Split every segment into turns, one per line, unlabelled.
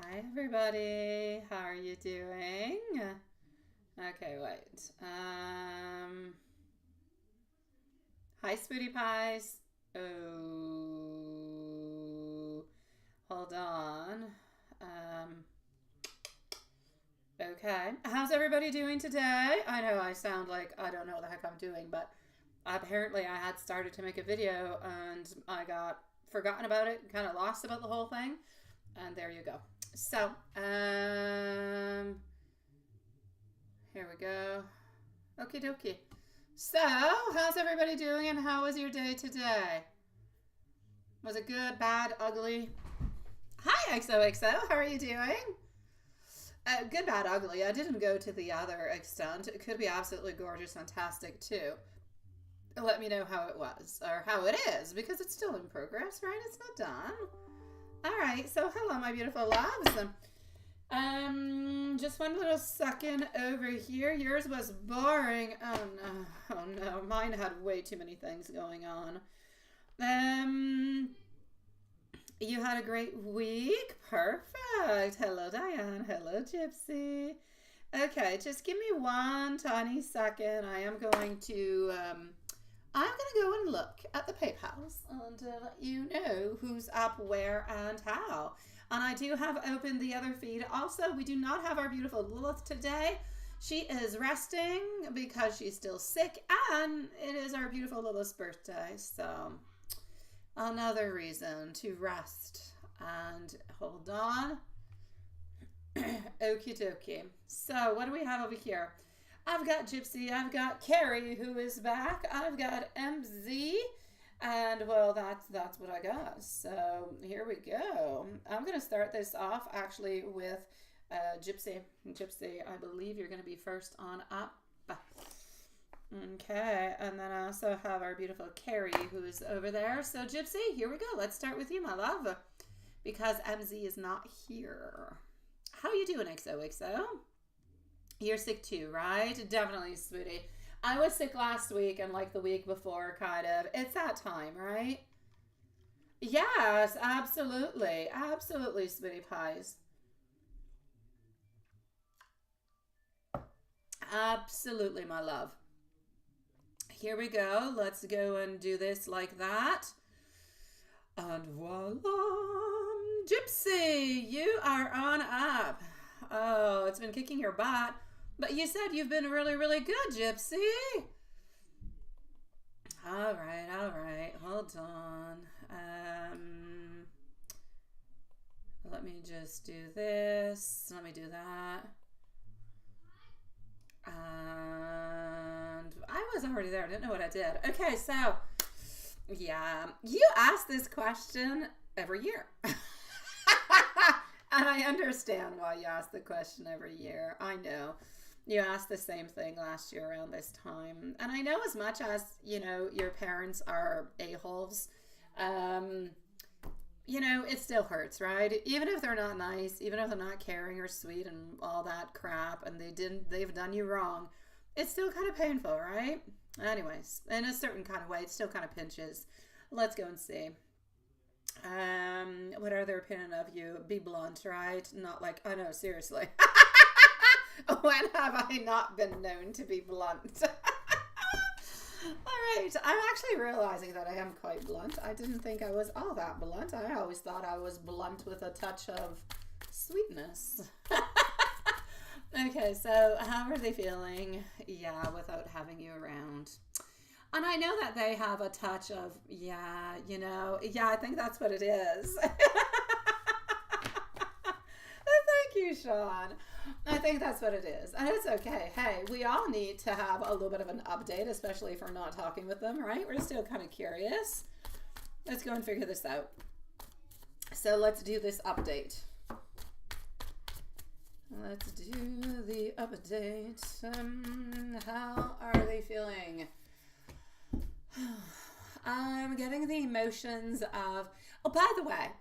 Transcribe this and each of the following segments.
Hi everybody, how are you doing? Okay, wait. Hi Sweetie Pies. Oh, hold on. Okay, how's everybody doing today? I know I sound like I don't know what the heck I'm doing, but apparently I had started to make a video and I got forgotten about it, kind of lost about the whole thing, and there you go. So, here we go. Okie dokie. So, how's everybody doing and how was your day today? Was it good, bad, ugly? Hi, XOXO. How are you doing? Good, bad, ugly. I didn't go to the other extent. It could be absolutely gorgeous, fantastic, too. Let me know how it was, or how it is, because it's still in progress, right? It's not done. All right, so hello, my beautiful loves. Just one little second over here. Yours was boring. Oh no, mine had way too many things going on. You had a great week. Perfect. Hello, Diane. Hello, Gypsy. Okay, just give me one tiny second. I am going to, go and look at the PayPals and let you know who's up where and how. And I do have opened the other feed. Also, we do not have our beautiful Lilith today. She is resting because she's still sick, and it is our beautiful Lilith's birthday. So, another reason to rest. And hold on. Okie dokie. So, what do we have over here? I've got Gypsy, I've got Carrie, who is back, I've got MZ, and well, that's what I got. So here we go. I'm going to start this off actually with Gypsy. Gypsy, I believe you're going to be first on up. Okay, and then I also have our beautiful Carrie, who is over there. So Gypsy, here we go. Let's start with you, my love, because MZ is not here. How you doing, XOXO? You're sick too, right? Definitely, sweetie. I was sick last week and like the week before, kind of. It's that time, right? Yes, absolutely. Absolutely, sweetie pies. Absolutely, my love. Here we go. Let's go and do this like that. And voila! Gypsy, you are on up. Oh, it's been kicking your butt. But you said you've been really, really good, Gypsy. All right. Hold on. Let me just do this. Let me do that. And I was already there. I didn't know what I did. Okay, so, yeah. You ask this question every year. And I understand why you ask the question every year. I know. You asked the same thing last year around this time. And I know as much as, you know, your parents are a-holes, you know, it still hurts, right? Even if they're not nice, even if they're not caring or sweet and all that crap, and they've done you wrong, it's still kind of painful, right? Anyways, in a certain kind of way, it still kind of pinches. Let's go and see. What are their opinion of you? Be blunt, right? Not like, oh no, seriously. When have I not been known to be blunt? All right, I'm actually realizing that I am quite blunt. I didn't think I was all that blunt. I always thought I was blunt with a touch of sweetness. Okay, so how are they feeling? Yeah, without having you around. And I know that they have a touch of, yeah, you know, yeah, I think that's what it is. Thank you, Sean. I think that's what it is. And it's okay. Hey, we all need to have a little bit of an update, especially if we're not talking with them, right? We're still kind of curious. Let's go and figure this out. So let's do this update. Let's do the update. How are they feeling? I'm getting the emotions of, oh, by the way,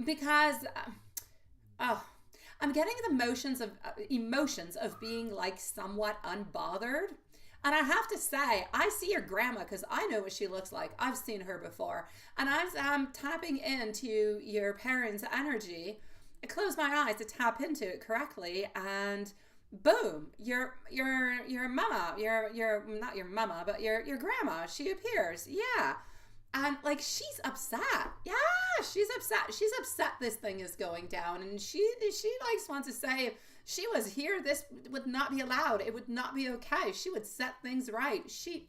because, I'm getting the emotions of being like somewhat unbothered. And I have to say, I see your grandma because I know what she looks like. I've seen her before. And I'm tapping into your parents' energy. I close my eyes to tap into it correctly, and boom, your mama, your not your mama, but your grandma, she appears. Yeah. And like she's upset. Yeah, she's upset. She's upset this thing is going down. And she like wants to say if she was here, this would not be allowed. It would not be okay. She would set things right. She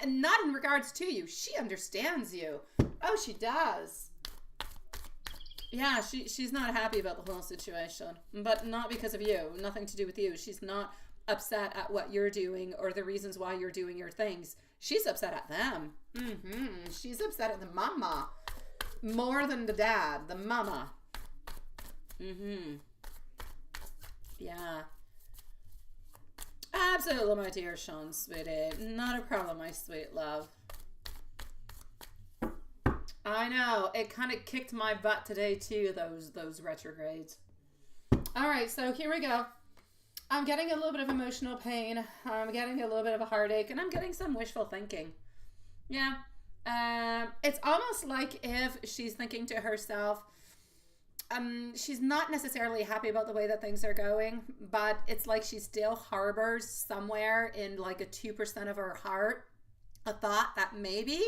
and not in regards to you. She understands you. Oh, she does. Yeah, she's not happy about the whole situation, but not because of you. Nothing to do with you. She's not upset at what you're doing or the reasons why you're doing your things. She's upset at them. She's upset at the mama more than the dad. The mama. Yeah. Absolutely, my dear Sean, sweetie. Not a problem, my sweet love. I know. It kind of kicked my butt today, too, those retrogrades. All right, so here we go. I'm getting a little bit of emotional pain. I'm getting a little bit of a heartache, and I'm getting some wishful thinking. Yeah. It's almost like if she's thinking to herself, she's not necessarily happy about the way that things are going, but it's like she still harbors somewhere in like a 2% of her heart a thought that maybe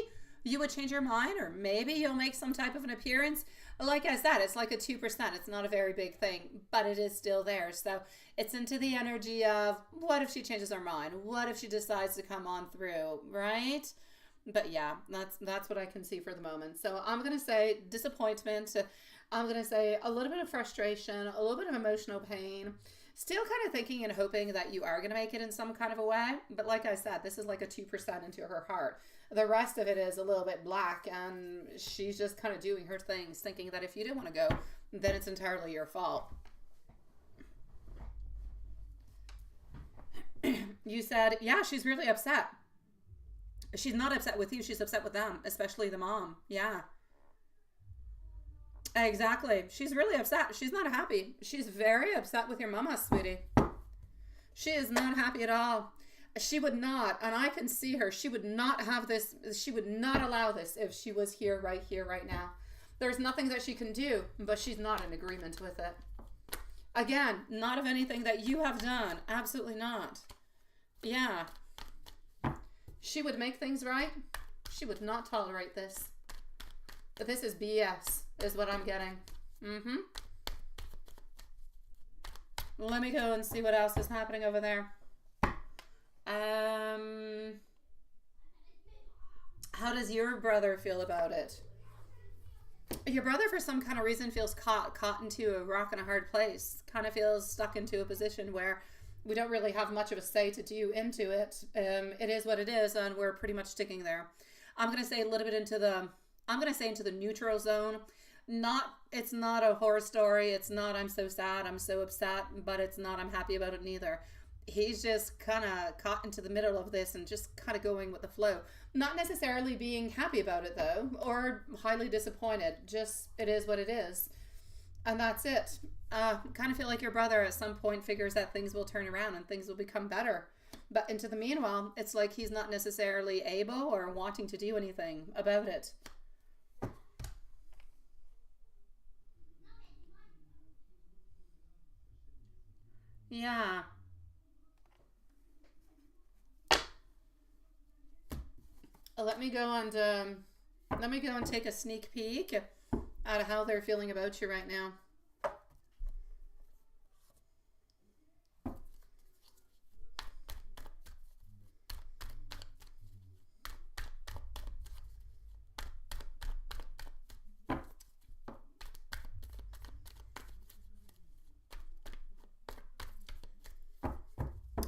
you would change your mind, or maybe you'll make some type of an appearance. Like I said, it's like a 2%. It's not a very big thing, but it is still there. So it's into the energy of, what if she changes her mind? What if she decides to come on through, right? But yeah, that's what I can see for the moment. So I'm going to say disappointment. I'm going to say a little bit of frustration, a little bit of emotional pain. Still kind of thinking and hoping that you are going to make it in some kind of a way. But like I said, this is like a 2% into her heart. The rest of it is a little bit black, and she's just kind of doing her things, thinking that if you didn't want to go, then it's entirely your fault. You said, yeah, she's really upset. She's not upset with you. She's upset with them, especially the mom. Yeah. Exactly. She's really upset. She's not happy. She's very upset with your mama, sweetie. She is not happy at all. She would not, and I can see her, she would not have this, she would not allow this if she was here, right now. There's nothing that she can do, but she's not in agreement with it. Again, not of anything that you have done. Absolutely not. Yeah. She would make things right. She would not tolerate this. But this is BS, is what I'm getting. Let me go and see what else is happening over there. How does your brother feel about it? Your brother, for some kind of reason, feels caught into a rock and a hard place. Kind of feels stuck into a position where we don't really have much of a say to do into it. It is what it is, and we're pretty much sticking there. I'm going to say a little bit into the neutral zone. It's not a horror story. It's not, I'm so sad, I'm so upset, but it's not, I'm happy about it neither. He's just kind of caught into the middle of this and just kind of going with the flow. Not necessarily being happy about it, though, or highly disappointed. Just, it is what it is. And that's it. Kind of feel like your brother at some point figures that things will turn around and things will become better. But into the meanwhile, it's like he's not necessarily able or wanting to do anything about it. Yeah. Let me go and take a sneak peek at how they're feeling about you right now.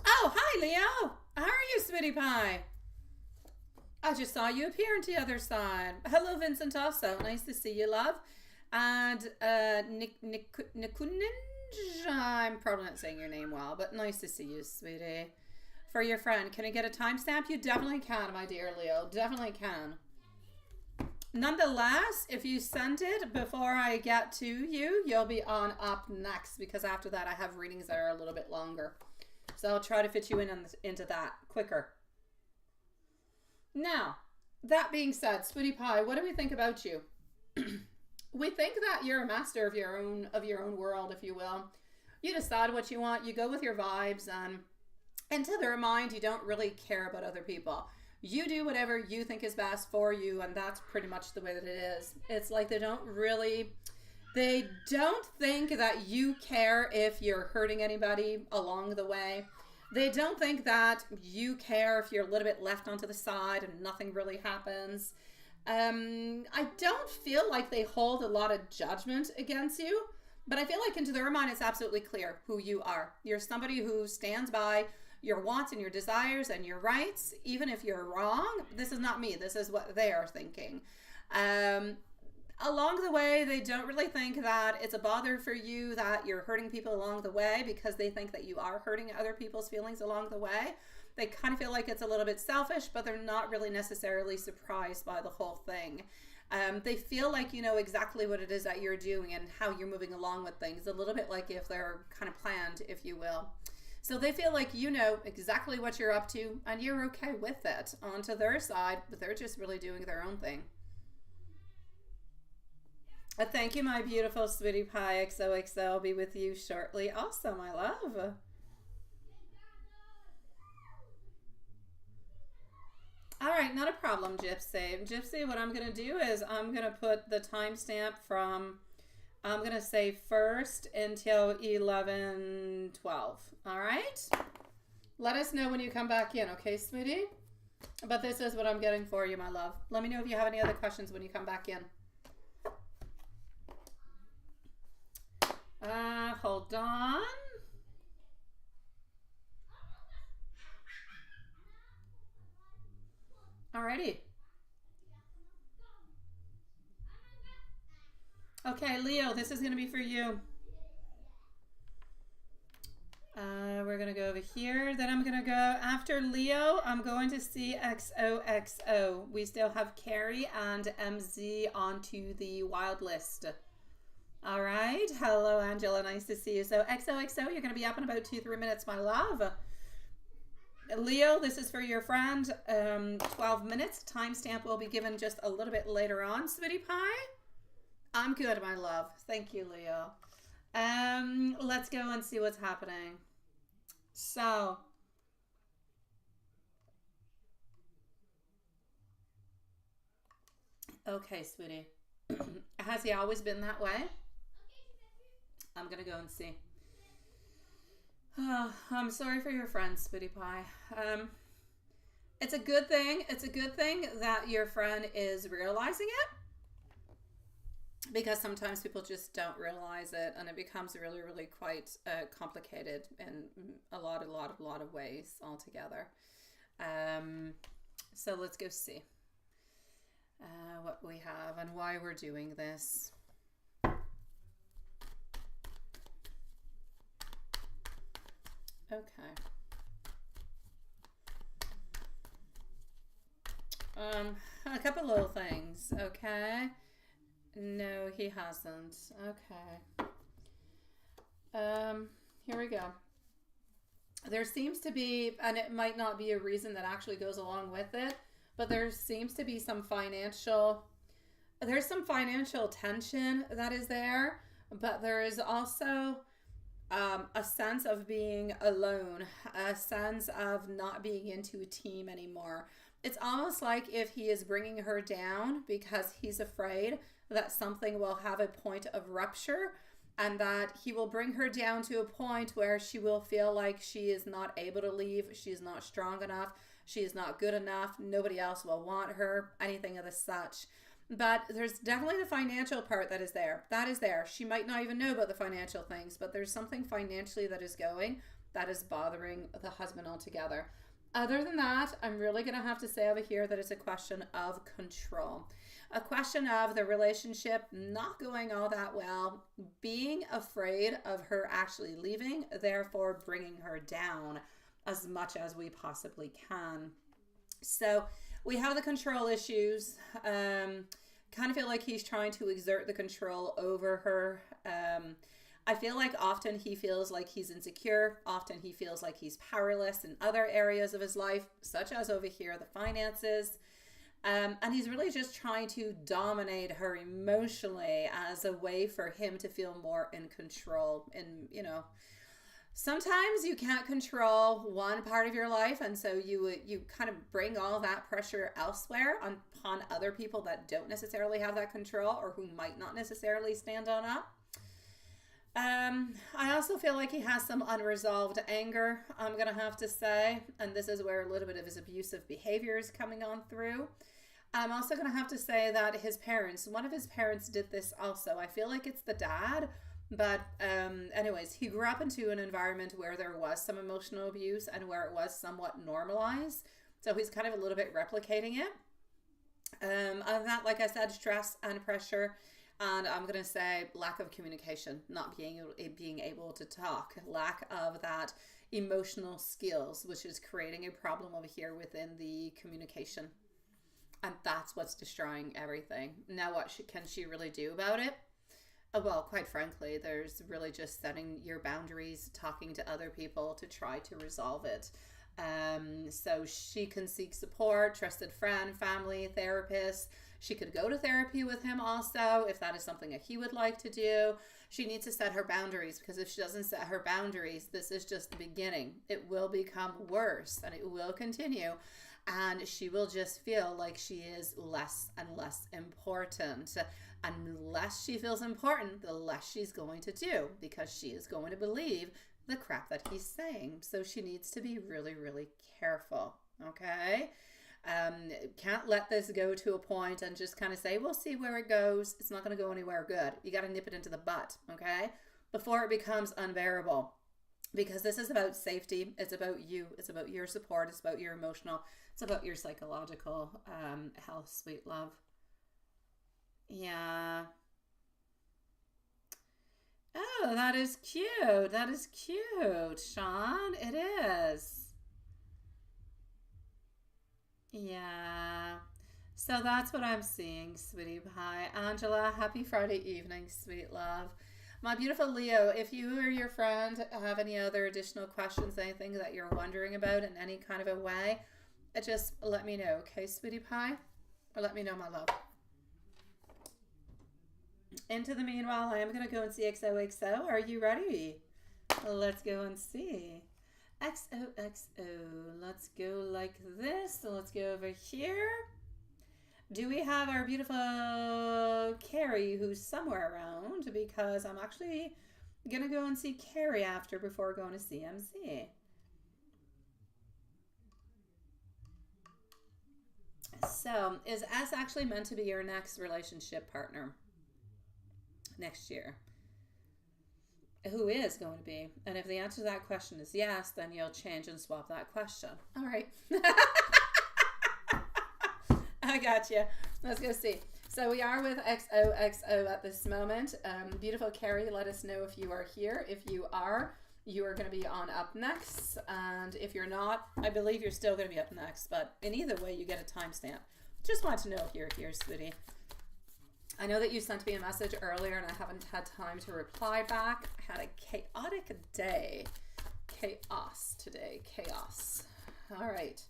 Oh, hi, Leo. How are you, sweetie pie? I just saw you appear on the other side. Hello, Vincent, also. Nice to see you, love. And Nikuninj, I'm probably not saying your name well, but nice to see you, sweetie. For your friend, can I get a timestamp? You definitely can, my dear Leo. Definitely can. Nonetheless, if you send it before I get to you, you'll be on up next, because after that I have readings that are a little bit longer. So I'll try to fit you into that quicker. Now, that being said, sweetie pie, what do we think about you? we think that you're a master of your own world, if you will. You decide what you want, you go with your vibes, and to their mind, you don't really care about other people. You do whatever you think is best for you, and that's pretty much the way that it is. It's like they don't think that you care if you're hurting anybody along the way. They don't think that you care if you're a little bit left onto the side and nothing really happens. I don't feel like they hold a lot of judgment against you, but I feel like into their mind, it's absolutely clear who you are. You're somebody who stands by your wants and your desires and your rights, even if you're wrong. This is not me. This is what they are thinking. Along the way, they don't really think that it's a bother for you that you're hurting people along the way, because they think that you are hurting other people's feelings along the way. They kind of feel like it's a little bit selfish, but they're not really necessarily surprised by the whole thing. They feel like you know exactly what it is that you're doing and how you're moving along with things, a little bit like if they're kind of planned, if you will. So they feel like you know exactly what you're up to and you're okay with it onto their side, but they're just really doing their own thing. Thank you, my beautiful sweetie pie. XOXO. I'll be with you shortly. Awesome, my love. All right, not a problem, Gypsy. Gypsy, what I'm going to do is I'm going to put the timestamp from, I'm going to say 1st until 11:12. All right? Let us know when you come back in, okay, sweetie? But this is what I'm getting for you, my love. Let me know if you have any other questions when you come back in. Hold on. Alrighty. Okay, Leo, this is going to be for you. We're going to go over here. Then I'm going to go after Leo. I'm going to see XOXO. We still have Carrie and MZ onto the wild list. All right. Hello, Angela. Nice to see you. So XOXO, you're going to be up in about 2-3 minutes, my love. Leo, this is for your friend. 12 minutes. Timestamp will be given just a little bit later on, sweetie pie. I'm good, my love. Thank you, Leo. Let's go and see what's happening. So, okay, sweetie. Has he always been that way? I'm going to go and see. Oh, I'm sorry for your friend, sweetie pie. It's a good thing. It's a good thing that your friend is realizing it, because sometimes people just don't realize it, and it becomes really, really quite complicated in a lot of ways altogether. So let's go see what we have and why we're doing this. Okay. A couple little things, okay? No, he hasn't. Okay. Here we go. There seems to be, and it might not be a reason that actually goes along with it, but there seems to be some financial tension that is there, but there is also a sense of being alone, a sense of not being into a team anymore. It's almost like if he is bringing her down because he's afraid that something will have a point of rupture, and that he will bring her down to a point where she will feel like she is not able to leave, she's not strong enough, she is not good enough, nobody else will want her, anything of the such. But there's definitely the financial part that is there. That is there. She might not even know about the financial things, but there's something financially that is going that is bothering the husband altogether. Other than that, I'm really going to have to say over here that it's a question of control. A question of the relationship not going all that well, being afraid of her actually leaving, therefore bringing her down as much as we possibly can. So we have the control issues. Kind of feel like he's trying to exert the control over her. I feel like often he feels like he's insecure. Often he feels like he's powerless in other areas of his life, such as over here, the finances. And he's really just trying to dominate her emotionally as a way for him to feel more in control. And, you know, sometimes you can't control one part of your life, and so you kind of bring all that pressure elsewhere upon other people that don't necessarily have that control or who might not necessarily stand on up. I also feel like he has some unresolved anger, I'm going to have to say, and this is where a little bit of his abusive behavior is coming on through. I'm also going to have to say that his parents, one of his parents did this also. I feel like it's the dad, but anyways, he grew up into an environment where there was some emotional abuse and where it was somewhat normalized. So he's kind of a little bit replicating it. Other than that, like I said, stress and pressure. And I'm going to say lack of communication, not being able to talk, lack of that emotional skills, which is creating a problem over here within the communication. And that's what's destroying everything. Now, what can she really do about it? Well, quite frankly, there's really just setting your boundaries, talking to other people to try to resolve it. So she can seek support, trusted friend, family, therapist. She could go to therapy with him also if that is something that he would like to do. She needs to set her boundaries, because if she doesn't set her boundaries, this is just the beginning. It will become worse and it will continue. And she will just feel like she is less and less important. And the less she feels important, the less she's going to do, because she is going to believe the crap that he's saying. So she needs to be really, really careful. Okay? Can't let this go to a point and just kind of say, we'll see where it goes. It's not going to go anywhere good. You got to nip it into the butt, okay? Before it becomes unbearable. Because this is about safety. It's about you. It's about your support. It's about your emotional. It's about your psychological health, sweet love. Yeah. Oh, that is cute. That is cute, Sean. It is. Yeah. So that's what I'm seeing, sweetie pie. Angela, happy Friday evening, sweet love. My beautiful Leo, if you or your friend have any other additional questions, anything that you're wondering about in any kind of a way, just let me know, okay, sweetie pie? Or let me know, my love. Into the meanwhile, I am going to go and see XOXO. Are you ready? Let's go and see. XOXO. Let's go like this. So let's go over here. Do we have our beautiful Carrie, who's somewhere around? Because I'm actually going to go and see Carrie after before going to CMC. So, is S actually meant to be your next relationship partner next year? Who is going to be? And if the answer to that question is yes, then you'll change and swap that question. All right. I got you. Let's go see. So we are with XOXO at this moment. Beautiful Carrie, let us know if you are here. If you are going to be on up next. And if you're not, I believe you're still going to be up next. But in either way, you get a timestamp. Just want to know if you're here, sweetie. I know that you sent me a message earlier and I haven't had time to reply back. I had a chaotic day. Chaos today. Chaos. All right.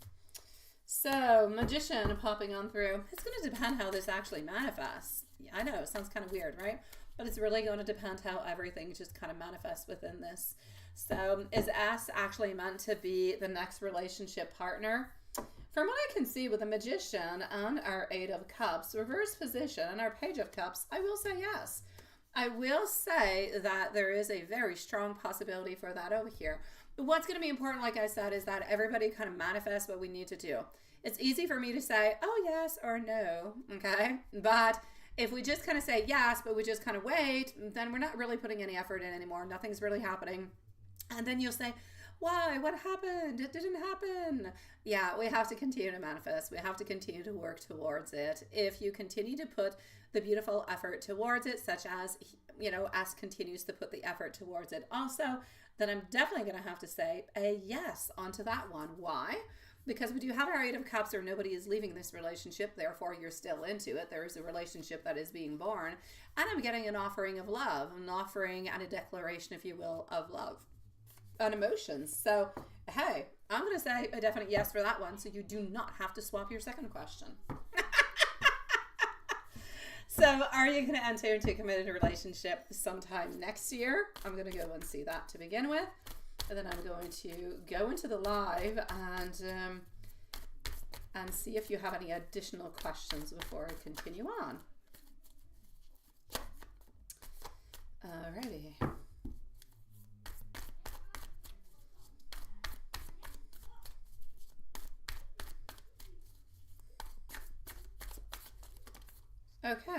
So, Magician popping on through. It's going to depend how this actually manifests. Yeah, I know, it sounds kind of weird, right? But it's really going to depend how everything just kind of manifests within this. So, is S actually meant to be the next relationship partner? From what I can see with the Magician and our Eight of Cups, reverse position, and our Page of Cups, I will say yes. I will say that there is a very strong possibility for that over here. But what's going to be important, like I said, is that everybody kind of manifests what we need to do. It's easy for me to say, oh, yes or no, okay? But if we just kind of say yes, but we just kind of wait, then we're not really putting any effort in anymore. Nothing's really happening. And then you'll say, why? What happened? It didn't happen. Yeah, we have to continue to manifest. We have to continue to work towards it. If you continue to put the beautiful effort towards it, such as, you know, S continues to put the effort towards it also, then I'm definitely going to have to say a yes onto that one. Why? Because we do have our Eight of Cups, or nobody is leaving this relationship, therefore you're still into it. There is a relationship that is being born. And I'm getting an offering of love, an offering and a declaration, if you will, of love and emotions. So, hey, I'm going to say a definite yes for that one, so you do not have to swap your second question. So are you going to enter into a committed relationship sometime next year? I'm going to go and see that to begin with. And then I'm going to go into the live and see if you have any additional questions before I continue on. Alrighty. Okay.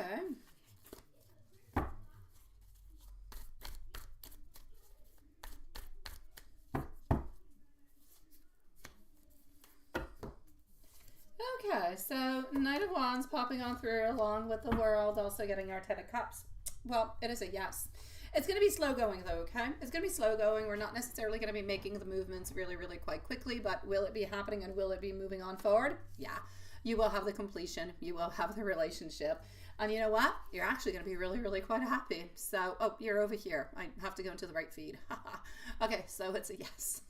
Okay, so Knight of Wands popping on through along with the World, also getting our Ten of Cups. Well, it is a yes. It's going to be slow going though, okay? It's going to be slow going. We're not necessarily going to be making the movements really, really quite quickly, but will it be happening and will it be moving on forward? Yeah. You will have the completion. You will have the relationship. And you know what? You're actually going to be really, really quite happy. So, oh, you're over here. I have to go into the right feed. Okay, so it's a yes.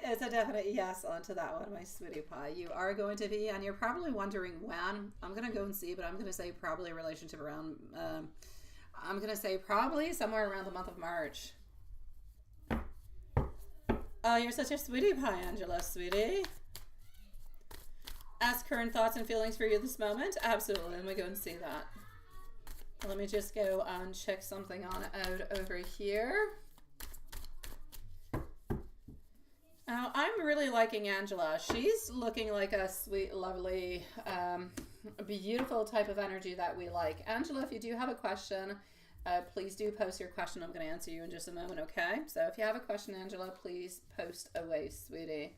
It's a definite yes onto that one, my sweetie pie. You are going to be, and you're probably wondering when. I'm going to go and see, but I'm going to say probably a relationship around, I'm going to say probably somewhere around the month of March. Oh, you're such a sweetie pie, Angela, sweetie. Ask current thoughts and feelings for you this moment. Absolutely. Let me go and see that. Let me just go and check something on out over here. Now, I'm really liking Angela. She's looking like a sweet, lovely, beautiful type of energy that we like. Angela, if you do have a question, please do post your question. I'm going to answer you in just a moment, okay? So if you have a question, Angela, please post away, sweetie.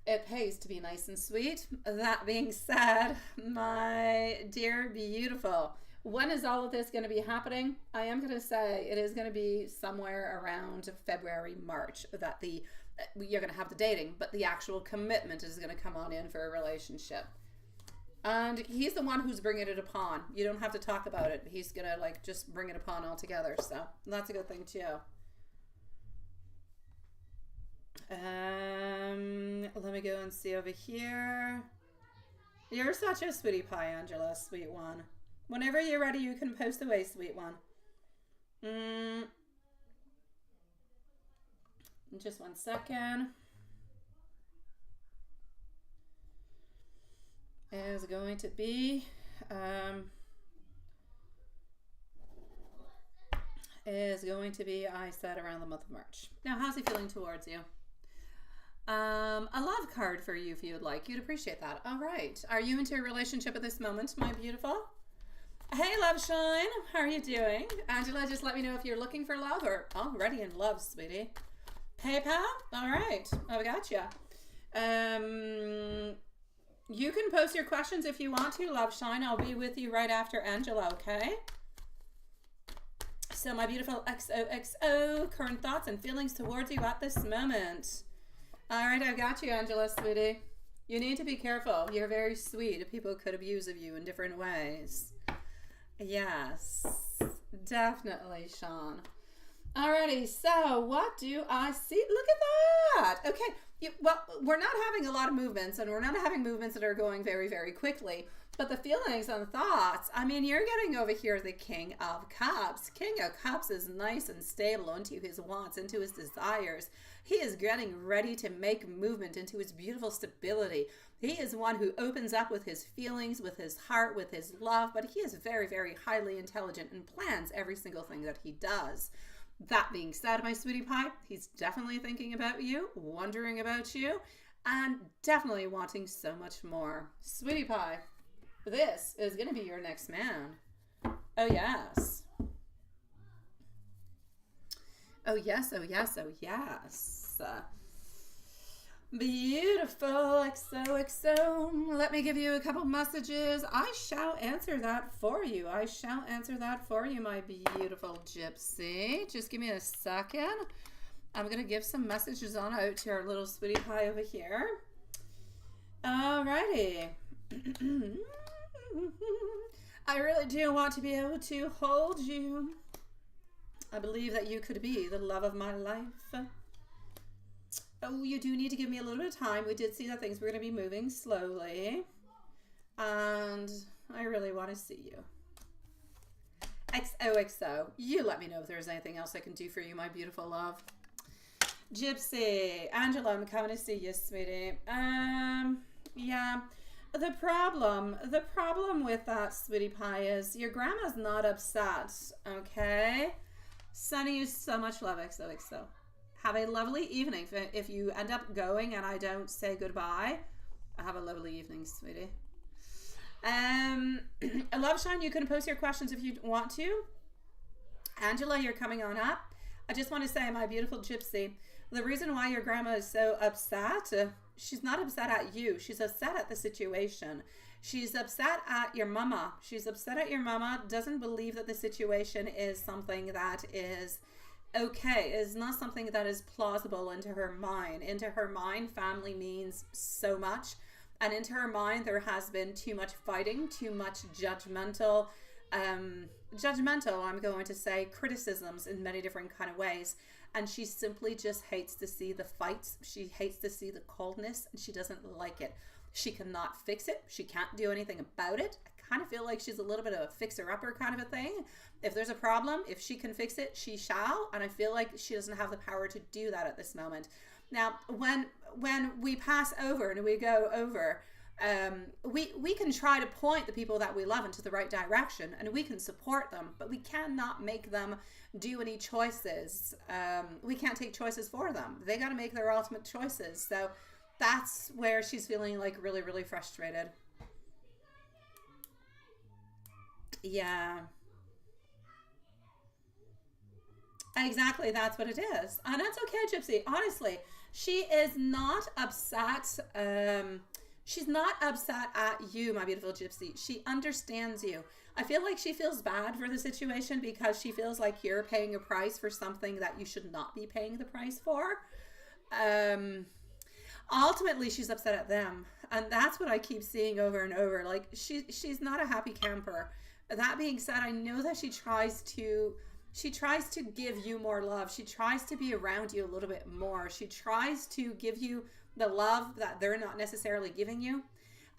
It pays to be nice and sweet. That being said, my dear beautiful, when is all of this going to be happening? I am going to say it is going to be somewhere around February, March that you're going to have the dating, but the actual commitment is going to come on in for a relationship. And he's the one who's bringing it upon. You don't have to talk about it. He's going to like just bring it upon altogether. So that's a good thing too. Let me go and see over here. You're such a sweetie pie, Angela, sweet one. Whenever you're ready, you can post away, sweet one. Just 1 second. Is going to be I said around the month of March. Now, how's he feeling towards you? A love card for you if you would like. You'd appreciate that. All right. Are you into a relationship at this moment, my beautiful? Hey, Love Shine. How are you doing? Angela, just let me know if you're looking for love or already in love, sweetie. PayPal? All right. I got you. You can post your questions if you want to, Love Shine. I'll be with you right after Angela, okay? So my beautiful XOXO, current thoughts and feelings towards you at this moment. All right, I've got you, Angela, sweetie. You need to be careful. You're very sweet. People could abuse of you in different ways. Yes, definitely, Sean. Alrighty, so what do I see? Look at that. Okay, well, we're not having a lot of movements, and we're not having movements that are going very, very quickly. But the feelings and the thoughts, I mean, you're getting over here the King of Cups. King of Cups is nice and stable into his wants, into his desires. He is getting ready to make movement into his beautiful stability. He is one who opens up with his feelings, with his heart, with his love, but he is very, very highly intelligent and plans every single thing that he does. That being said, my sweetie pie, he's definitely thinking about you, wondering about you, and definitely wanting so much more. Sweetie pie, this is going to be your next man. Oh, yes. Oh, yes, oh, yes, oh, yes. Beautiful XOXO. Let me give you a couple messages. I shall answer that for you. I shall answer that for you, my beautiful gypsy. Just give me a second. I'm going to give some messages on out to our little sweetie pie over here. Alrighty. I really do want to be able to hold you. I believe that you could be the love of my life. Oh, you do need to give me a little bit of time. We did see that things were going to be moving slowly. And I really want to see you. XOXO. You let me know if there's anything else I can do for you, my beautiful love. Gypsy. Angela, I'm coming to see you, sweetie. Yeah. The problem with that, sweetie pie, is your grandma's not upset, okay? Sending you so much love, XOXO. Have a lovely evening. If you end up going and I don't say goodbye, have a lovely evening, sweetie. Love Shine, you can post your questions if you want to. Angela, you're coming on up. I just want to say, my beautiful Gypsy, the reason why your grandma is so upset, she's not upset at you. She's upset at the situation. She's upset at your mama. She's upset at your mama, doesn't believe that the situation is something that is okay, is not something that is plausible into her mind. Into her mind, family means so much. And into her mind, there has been too much fighting, too much judgmental, I'm going to say, criticisms in many different kind of ways. And she simply just hates to see the fights. She hates to see the coldness, and she doesn't like it. She cannot fix it. She can't do anything about it. I kind of feel like she's a little bit of a fixer-upper kind of a thing. If there's a problem, if she can fix it, she shall. And I feel like she doesn't have the power to do that at this moment. Now, when we pass over and we go over, we can try to point the people that we love into the right direction, and we can support them, but we cannot make them do any choices. We can't take choices for them. They got to make their ultimate choices. So that's where she's feeling like really, really frustrated. Yeah. Exactly, that's what it is. And that's okay, Gypsy. Honestly, she is not upset. She's not upset at you, my beautiful Gypsy. She understands you. I feel like she feels bad for the situation because she feels like you're paying a price for something that you should not be paying the price for. Ultimately, she's upset at them. And that's what I keep seeing over and over. Like, she's not a happy camper. That being said, I know that she tries to give you more love. She tries to be around you a little bit more. She tries to give you the love that they're not necessarily giving you.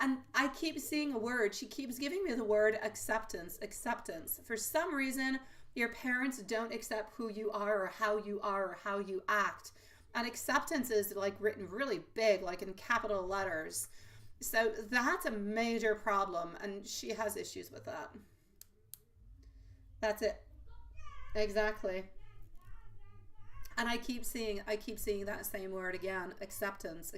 And I keep seeing a word. She keeps giving me the word acceptance. Acceptance. For some reason, your parents don't accept who you are or how you act. And acceptance is like written really big, like in capital letters. So that's a major problem, and she has issues with that. That's it. Exactly. And I keep seeing that same word again, acceptance.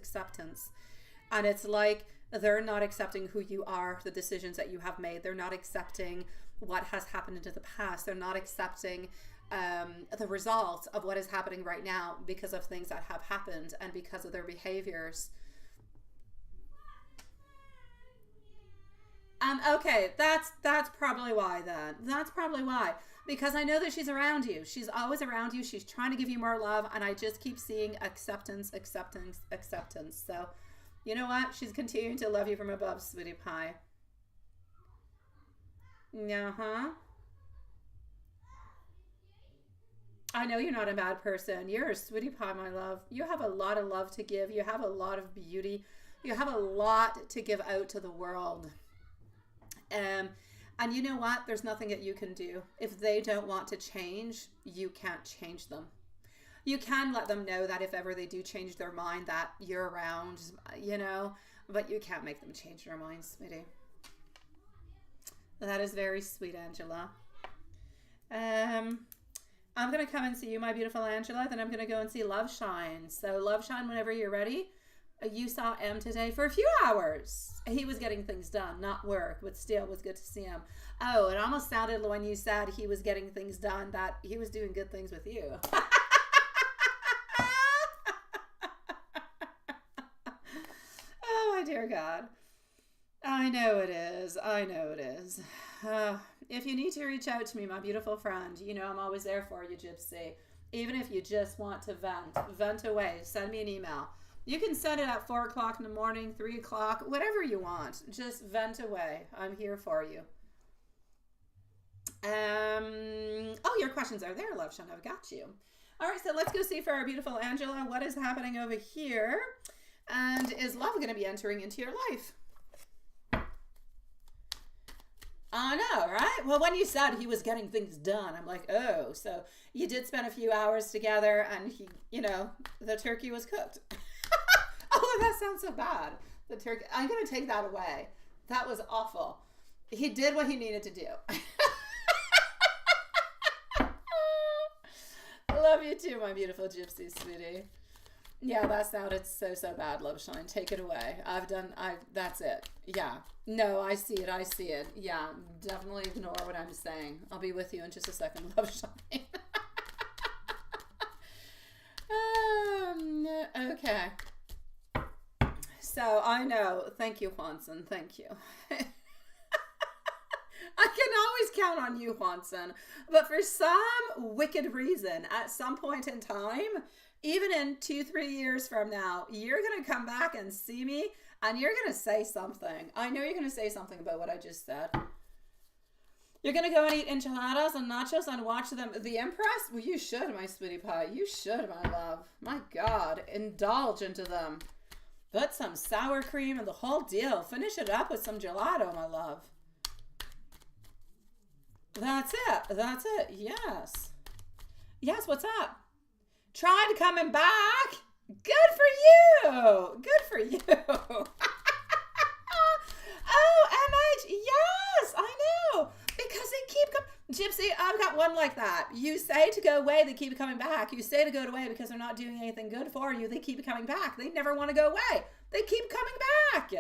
And it's like they're not accepting who you are, the decisions that you have made. They're not accepting what has happened into the past. They're not accepting the results of what is happening right now because of things that have happened and because of their behaviors. Okay, that's probably why then. That's probably why. Because I know that she's around you. She's always around you. She's trying to give you more love. And I just keep seeing acceptance. So, you know what? She's continuing to love you from above, sweetie pie. Uh-huh. I know you're not a bad person. You're a sweetie pie, my love. You have a lot of love to give. You have a lot of beauty. You have a lot to give out to the world. And you know what? There's nothing that you can do. If they don't want to change, you can't change them. You can let them know that if ever they do change their mind that you're around, you know, but you can't make them change their minds, sweetie. That is very sweet, Angela. I'm going to come and see you, my beautiful Angela. Then I'm going to go and see Love Shine. So Love Shine, whenever you're ready. You saw M today for a few hours. He was getting things done, not work, but still was good to see him. Oh, it almost sounded when you said he was getting things done that he was doing good things with you. Oh, my dear God. I know it is. If you need to reach out to me, my beautiful friend, you know I'm always there for you, Gypsy. Even if you just want to vent away, send me an email. You can send it at 4 o'clock in the morning, 3 o'clock, whatever you want. Just vent away. I'm here for you. Oh, your questions are there, Love Sean. I've got you. All right, so let's go see for our beautiful Angela what is happening over here. And is love going to be entering into your life? I know, right? Well, when you said he was getting things done, I'm like, oh, so you did spend a few hours together and he, the turkey was cooked. Oh, that sounds so bad. The turkey, I'm going to take that away. That was awful. He did what he needed to do. I love you too, my beautiful gypsy sweetie. Yeah, that sounded so bad, Love Shine. Take it away. That's it. Yeah. No, I see it. Yeah, definitely ignore what I'm saying. I'll be with you in just a second, Love Shine. Okay. So, I know. Thank you, Juanson. Thank you. I can always count on you, Juanson. But for some wicked reason, at some point in time, even in 2-3 years from now, you're going to come back and see me and you're going to say something. I know you're going to say something about what I just said. You're going to go and eat enchiladas and nachos and watch them. The Empress? Well, you should, my sweetie pie. You should, my love. My God. Indulge into them. Put some sour cream and the whole deal. Finish it up with some gelato, my love. That's it. Yes. Yes, what's up? Tried coming back. Good for you. Oh, MH. Yes, I know. Because they keep coming. Gypsy, I've got one like that. You say to go away, they keep coming back. You say to go away because they're not doing anything good for you. They keep coming back. They never want to go away. They keep coming back.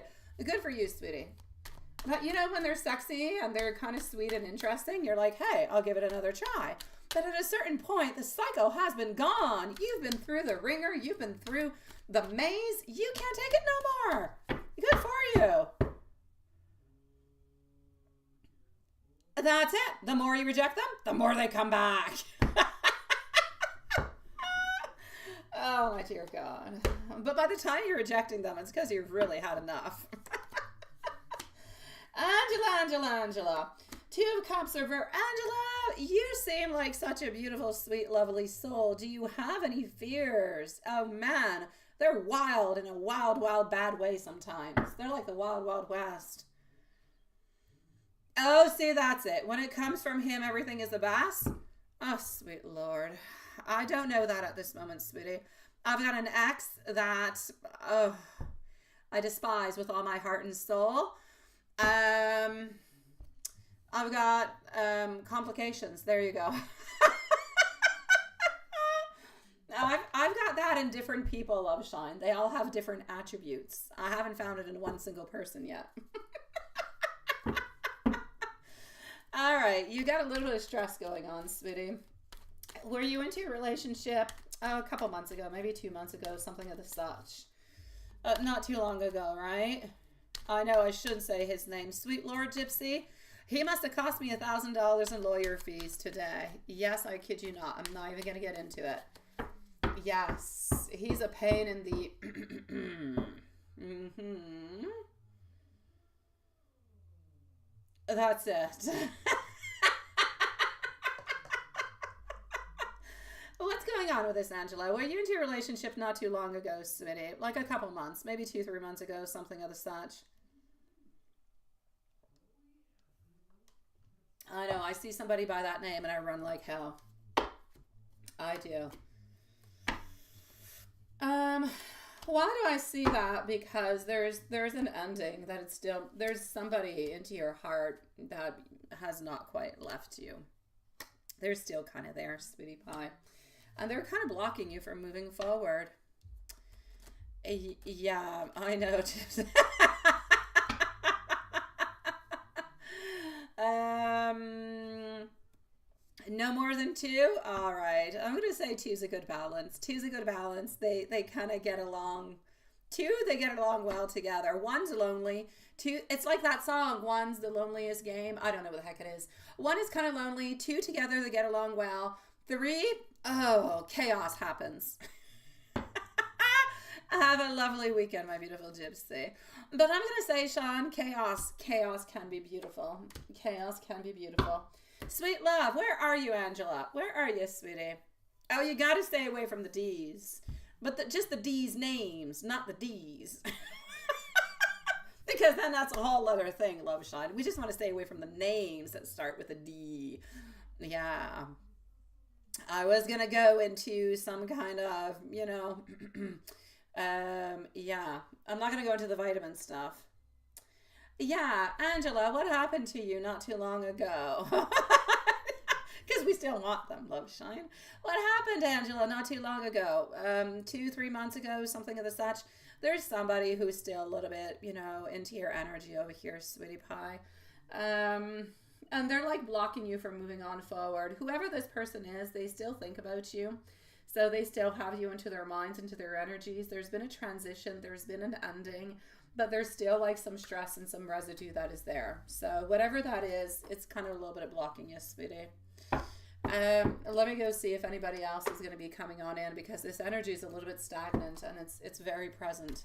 Good for you, sweetie. But when they're sexy and they're kind of sweet and interesting, you're like, hey, I'll give it another try. But at a certain point, the cycle has been gone. You've been through the ringer. You've been through the maze. You can't take it no more. Good for you. That's it. The more you reject them, the more they come back. Oh, my dear God. But by the time you're rejecting them, it's because you've really had enough. Angela. 2 of Cups over. Angela, you seem like such a beautiful, sweet, lovely soul. Do you have any fears? Oh, man. They're wild in a wild, wild, bad way sometimes. They're like the wild, wild west. Oh, see, that's it. When it comes from him, everything is the best. Oh, sweet Lord. I don't know that at this moment, sweetie. I've got an ex that I despise with all my heart and soul. I've got complications. There you go. I've got that in different people, Love Shine. They all have different attributes. I haven't found it in one single person yet. All right, you got a little bit of stress going on, sweetie. Were you into your relationship a couple months ago, maybe 2 months ago, something of the such? Not too long ago, right? I know I shouldn't say his name. Sweet Lord Gypsy. He must have cost me $1,000 in lawyer fees today. Yes, I kid you not. I'm not even going to get into it. Yes, he's a pain in the... That's it. What's going on with this, Angela? Were you into your relationship not too long ago, sweetie? Like a couple months, maybe 2-3 months ago, something of the such. I know, I see somebody by that name and I run like hell. I do. Why do I see that? Because there's an ending that it's still, there's somebody into your heart that has not quite left you. They're still kind of there, sweetie pie. And they're kind of blocking you from moving forward. Yeah, I know. No more than 2? All right. I'm going to say 2's a good balance. 2's a good balance. They kind of get along. 2, they get along well together. 1's lonely. 2, it's like that song, 1's the loneliest game. I don't know what the heck it is. 1 is kind of lonely. 2 together, they get along well. 3, oh, chaos happens. Have a lovely weekend, my beautiful gypsy. But I'm going to say, Sean, chaos can be beautiful. Chaos can be beautiful. Sweet love, where are you, Angela? Where are you, sweetie? Oh, you got to stay away from the D's. But just the D's names, not the D's. Because then that's a whole other thing, love shine. We just want to stay away from the names that start with a D. Yeah. I was going to go into some kind of, you know, yeah. I'm not going to go into the vitamin stuff. Yeah, Angela, what happened to you not too long ago? Because we still want them, love shine. What happened, Angela, not too long ago? 2-3 months ago, something of the such. There's somebody who's still a little bit, you know, into your energy over here, sweetie pie. And they're like blocking you from moving on forward. Whoever this person is, they still think about you. So they still have you into their minds, into their energies. There's been a transition. There's been an ending. But there's still like some stress and some residue that is there. So whatever that is, it's kind of a little bit of blocking you, sweetie. Let me go see if anybody else is going to be coming on in, because this energy is a little bit stagnant and it's very present.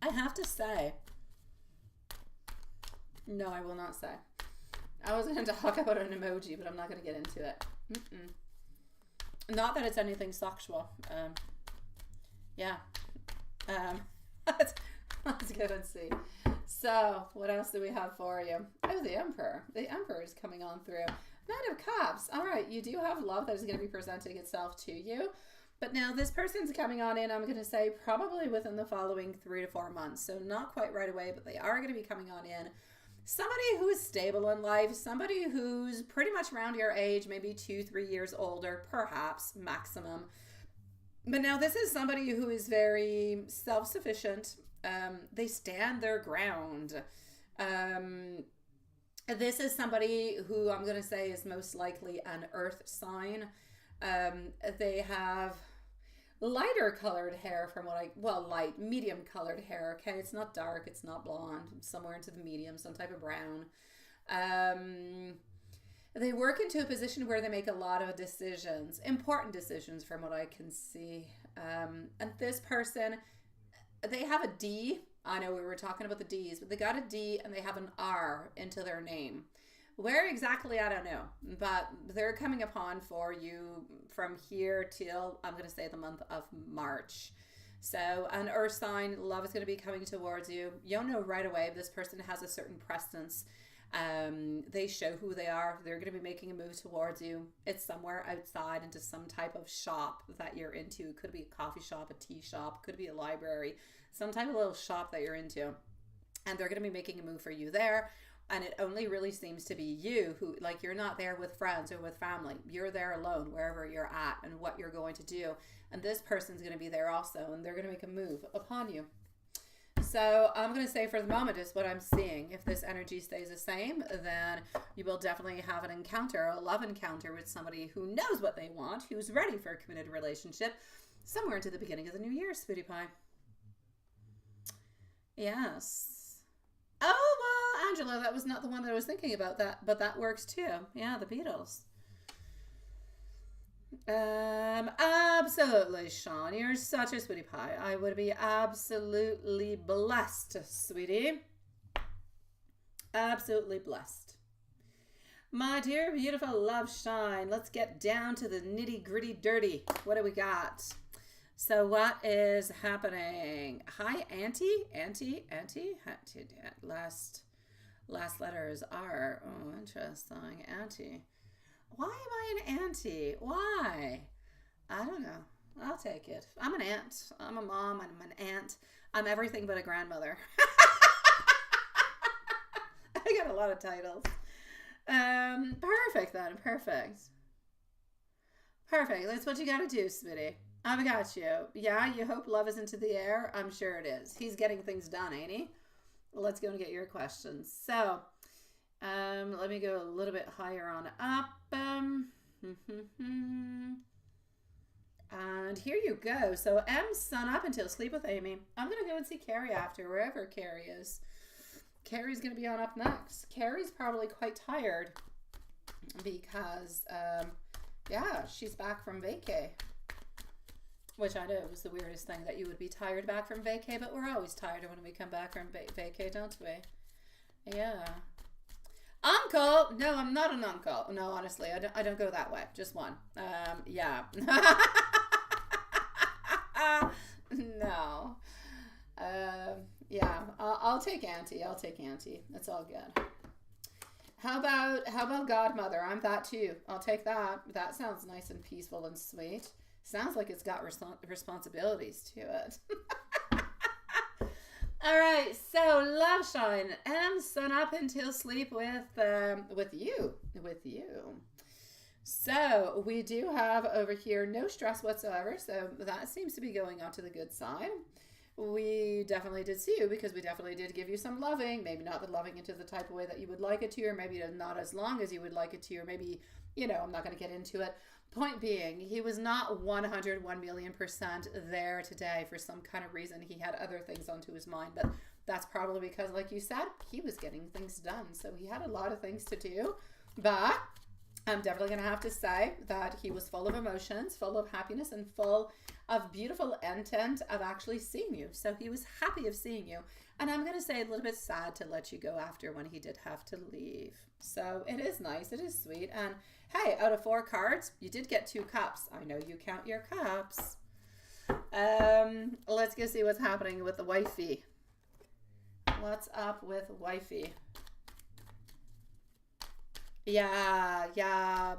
I have to say, no, I will not say. I was going to talk about an emoji, but I'm not going to get into it. Not that it's anything sexual. Yeah. Let's go and see. So, what else do we have for you? Oh, the Emperor. The Emperor is coming on through. Knight of Cups. All right, you do have love that is going to be presenting itself to you. But now this person's coming on in, I'm going to say, probably within the following 3 to 4 months. So not quite right away, but they are going to be coming on in. Somebody who is stable in life, somebody who's pretty much around your age, maybe 2-3 years older, perhaps, maximum. But now this is somebody who is very self-sufficient. They stand their ground. This is somebody who I'm going to say is most likely an earth sign. They have lighter colored hair from light, medium colored hair. Okay, it's not dark, it's not blonde, somewhere into the medium, some type of brown. They work into a position where they make a lot of decisions, important decisions from what I can see. And this person, they have a D. I know we were talking about the D's, but they got a D and they have an R into their name. Where exactly, I don't know, but they're coming upon for you from here till, I'm going to say, the month of March. So an earth sign, love is going to be coming towards you. You'll know right away if this person has a certain presence. They show who they are. They're going to be making a move towards you. It's somewhere outside into some type of shop that you're into. It could be a coffee shop, a tea shop, could be a library, some type of little shop that you're into. And they're going to be making a move for you there. And it only really seems to be you who, like, you're not there with friends or with family. You're there alone, wherever you're at and what you're going to do. And this person's going to be there also, and they're going to make a move upon you. So I'm going to say for the moment is what I'm seeing. If this energy stays the same, then you will definitely have an encounter, a love encounter with somebody who knows what they want, who's ready for a committed relationship, somewhere into the beginning of the new year, sweetie pie. Yes. Oh, well, Angela, that was not the one that I was thinking about, that, but that works too. Yeah, the Beatles. Absolutely, Sean. You're such a sweetie pie. I would be absolutely blessed, sweetie. Absolutely blessed. My dear, beautiful love shine. Let's get down to the nitty gritty dirty. What do we got? So what is happening? Hi, Auntie. Last letters are, oh, interesting. Auntie. Why am I an auntie? Why? I don't know. I'll take it. I'm an aunt. I'm a mom. I'm an aunt. I'm everything but a grandmother. I got a lot of titles. Perfect then. Perfect. That's what you gotta do, sweetie. I've got you. Yeah, you hope love is into the air? I'm sure it is. He's getting things done, ain't he? Let's go and get your questions. So, let me go a little bit higher on up. And here you go. So M's sun up until sleep with Amy. I'm going to go and see Carrie after, wherever Carrie is. Carrie's going to be on up next. Carrie's probably quite tired because, yeah, she's back from vacay. Which I know was the weirdest thing, that you would be tired back from vacay, but we're always tired when we come back from vacay, don't we? Yeah. Uncle! No, I'm not an uncle. No, honestly, I don't go that way. Just one. Yeah. No. Yeah. I'll take auntie. I'll take auntie. That's all good. How about godmother? I'm that too. I'll take that. That sounds nice and peaceful and sweet. Sounds like it's got responsibilities to it. All right, so love shine and sun up until sleep with you. So we do have over here no stress whatsoever. So that seems to be going on to the good side. We definitely did see you because we definitely did give you some loving. Maybe not the loving into the type of way that you would like it to, or maybe not as long as you would like it to, or maybe, I'm not going to get into it. Point being, he was not 1,000,000% there today for some kind of reason. He had other things onto his mind, but that's probably because, like you said, he was getting things done. So he had a lot of things to do, but I'm definitely going to have to say that he was full of emotions, full of happiness, and full of beautiful intent of actually seeing you. So he was happy of seeing you. And I'm going to say a little bit sad to let you go after when he did have to leave. So it is nice. It is sweet. And hey, out of 4 cards, you did get 2 cups. I know you count your cups. Let's go see what's happening with the wifey. What's up with wifey? Yeah,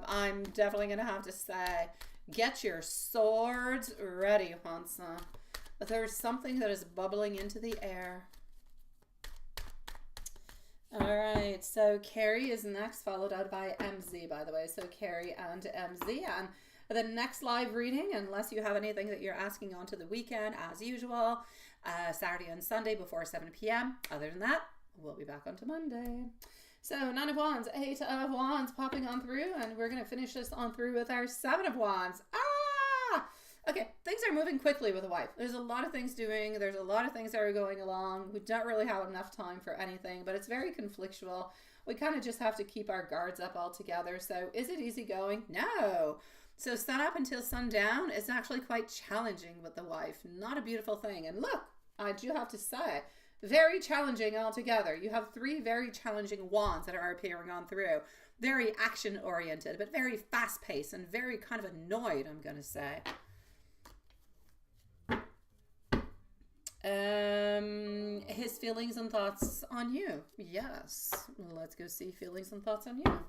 I'm definitely going to have to say, get your swords ready, Hansa. There's something that is bubbling into the air. All right, so Carrie is next, followed out by MZ, by the way. So Carrie and MZ. And the next live reading, unless you have anything that you're asking onto the weekend, as usual, Saturday and Sunday before 7 p.m. Other than that, we'll be back onto Monday. So 9 of Wands, 8 of Wands popping on through, and we're going to finish this on through with our 7 of Wands. Okay, things are moving quickly with a wife. There's a lot of things doing. There's a lot of things that are going along. We don't really have enough time for anything, but it's very conflictual. We kind of just have to keep our guards up altogether. So is it easy going? No. So sun up until sundown is actually quite challenging with the wife. Not a beautiful thing. And look, I do have to say, very challenging altogether. You have 3 very challenging wands that are appearing on through. Very action-oriented, but very fast-paced and very kind of annoyed, I'm going to say. His feelings and thoughts on you. Yes. Let's go see feelings and thoughts on you.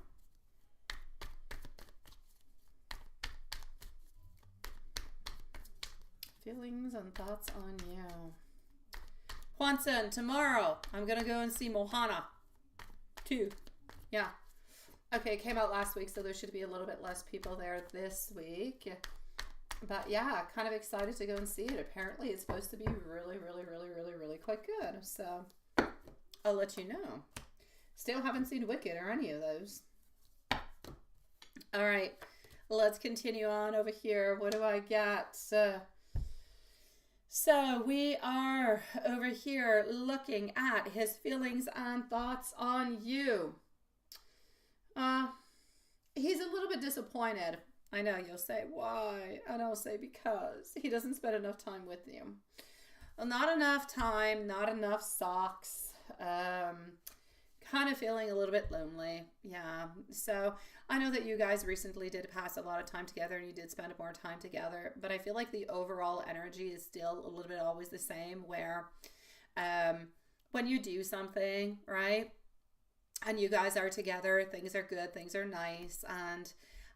Feelings and thoughts on you. Juanson, tomorrow I'm going to go and see Mohana 2. Yeah. Okay, it came out last week, so there should be a little bit less people there this week. But yeah, kind of excited to go and see it. Apparently it's supposed to be really, really, really, really, really quite good. So I'll let you know. Still haven't seen Wicked or any of those. All right, let's continue on over here. What do I got? So we are over here looking at his feelings and thoughts on you. He's a little bit disappointed. I know you'll say why, and I'll say because he doesn't spend enough time with you. Well, not enough time, not enough socks. Kind of feeling a little bit lonely. Yeah. So I know that you guys recently did pass a lot of time together and you did spend more time together, but I feel like the overall energy is still a little bit always the same, where when you do something, right, and you guys are together, things are good, things are nice, and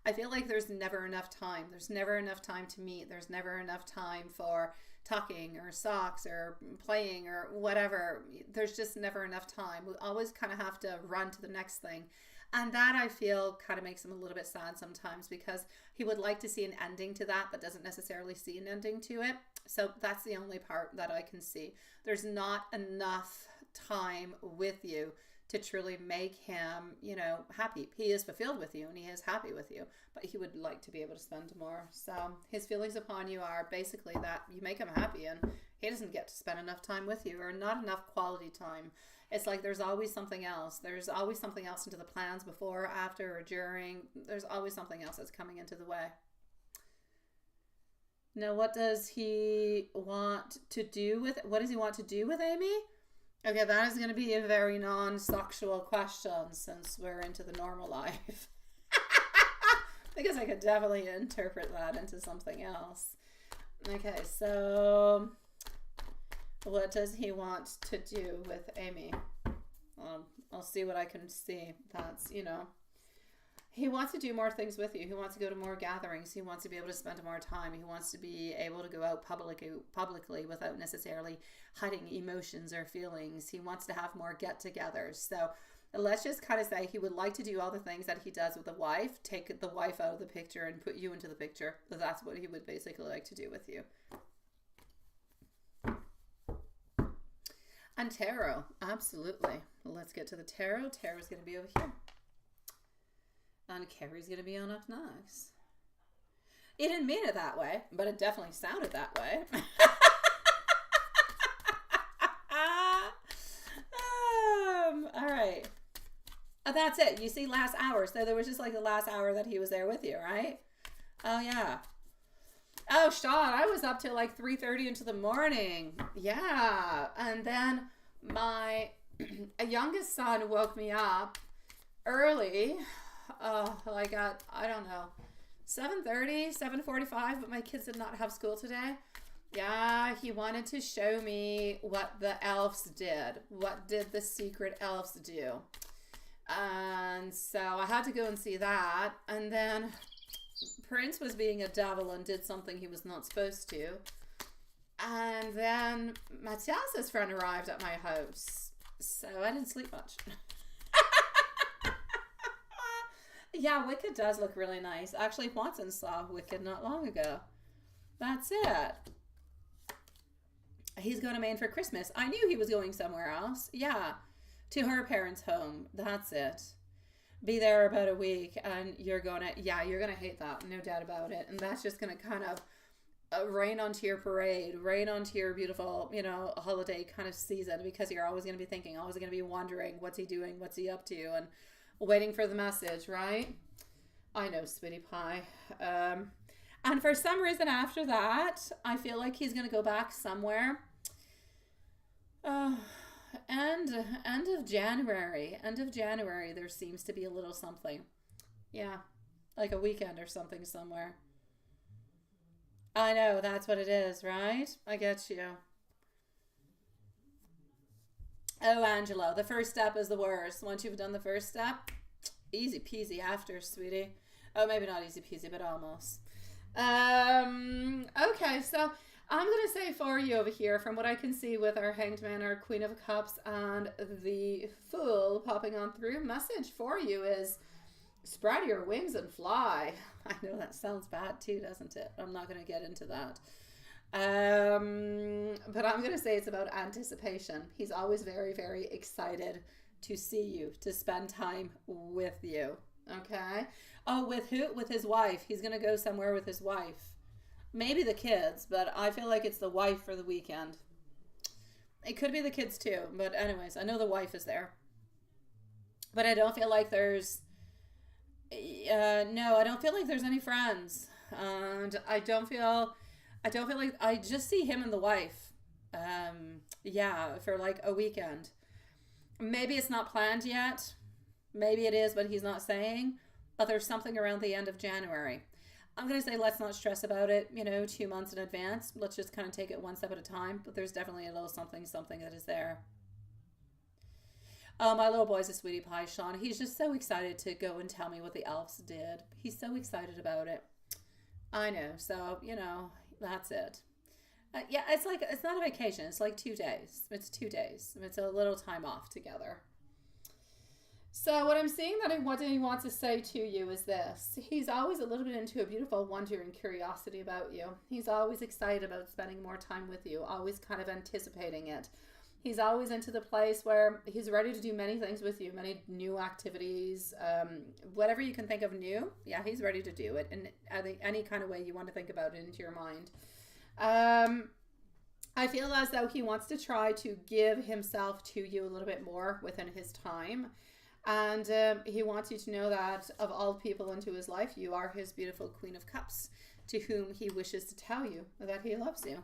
I feel like there's never enough time. There's never enough time to meet. There's never enough time for talking or socks or playing or whatever. There's just never enough time. We always kind of have to run to the next thing. And that, I feel, kind of makes him a little bit sad sometimes, because he would like to see an ending to that, but doesn't necessarily see an ending to it. So that's the only part that I can see. There's not enough time with you to truly make him, happy. He is fulfilled with you and he is happy with you, but he would like to be able to spend more. So his feelings upon you are basically that you make him happy and he doesn't get to spend enough time with you, or not enough quality time. It's like there's always something else. There's always something else into the plans before, after, or during. There's always something else that's coming into the way. Now, what does he want to do with, what does he want to do with Amy? Okay, that is going to be a very non-sexual question since we're into the normal life. Because I could definitely interpret that into something else. Okay, so what does he want to do with Amy? I'll see what I can see. That's, you know, he wants to do more things with you. He wants to go to more gatherings. He wants to be able to spend more time. He wants to be able to go out publicly without necessarily hiding emotions or feelings. He wants to have more get-togethers. So let's just kind of say he would like to do all the things that he does with the wife, take the wife out of the picture and put you into the picture. That's what he would basically like to do with you. And tarot, absolutely. Let's get to the tarot. Tarot's going to be over here. And Carrie's going to be on up next. He didn't mean it that way, but it definitely sounded that way. All right. That's it. You see last hour. So there was just like the last hour that he was there with you, right? Oh, yeah. Oh, Sean, I was up till like 3:30 into the morning. Yeah. And then my youngest son woke me up early. Like at, I don't know, 7:30, 7:45, but my kids did not have school today. Yeah, he wanted to show me what the elves did. What did the secret elves do? And so I had to go and see that. And then Prince was being a devil and did something he was not supposed to. And then Matthias's friend arrived at my house. So I didn't sleep much. Yeah, Wicked does look really nice. Actually, Watson saw Wicked not long ago. That's it. He's going to Maine for Christmas. I knew he was going somewhere else. Yeah, to her parents' home. That's it. Be there about a week, and you're going to hate that. No doubt about it. And that's just going to kind of rain onto your parade, rain onto your beautiful, you know, holiday kind of season, because you're always going to be thinking, always going to be wondering, what's he doing? What's he up to? And waiting for the message, right? I know, sweetie pie. And for some reason after that, I feel like he's going to go back somewhere. End of January. End of January, there seems to be a little something. Yeah, like a weekend or something somewhere. I know, that's what it is, right? I get you. Oh, Angelo, the first step is the worst. Once you've done the first step, easy peasy after, sweetie. Oh, maybe not easy peasy, but almost. Okay, so I'm going to say for you over here, from what I can see with our Hanged Man, our Queen of Cups, and the Fool popping on through, message for you is spread your wings and fly. I know that sounds bad too, doesn't it? I'm not going to get into that. But I'm going to say it's about anticipation. He's always very, very excited to see you, to spend time with you. Okay. Oh, with who? With his wife. He's going to go somewhere with his wife. Maybe the kids, but I feel like it's the wife for the weekend. It could be the kids too, but anyways, I know the wife is there. But I don't feel like there's no, I don't feel like there's any friends. And I don't feel like, I just see him and the wife. Yeah, for like a weekend. Maybe it's not planned yet. Maybe it is, but he's not saying. But there's something around the end of January. I'm going to say let's not stress about it, 2 months in advance. Let's just kind of take it one step at a time. But there's definitely a little something that is there. Oh, my little boy's a sweetie pie, Sean. He's just so excited to go and tell me what the elves did. He's so excited about it. I know. So, that's it. Yeah, it's not a vacation. It's like 2 days. It's 2 days. It's a little time off together. So what I'm seeing what he wants to say to you is this. He's always a little bit into a beautiful wonder and curiosity about you. He's always excited about spending more time with you, always kind of anticipating it. He's always into the place where he's ready to do many things with you, many new activities, whatever you can think of new. Yeah, he's ready to do it in any kind of way you want to think about it into your mind. I feel as though he wants to try to give himself to you a little bit more within his time. And he wants you to know that of all people into his life, you are his beautiful Queen of Cups. to whom he wishes to tell you that he loves you.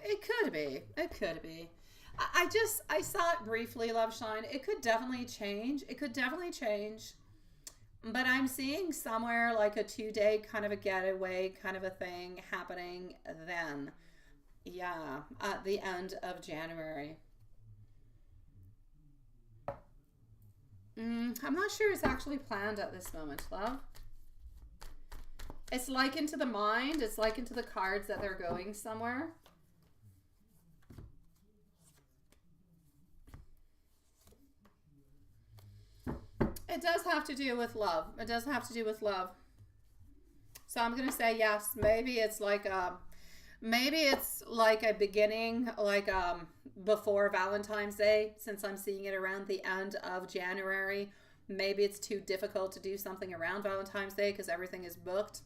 It could be. It could be. I saw it briefly, Love Shine. It could definitely change. It could definitely change. But I'm seeing somewhere like a 2-day kind of a getaway kind of a thing happening then. Yeah, at the end of January. I'm not sure it's actually planned at this moment, love. It's like into the mind. It's like into the cards that they're going somewhere. It does have to do with love. It does have to do with love. So I'm going to say yes. Maybe it's like a beginning, like before Valentine's Day, since I'm seeing it around the end of January. Maybe it's too difficult to do something around Valentine's Day because everything is booked.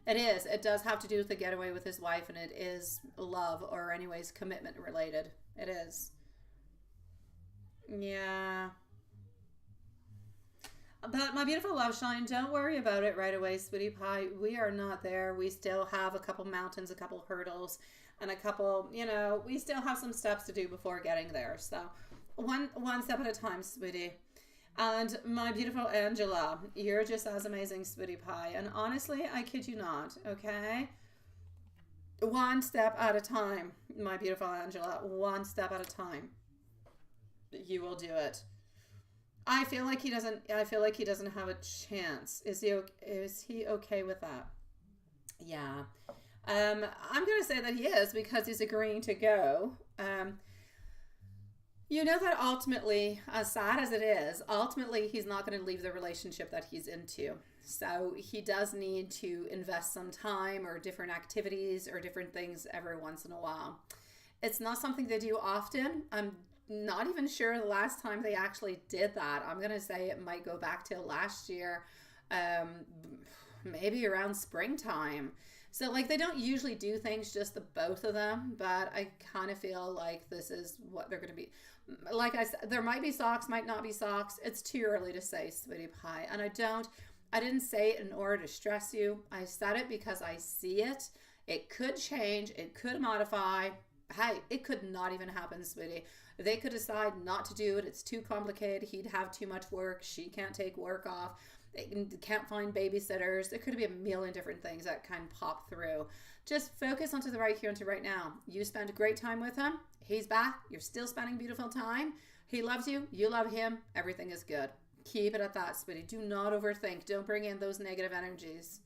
It is. It does have to do with the getaway with his wife, and it is love, or anyways, commitment related. It is. Yeah. But my beautiful Love Shine, don't worry about it right away, sweetie pie. We are not there. We still have a couple mountains, a couple hurdles, and a couple, we still have some steps to do before getting there. So one step at a time, sweetie. And my beautiful Angela, you're just as amazing, sweetie pie. And honestly, I kid you not, okay? One step at a time, my beautiful Angela. One step at a time. You will do it. I feel like he doesn't have a chance. Is he okay with that? Yeah. I'm going to say that he is, because he's agreeing to go. You know that ultimately, as sad as it is, ultimately he's not going to leave the relationship that he's into. So he does need to invest some time or different activities or different things every once in a while. It's not something they do often. I'm not even sure the last time they actually did that. I'm going to say it might go back till last year, maybe around springtime. So like they don't usually do things just the both of them, but I kind of feel like this is what they're going to be. Like I said, there might be socks, might not be socks. It's too early to say, sweetie pie. And I didn't say it in order to stress you. I said it because I see it. It could change. It could modify. Hey, it could not even happen, sweetie. They could decide not to do it. It's too complicated. He'd have too much work. She can't take work off. They can't find babysitters. There could be a million different things that can pop through. Just focus onto the right here and to right now. You spend a great time with him. He's back. You're still spending beautiful time. He loves you. You love him. Everything is good. Keep it at that, sweetie. Do not overthink. Don't bring in those negative energies.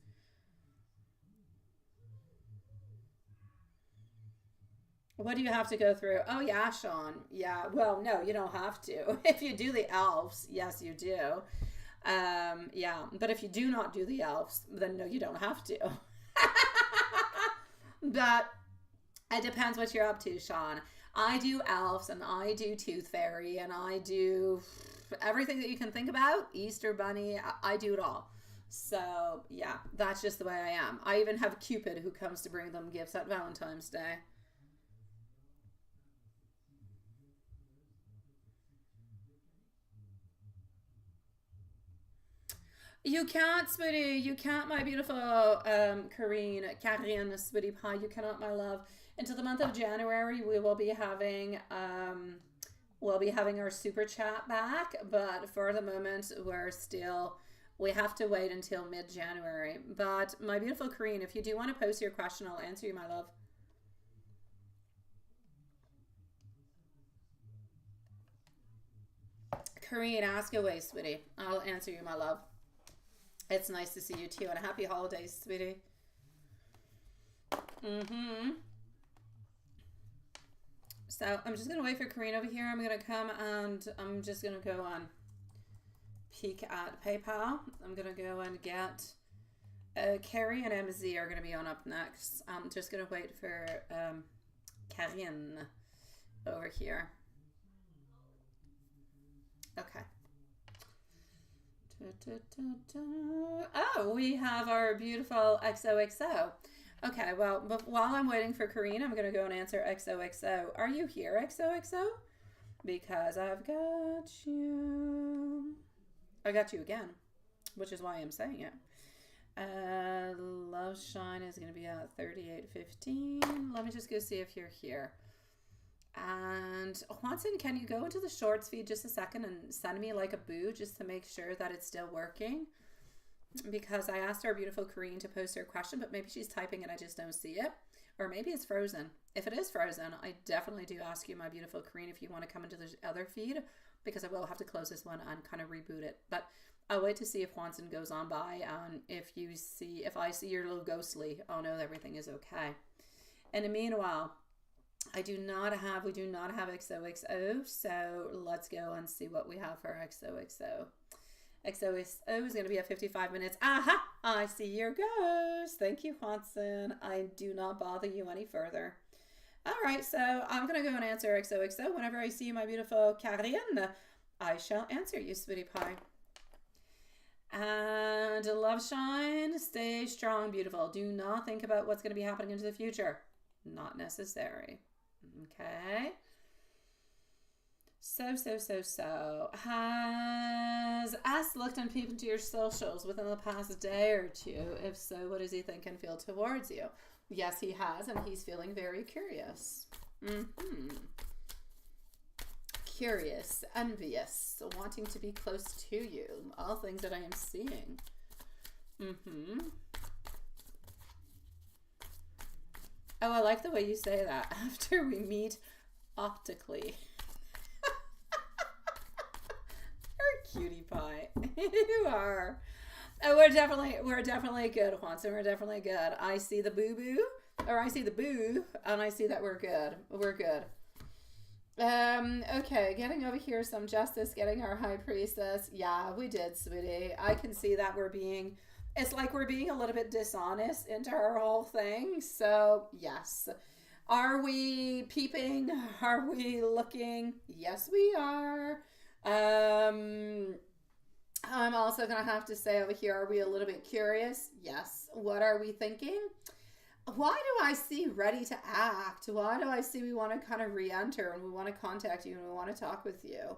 What do you have to go through? Oh, yeah, Sean. Yeah. Well, no, you don't have to. If you do the elves, yes, you do. Yeah. But if you do not do the elves, then no, you don't have to. But it depends what you're up to, Sean. I do elves, and I do tooth fairy, and I do everything that you can think about. Easter bunny. I do it all. So, yeah, that's just the way I am. I even have Cupid who comes to bring them gifts at Valentine's Day. You can't, sweetie. You can't, my beautiful Karine, sweetie pie. You cannot, my love. Until the month of January, we will be having our super chat back. But for the moment, we have to wait until mid-January. But my beautiful Karine, if you do want to post your question, I'll answer you, my love. Karine, ask away, sweetie. I'll answer you, my love. It's nice to see you too, and a happy holidays, sweetie. So I'm just gonna wait for Karine over here. I'm gonna come and I'm just gonna go on peek at PayPal. I'm gonna go and get Carrie and MZ are gonna be on up next. I'm just gonna wait for Karine over here. Okay. Oh, we have our beautiful XOXO. Okay, well, but while I'm waiting for Karine, I'm going to go and answer XOXO. Are you here, XOXO? Because I've got you. I got you again, which is why I'm saying it. Love Shine is going to be at 38.15. Let me just go see if you're here. And Watson, can you go into the shorts feed just a second and send me like a boo just to make sure that it's still working? Because I asked our beautiful Corrine to post her question, but maybe she's typing and I just don't see it. Or maybe it's frozen. If it is frozen, I definitely do ask you, my beautiful Corrine, if you want to come into the other feed, because I will have to close this one and kind of reboot it. But I'll wait to see if Watson goes on by, and if I see your little ghostly, I'll know that everything is okay. In the meanwhile, we do not have XOXO, so let's go and see what we have for XOXO. XOXO is going to be at 55 minutes. Aha! I see your ghost. Thank you, Watson. I do not bother you any further. All right, so I'm going to go and answer XOXO. Whenever I see my beautiful Karine, I shall answer you, sweetie pie. And Love Shine, stay strong, beautiful. Do not think about what's going to be happening into the future. Not necessary. Okay. So. Has S looked and peeped into your socials within the past day or two? If so, what does he think and feel towards you? Yes, he has, and he's feeling very curious. Curious, envious, wanting to be close to you. All things that I am seeing. Oh, I like the way you say that. After we meet optically. You're a cutie pie. You are. Oh, we're definitely good, Watson. We're definitely good. I see the boo-boo, or I see the boo, and I see that we're good. We're good. Okay, getting over here some justice, getting our high priestess. Yeah, we did, sweetie. I can see that it's like we're being a little bit dishonest into our whole thing. So, yes. Are we peeping? Are we looking? Yes, we are. I'm also going to have to say over here, are we a little bit curious? Yes. What are we thinking? Why do I see ready to act? Why do I see we want to kind of re-enter and we want to contact you and we want to talk with you?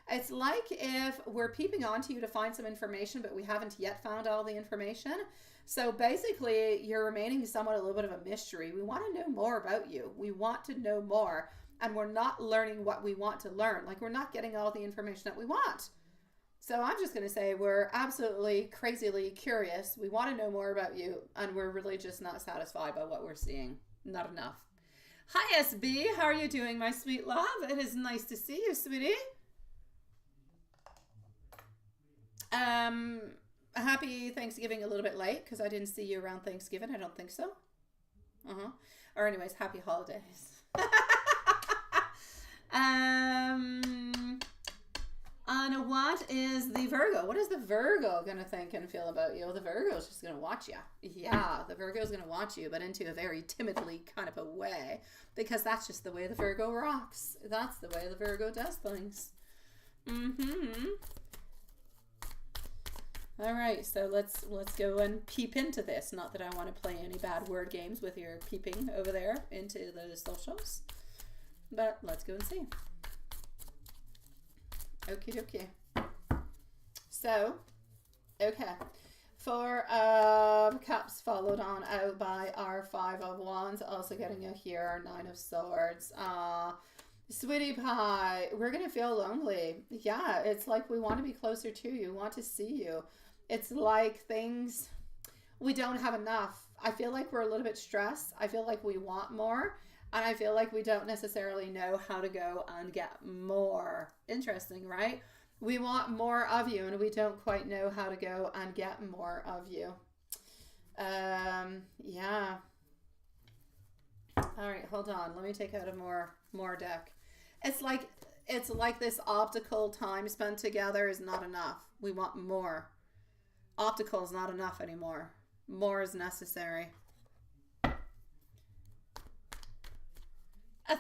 It's like if we're peeping onto you to find some information, but we haven't yet found all the information. So basically, you're remaining somewhat a little bit of a mystery. We want to know more about you. We want to know more, and we're not learning what we want to learn. Like, we're not getting all the information that we want. So I'm just going to say we're absolutely crazily curious. We want to know more about you, and we're really just not satisfied by what we're seeing. Not enough. Hi, SB. How are you doing, my sweet love? It is nice to see you, sweetie. Happy Thanksgiving a little bit late because I didn't see you around Thanksgiving. I don't think so. Or anyways, happy holidays. And what is the Virgo? What is the Virgo going to think and feel about you? The Virgo's just going to watch you. Yeah, the Virgo's going to watch you, but into a very timidly kind of a way, because that's just the way the Virgo rocks. That's the way the Virgo does things. All right, so let's go and peep into this. Not that I want to play any bad word games with your peeping over there into the socials, but let's go and see. Okie dokie. So, okay. Four of Cups followed on out by our Five of Wands. Also getting out here our Nine of Swords. Sweetie pie, we're going to feel lonely. Yeah, it's like we want to be closer to you. We want to see you. It's like things, we don't have enough. I feel like we're a little bit stressed. I feel like we want more. And I feel like we don't necessarily know how to go and get more. Interesting, right? We want more of you and we don't quite know how to go and get more of you. Yeah. All right, hold on. Let me take out a more deck. It's like this optical time spent together is not enough. We want more. Optical is not enough anymore. More is necessary.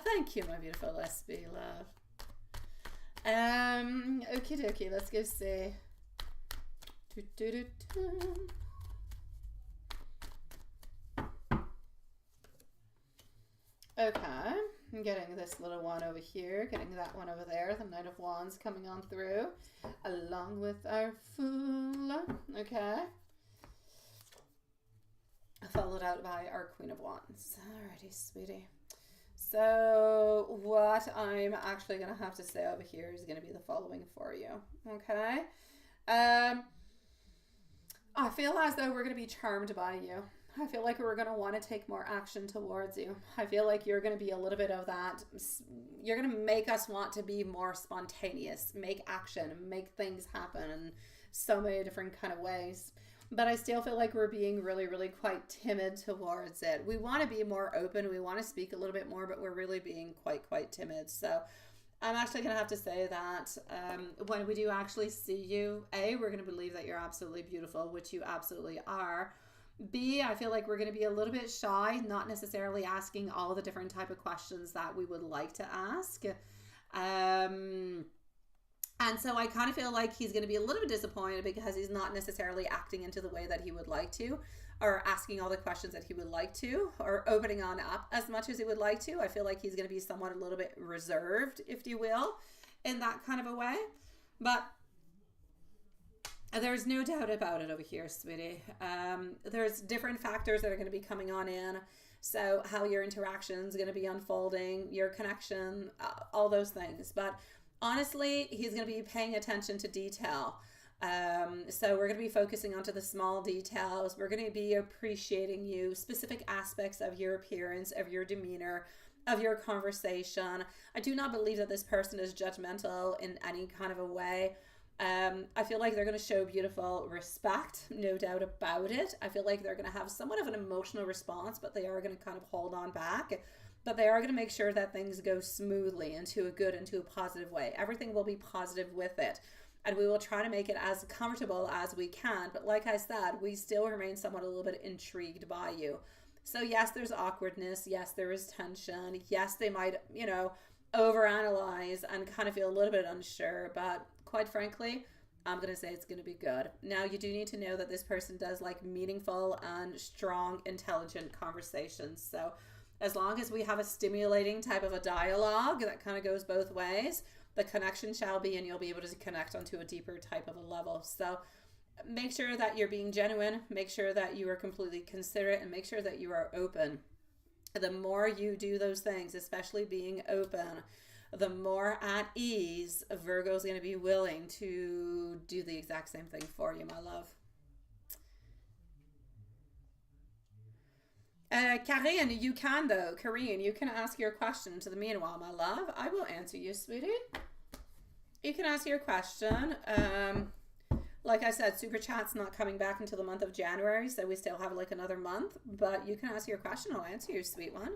Thank you, my beautiful SB love. Okie dokie, let's go see. Okay. I'm getting this little one over here, getting that one over there, the Knight of Wands coming on through, along with our Fool, okay? Followed out by our Queen of Wands. Alrighty, sweetie. So what I'm actually going to have to say over here is going to be the following for you, okay? I feel as though we're going to be charmed by you. I feel like we're going to want to take more action towards you. I feel like you're going to be a little bit of that. You're going to make us want to be more spontaneous, make action, make things happen in so many different kind of ways. But I still feel like we're being really, really quite timid towards it. We want to be more open. We want to speak a little bit more, but we're really being quite timid. So I'm actually going to have to say that when we do actually see you, A, we're going to believe that you're absolutely beautiful, which you absolutely are. B, I feel like we're going to be a little bit shy, not necessarily asking all the different type of questions that we would like to ask. And so I kind of feel like he's going to be a little bit disappointed because he's not necessarily acting into the way that he would like to, or asking all the questions that he would like to, or opening on up as much as he would like to. I feel like he's going to be somewhat a little bit reserved, if you will, in that kind of a way. But there's no doubt about it over here, sweetie. There's different factors that are going to be coming on in. So how your interaction is going to be unfolding, your connection, all those things. But honestly, he's going to be paying attention to detail. So we're going to be focusing onto the small details. We're going to be appreciating you, specific aspects of your appearance, of your demeanor, of your conversation. I do not believe that this person is judgmental in any kind of a way. I feel like they're going to show beautiful respect, no doubt about it. I feel like they're going to have somewhat of an emotional response, but they are going to kind of hold on back. But they are going to make sure that things go smoothly into a good, into a positive way. Everything will be positive with it. And we will try to make it as comfortable as we can. But like I said, we still remain somewhat a little bit intrigued by you. So yes, there's awkwardness. Yes, there is tension. Yes, they might, overanalyze and kind of feel a little bit unsure. But quite frankly, I'm going to say it's going to be good. Now, you do need to know that this person does like meaningful and strong, intelligent conversations. So as long as we have a stimulating type of a dialogue that kind of goes both ways, the connection shall be, and you'll be able to connect onto a deeper type of a level. So make sure that you're being genuine, make sure that you are completely considerate, and make sure that you are open. The more you do those things, especially being open, the more at ease Virgo's going to be willing to do the exact same thing for you, my love. Karine, you can though. Karine, you can ask your question to the meanwhile, my love. I will answer you, sweetie. You can ask your question. Like I said, Super Chat's not coming back until the month of January, so we still have like another month. But you can ask your question. I'll answer you, sweet one.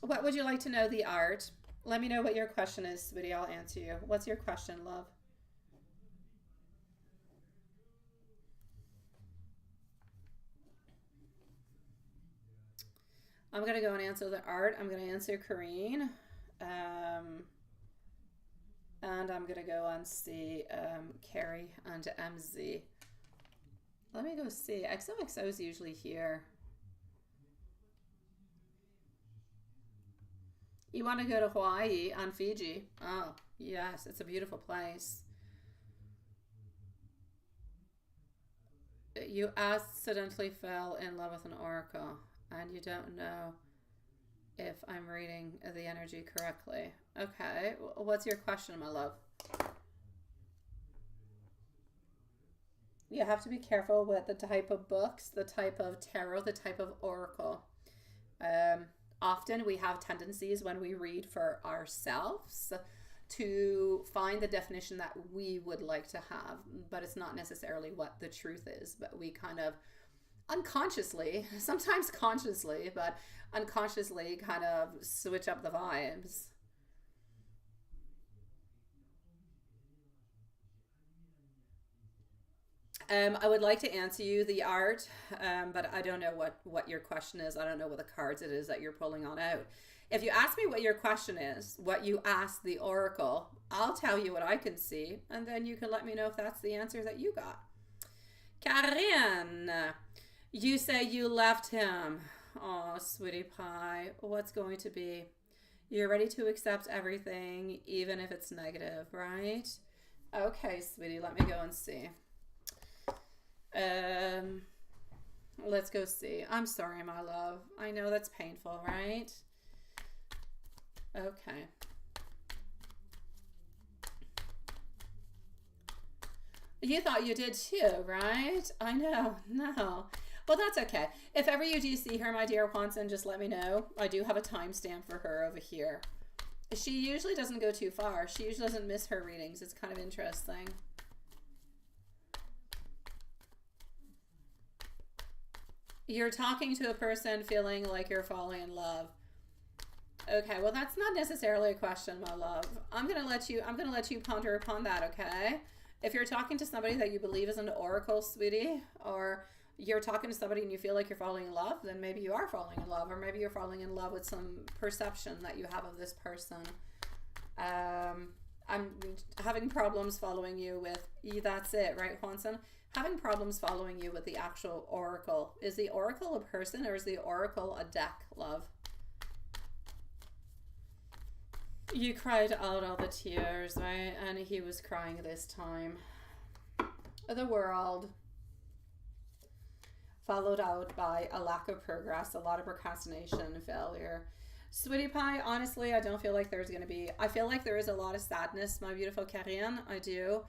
What would you like to know the art? Let me know what your question is, sweetie. I'll answer you. What's your question, love? I'm going to go and answer the art. I'm going to answer Karine. And I'm going to go and see Carrie and MZ. Let me go see. XOXO is usually here. You want to go to Hawaii and Fiji? Oh, yes. It's a beautiful place. You accidentally fell in love with an oracle, and you don't know if I'm reading the energy correctly. Okay, what's your question, my love? You have to be careful with the type of books, the type of tarot, the type of oracle. Often we have tendencies when we read for ourselves to find the definition that we would like to have, but it's not necessarily what the truth is, but we kind of unconsciously, sometimes consciously, but unconsciously kind of switch up the vibes. I would like to answer you the art, but I don't know what your question is. I don't know what the cards it is that you're pulling on out. If you ask me what your question is, what you asked the oracle, I'll tell you what I can see, and then you can let me know if that's the answer that you got. Karine, you say you left him. Oh, sweetie pie, what's going to be? You're ready to accept everything, even if it's negative, right? Okay, sweetie, let me go and see. Let's go see. I'm sorry, my love. I know that's painful, right? Okay. You thought you did too, right? I know. No. Well, that's okay. If ever you do see her, my dear Juanson, just let me know. I do have a timestamp for her over here. She usually doesn't go too far. She usually doesn't miss her readings. It's kind of interesting. You're talking to a person feeling like you're falling in love. Okay, well, that's not necessarily a question, my love. I'm gonna let you ponder upon that, okay? If you're talking to somebody that you believe is an oracle, sweetie, or you're talking to somebody and you feel like you're falling in love, then maybe you are falling in love, or maybe you're falling in love with some perception that you have of this person. I'm having problems following you with, that's it, right, Juanson? Having problems following you with the actual oracle. Is the oracle a person or is the oracle a deck, love? You cried out all the tears, right? And he was crying this time. The world. Followed out by a lack of progress, a lot of procrastination and failure. Sweetie pie, honestly, I don't feel like there's going to be... I feel like there is a lot of sadness, my beautiful Karine. I do.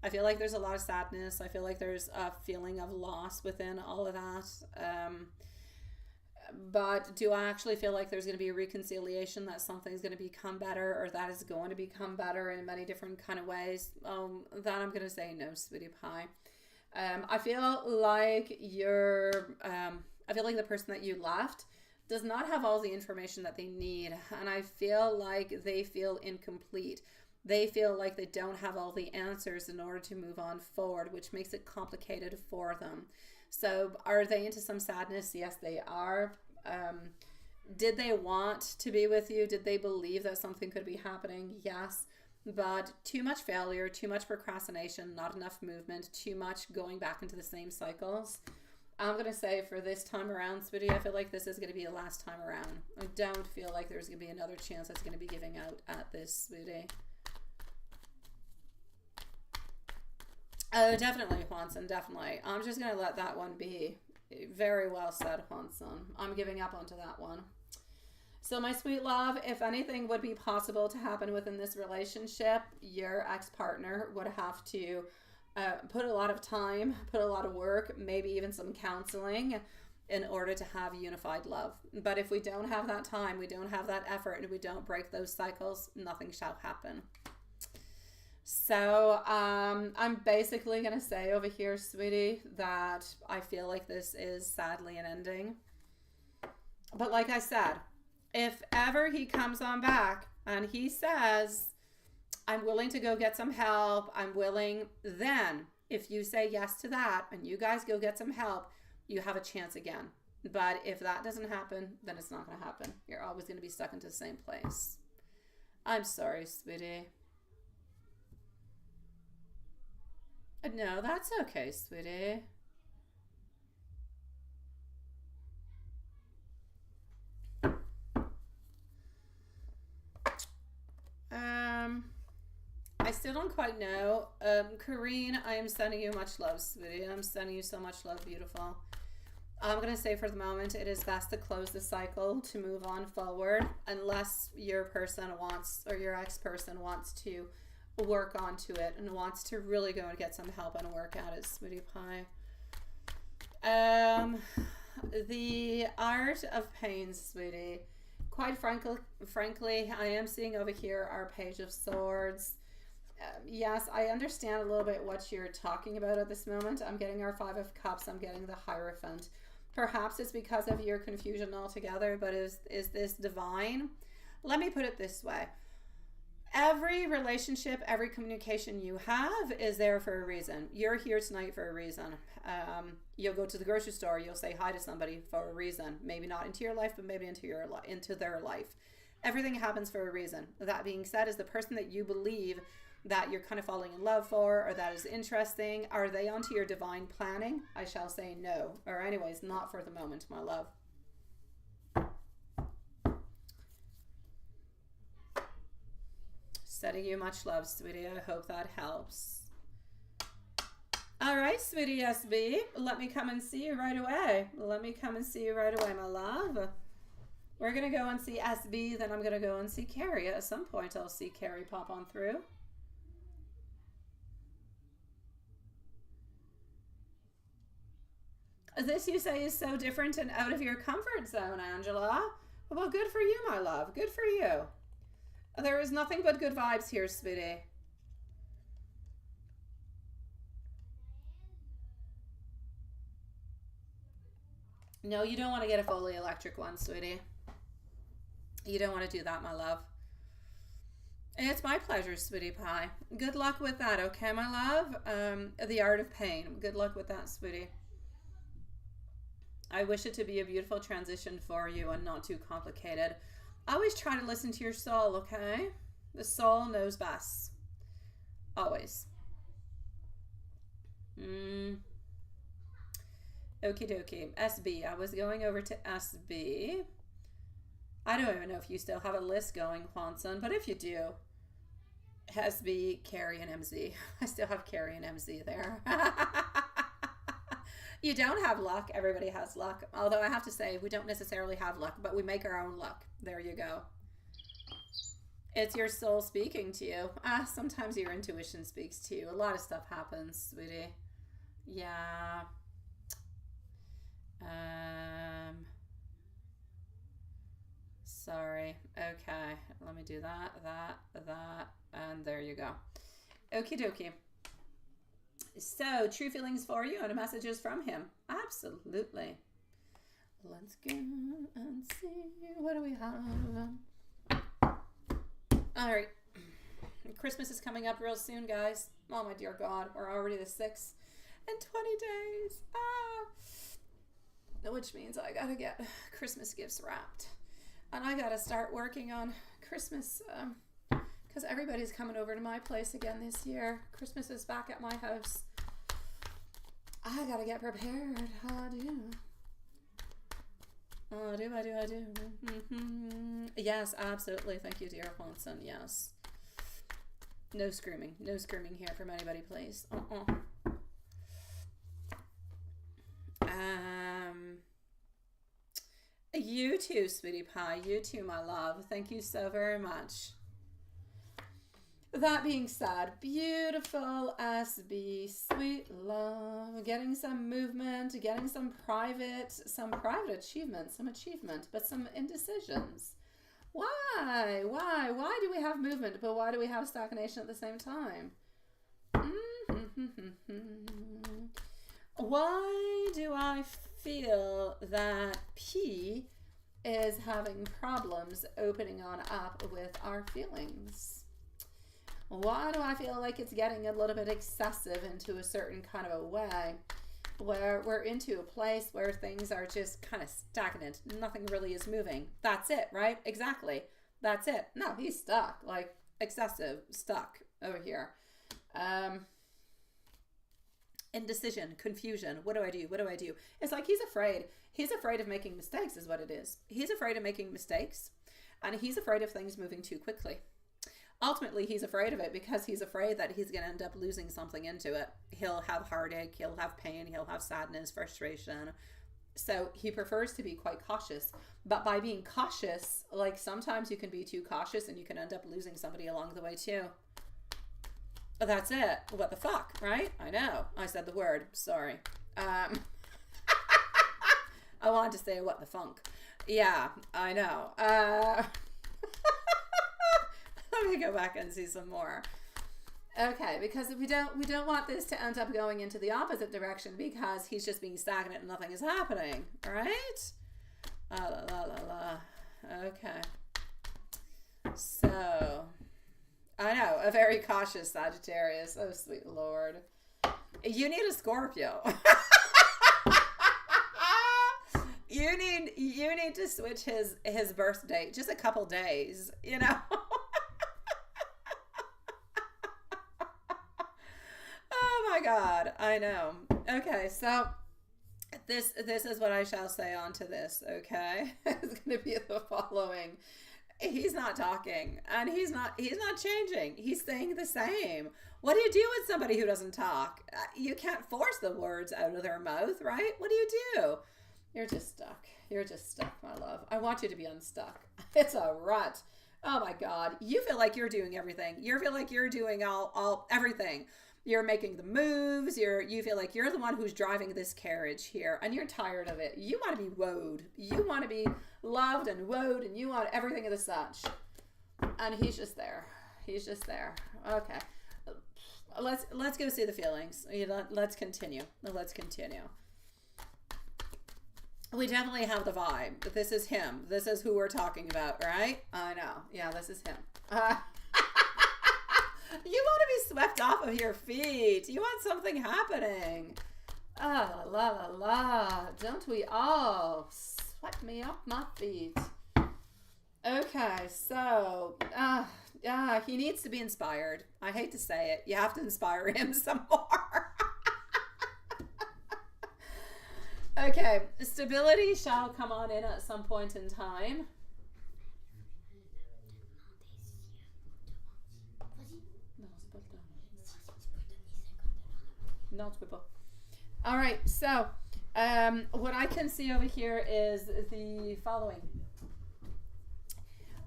I feel like there's a lot of sadness. I feel like there's a feeling of loss within all of that. But do I actually feel like there's going to be a reconciliation, that something's going to become better, or that is going to become better in many different kind of ways? That I'm going to say no, sweetie pie. I feel like I feel like the person that you left does not have all the information that they need. And I feel like they feel incomplete. They feel like they don't have all the answers in order to move on forward, which makes it complicated for them. So are they into some sadness? Yes, they are. Did they want to be with you? Did they believe that something could be happening? Yes. But too much failure, too much procrastination, not enough movement, too much going back into the same cycles. I'm going to say for this time around, sweetie, I feel like this is going to be the last time around. I don't feel like there's going to be another chance that's going to be giving out at this, sweetie. Oh, definitely, Juanson, definitely. I'm just going to let that one be. Very well said, Juanson. I'm giving up onto that one. So, my sweet love, if anything would be possible to happen within this relationship, your ex-partner would have to put a lot of time, put a lot of work, maybe even some counseling in order to have unified love. But if we don't have that time, we don't have that effort, and we don't break those cycles, nothing shall happen. So I'm basically going to say over here, sweetie, that I feel like this is sadly an ending. But like I said, if ever he comes on back and he says, I'm willing to go get some help, I'm willing, then if you say yes to that and you guys go get some help, you have a chance again. But if that doesn't happen, then it's not going to happen. You're always going to be stuck into the same place. I'm sorry, sweetie. No, that's okay, sweetie. I still don't quite know. Karine, I am sending you much love, sweetie. I'm sending you so much love, beautiful. I'm going to say for the moment, it is best to close the cycle, to move on forward, unless your person wants, or your ex-person wants to work onto it and wants to really go and get some help and work at it, sweetie pie. The art of pain, sweetie. Quite frankly, I am seeing over here our Page of Swords. Yes, I understand a little bit what you're talking about at this moment. I'm getting our Five of Cups. I'm getting the Hierophant. Perhaps it's because of your confusion altogether, but is this divine? Let me put it this way. Every relationship, every communication you have is there for a reason. You're here tonight for a reason. You'll go to the grocery store. You'll say hi to somebody for a reason. Maybe not into your life, but maybe into their life. Everything happens for a reason. That being said, is the person that you believe that you're kind of falling in love for, or that is interesting, are they onto your divine planning? I shall say no. Or anyways, not for the moment, my love. Sending you much love, sweetie. I hope that helps. All right, sweetie SB. Let me come and see you right away. Let me come and see you right away, my love. We're going to go and see SB, then I'm going to go and see Carrie. At some point, I'll see Carrie pop on through. This, you say, is so different and out of your comfort zone, Angela. Well, good for you, my love. Good for you. There is nothing but good vibes here, sweetie. No, you don't want to get a fully electric one, sweetie. You don't want to do that, my love. It's my pleasure, sweetie pie. Good luck with that, okay, my love? The Art of Pain. Good luck with that, sweetie. I wish it to be a beautiful transition for you and not too complicated. Always try to listen to your soul, okay? The soul knows best. Always. Okie dokie. SB. I was going over to SB. I don't even know if you still have a list going, Juanson, but if you do, SB, Carrie, and MZ. I still have Carrie and MZ there. You don't have luck. Everybody has luck. Although I have to say, we don't necessarily have luck, but we make our own luck. There you go. It's your soul speaking to you. Sometimes your intuition speaks to you. A lot of stuff happens, sweetie. Yeah. Sorry. Okay. Let me do that, and there you go. Okie dokie. So, true feelings for you and messages from him. Absolutely. Let's go and see. What do we have? All right. Christmas is coming up real soon, guys. Oh, my dear God. We're already the 6th in 20 days. Which means I got to get Christmas gifts wrapped. And I got to start working on Christmas because everybody's coming over to my place again this year. Christmas is back at my house. I gotta get prepared. I do. Yes, absolutely. Thank you, dear Ponson. Yes. No screaming. No screaming here from anybody, please. You too, sweetie pie. You too, my love. Thank you so very much. That being said, beautiful SB, sweet love, getting some movement, getting some private achievement, but some indecisions. Why do we have movement, but why do we have stagnation at the same time? Why do I feel that P is having problems opening on up with our feelings? Why do I feel like it's getting a little bit excessive into a certain kind of a way where we're into a place where things are just kind of stagnant? Nothing really is moving. That's it, right? Exactly. That's it. No, he's stuck, like excessive, stuck over here. Indecision, confusion. What do I do? What do I do? It's like he's afraid. He's afraid of making mistakes is what it is. He's afraid of making mistakes and he's afraid of things moving too quickly. Ultimately, he's afraid of it because he's afraid that he's going to end up losing something into it. He'll have heartache, he'll have pain, he'll have sadness, frustration. So he prefers to be quite cautious. But by being cautious, like sometimes you can be too cautious and you can end up losing somebody along the way too. That's it. What the fuck, right? I know. I said the word. Sorry. I wanted to say what the funk. Yeah, I know. Let me go back and see some more. Okay, because we don't want this to end up going into the opposite direction because he's just being stagnant and nothing is happening, right? Okay. So, I know, a very cautious Sagittarius. Oh, sweet Lord. You need a Scorpio. You need to switch his birth date just a couple days, you know? God, I know. Okay, so this is what I shall say on to this, okay? It's going to be the following. he's not talking, and he's not changing. He's staying the same. What do you do with somebody who doesn't talk? You can't force the words out of their mouth, right? What do? You're just stuck. You're just stuck, my love. I want you to be unstuck. It's a rut. Oh my God. You feel like you're doing everything. You feel like you're doing all everything. You're making the moves. You feel like you're the one who's driving this carriage here, and you're tired of it. You want to be woed. You want to be loved and woed, and you want everything of the such. And he's just there. He's just there. Okay. Let's go see the feelings. Let's continue. Let's continue. We definitely have the vibe. This is him. This is who we're talking about, right? I know. Yeah, this is him. You want to be swept off of your feet. You want something happening. Ah, la la la. Don't we all? Swept me off my feet. Okay, so, he needs to be inspired. I hate to say it. You have to inspire him some more. Okay, stability shall come on in at some point in time. Non, tu peux pas. All right, so what I can see over here is the following.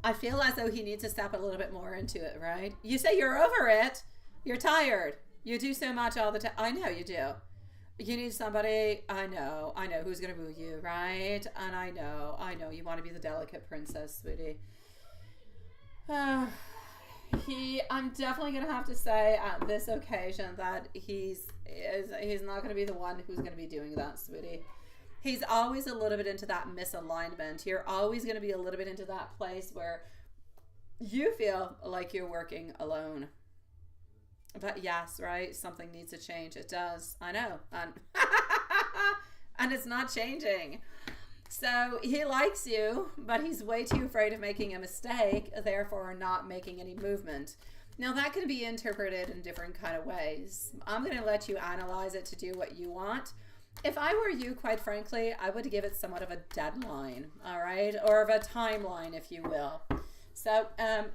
I feel as though he needs to step a little bit more into it, right? You say you're over it. You're tired. You do so much all the time. I know you do. You need somebody, I know who's going to woo you, right? And I know, you want to be the delicate princess, sweetie. I'm definitely going to have to say at this occasion that he's not going to be the one who's going to be doing that, sweetie. He's always a little bit into that misalignment. You're always going to be a little bit into that place where you feel like you're working alone. But yes, right? Something needs to change. It does. I know. And it's not changing. So he likes you, but he's way too afraid of making a mistake, therefore not making any movement. Now that can be interpreted in different kind of ways. I'm going to let you analyze it to do what you want. If I were you, quite frankly, I would give it somewhat of a deadline, all right? Or of a timeline, if you will. So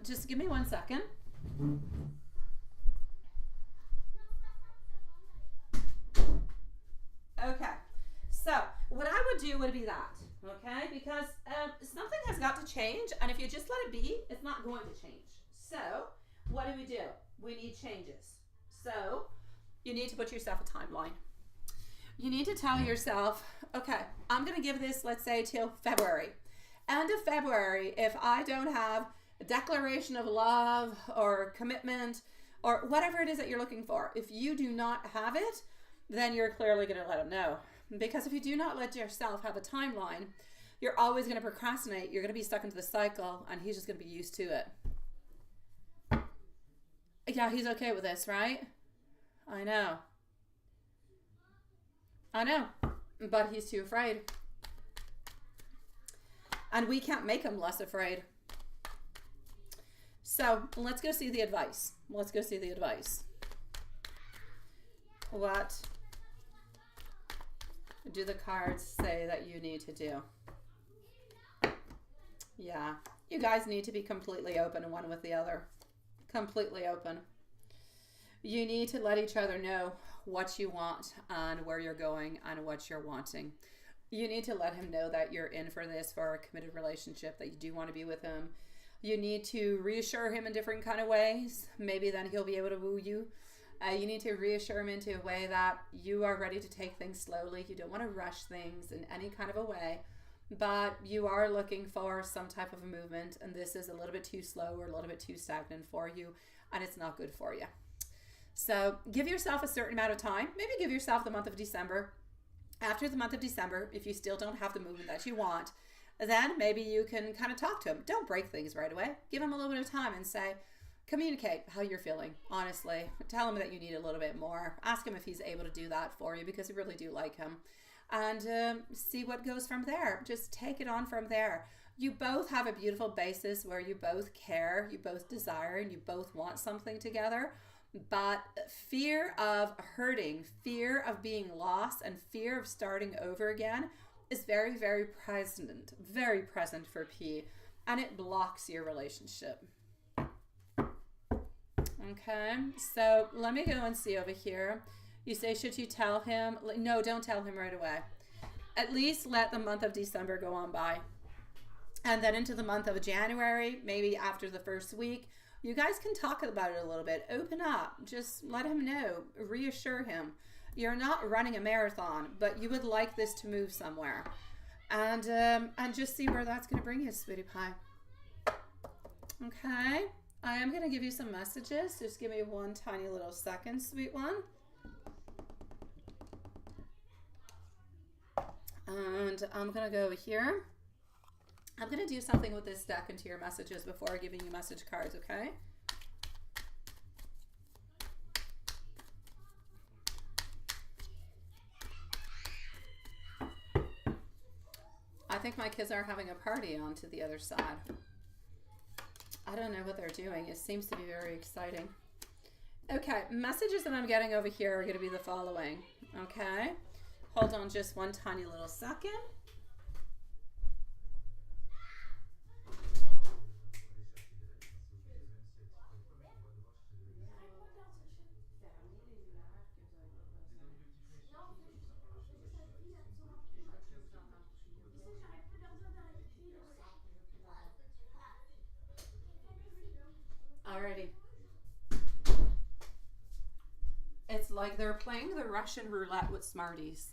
just give me 1 second. Okay, so what I would do would be that, okay? Because something has got to change, and if you just let it be, it's not going to change. So what do? We need changes. So you need to put yourself a timeline. You need to tell yourself, okay, I'm going to give this, let's say, till February. End of February, if I don't have a declaration of love or commitment or whatever it is that you're looking for, if you do not have it, then you're clearly going to let him know. Because if you do not let yourself have a timeline, you're always going to procrastinate. You're going to be stuck into the cycle, and he's just going to be used to it. Yeah, he's okay with this, right? I know. But he's too afraid. And we can't make him less afraid. So let's go see the advice. What do the cards say that you need to do? Yeah, you guys need to be completely open one with the other. Completely open. You need to let each other know what you want and where you're going and what you're wanting. You need to let him know that you're in for this, for a committed relationship, that you do want to be with him. You need to reassure him in different kind of ways. Maybe then he'll be able to woo you. You need to reassure him into a way that you are ready to take things slowly. You don't want to rush things in any kind of a way, but you are looking for some type of a movement, and this is a little bit too slow or a little bit too stagnant for you, and it's not good for you. So give yourself a certain amount of time. Maybe give yourself the month of December. After the month of December, if you still don't have the movement that you want, then maybe you can kind of talk to him. Don't break things right away. Give him a little bit of time and say, communicate how you're feeling, honestly. Tell him that you need a little bit more. Ask him if he's able to do that for you, because you really do like him. And see what goes from there. Just take it on from there. You both have a beautiful basis where you both care, you both desire, and you both want something together. But fear of hurting, fear of being lost, and fear of starting over again is very, very present for P. and it blocks your relationship. Okay, so let me go and see over here. You say, should you tell him? No, don't tell him right away. At least let the month of December go on by. And then into the month of January, maybe after the first week, you guys can talk about it a little bit. Open up. Just let him know. Reassure him. You're not running a marathon, but you would like this to move somewhere. And just see where that's going to bring you, sweetie pie. Okay. I am going to give you some messages. Just give me one tiny little second, sweet one. And I'm going to go over here. I'm going to do something with this deck into your messages before giving you message cards, okay? I think my kids are having a party on to the other side. I don't know what they're doing. It seems to be very exciting. Okay, messages that I'm getting over here are going to be the following, okay? Hold on just one tiny little second. Alrighty. It's like they're playing the Russian roulette with Smarties.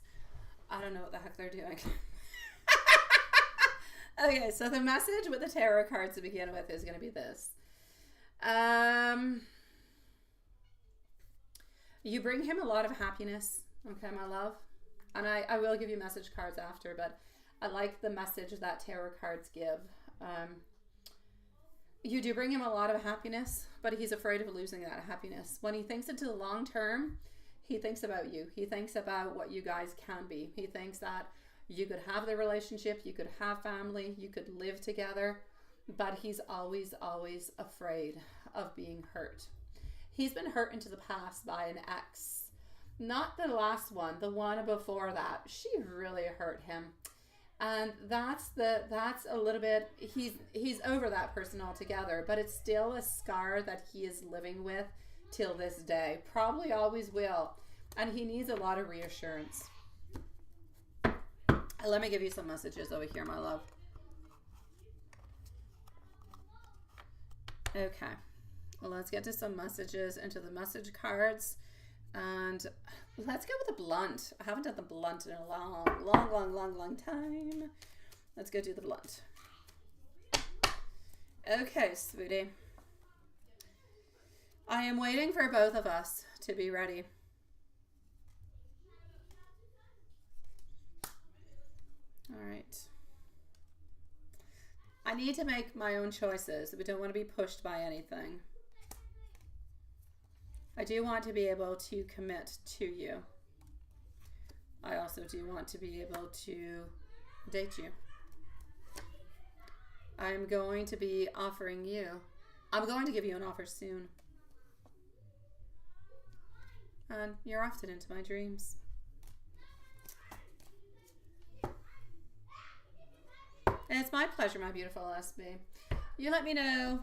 I don't know what the heck they're doing. Okay, so the message with the tarot cards to begin with is going to be this. You bring him a lot of happiness, okay, my love? And I will give you message cards after, but I like the message that tarot cards give. You do bring him a lot of happiness, but he's afraid of losing that happiness. When he thinks into the long term, he thinks about you. He thinks about what you guys can be. He thinks that you could have the relationship, you could have family, you could live together, but he's always, always afraid of being hurt. He's been hurt into the past by an ex. Not the last one, the one before that. She really hurt him. And that's a little bit, he's over that person altogether, but it's still a scar that he is living with till this day. Probably always will. And he needs a lot of reassurance. Let me give you some messages over here, my love. Okay. Well, let's get to some messages into the message cards. And let's go with the blunt. I haven't done the blunt in a long time. Let's go do the blunt. Okay, sweetie. I am waiting for both of us to be ready. All right. I need to make my own choices. We don't want to be pushed by anything. I do want to be able to commit to you. I also do want to be able to date you. I'm going to be offering you. I'm going to give you an offer soon. And you're often into my dreams. And it's my pleasure, my beautiful SB. You let me know.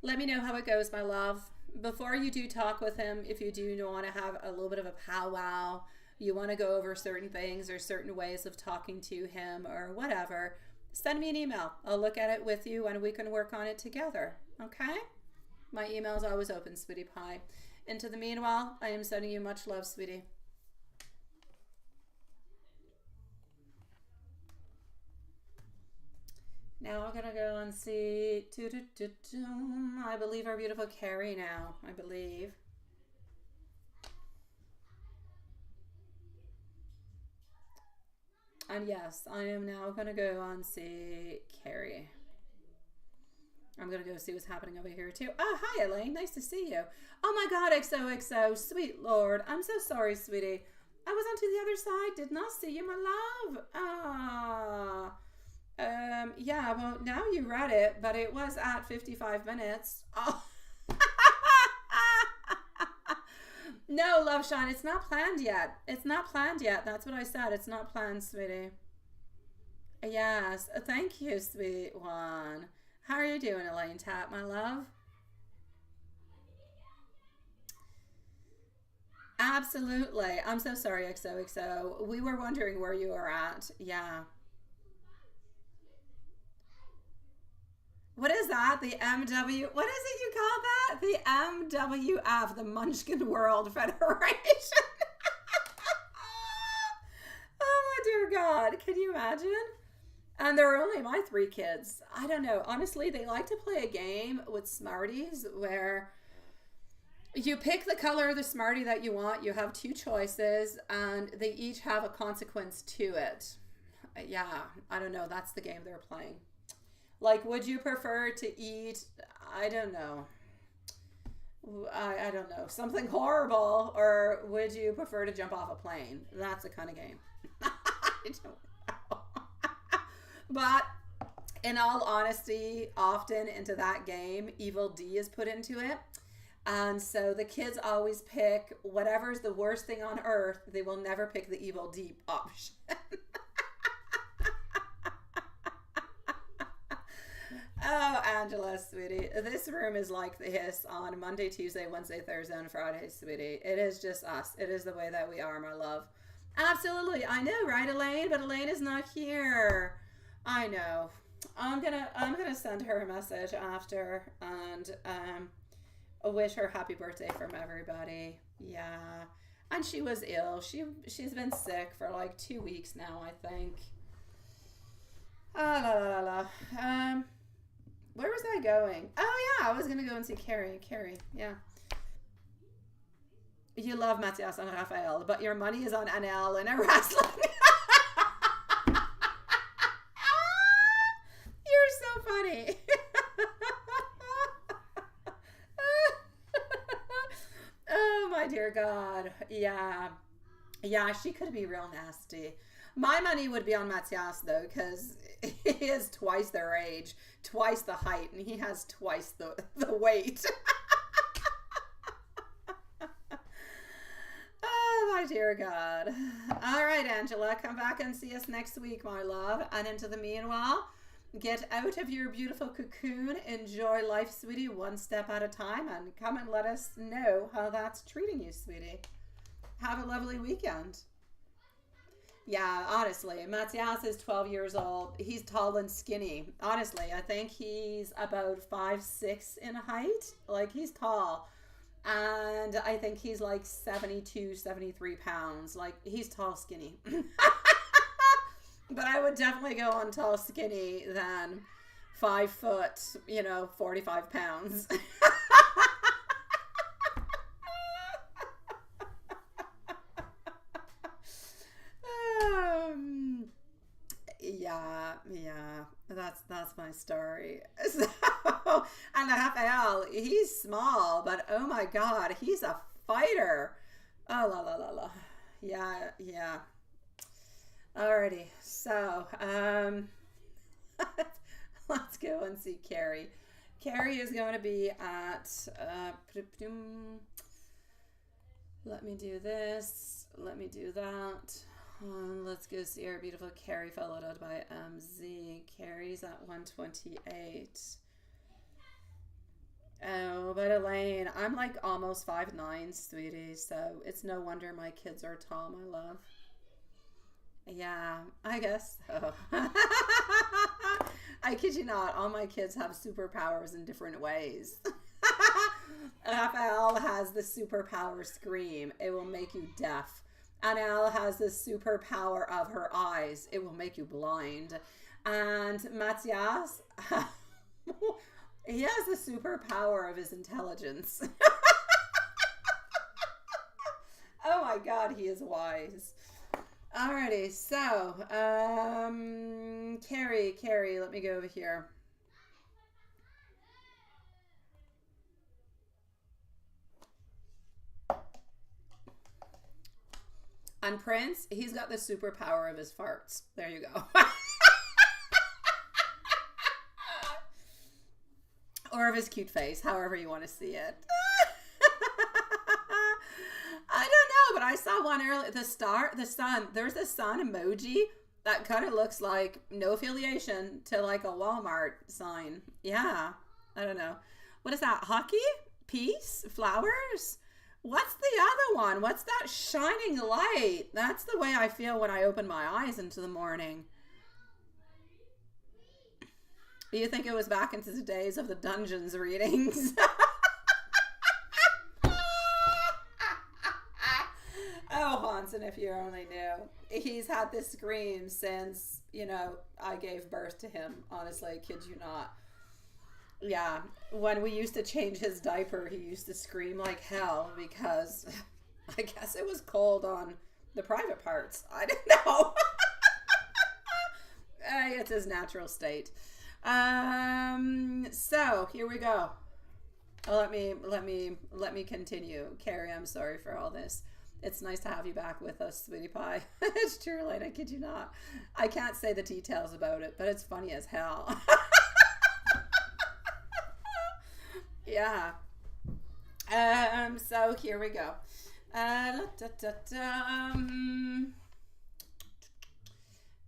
Let me know how it goes, my love. Before you do talk with him, if you do want to have a little bit of a powwow, you want to go over certain things or certain ways of talking to him or whatever, send me an email. I'll look at it with you and we can work on it together. Okay? My email is always open, sweetie pie. Into the meanwhile, I am sending you much love, sweetie. Now I'm going to go and see, I believe our beautiful Carrie now, I believe. And yes, I am now going to go and see Carrie. I'm going to go see what's happening over here too. Oh, hi Elaine, nice to see you. Oh my God, XOXO, sweet Lord. I'm so sorry, sweetie. I was on to the other side, did not see you, my love. Ah. Yeah, well, now you read it, but it was at 55 minutes. Oh. No, Love Shine, it's not planned yet. It's not planned yet. That's what I said. It's not planned, sweetie. Yes. Thank you, sweet one. How are you doing, Elaine Tap, my love? Absolutely. I'm so sorry, XOXO. We were wondering where you were at. Yeah. What is that? The MW. What is it you call that? The MWF, the Munchkin World Federation. Oh my dear God. Can you imagine? And they're only my three kids. I don't know. Honestly, they like to play a game with Smarties where you pick the color of the Smartie that you want. You have two choices, and they each have a consequence to it. Yeah, I don't know. That's the game they're playing. Like, would you prefer to eat, I don't know, I don't know, something horrible, or would you prefer to jump off a plane? That's the kind of game. I don't know. But in all honesty, often into that game, evil D is put into it. And so the kids always pick whatever's the worst thing on earth. They will never pick the evil D option. Oh, Angela, sweetie. This room is like this on Monday, Tuesday, Wednesday, Thursday, and Friday, sweetie. It is just us. It is the way that we are, my love. Absolutely. I know, right, Elaine? But Elaine is not here. I know. I'm gonna send her a message after and wish her happy birthday from everybody. Yeah. And she was ill. She's been sick for like 2 weeks now, I think. Ah, la la la la. Where was I going? Oh yeah, I was gonna go and see Carrie. Carrie, yeah. You love Matthias and Raphael, but your money is on NL and a wrestling. You're so funny. Oh my dear God. Yeah. Yeah, she could be real nasty. My money would be on Matthias though, because he is twice their age, twice the height, and he has twice the weight. Oh my dear God. All right, Angela, come back and see us next week, my love. And into the meanwhile, get out of your beautiful cocoon, enjoy life, sweetie, one step at a time, and come and let us know how that's treating you, sweetie. Have a lovely weekend. Yeah, honestly, Matthias is 12 years old. He's tall and skinny. Honestly, I think he's about 5'6" in height. Like, he's tall. And I think he's like 72, 73 pounds. Like, he's tall, skinny. But I would definitely go on tall, skinny than 5 foot, 45 pounds. Yeah, that's my story. So, and Raphael, he's small, but oh my God, he's a fighter. Oh la la la la. Yeah. Alrighty, so let's go and see Carrie. Carrie is going to be at let me do this. Let me do that. Let's go see our beautiful Carrie, followed out by MZ. Carrie's at 128. Oh, but Elaine, I'm like almost 5'9", sweetie, so it's no wonder my kids are tall, my love. Yeah, I guess so. I kid you not, all my kids have superpowers in different ways. Raphael has the superpower scream. It will make you deaf. Annelle has the superpower of her eyes. It will make you blind. And Matthias, he has the superpower of his intelligence. Oh my God, he is wise. Alrighty, so, Carrie, let me go over here. And Prince, he's got the superpower of his farts. There you go. Or of his cute face, however you want to see it. I don't know, but I saw one earlier. The sun. There's a sun emoji That kind of looks like no affiliation to like a Walmart sign. Yeah. I don't know. What is that? Hockey? Peace? Flowers? What's the other one? What's that shining light? That's the way I feel when I open my eyes into the morning. You think it was back into the days of the dungeons readings? Oh, Hansen, if you only knew. He's had this scream since, you know, I gave birth to him. Honestly, kid you not. Yeah, when we used to change his diaper, he used to scream like hell because I guess it was cold on the private parts. I don't know. It's his natural state. So here we go. Let me continue. Carrie, I'm sorry for all this. It's nice to have you back with us, sweetie pie. It's true, like, I kid you not. I can't say the details about it, but it's funny as hell. Yeah. So here we go.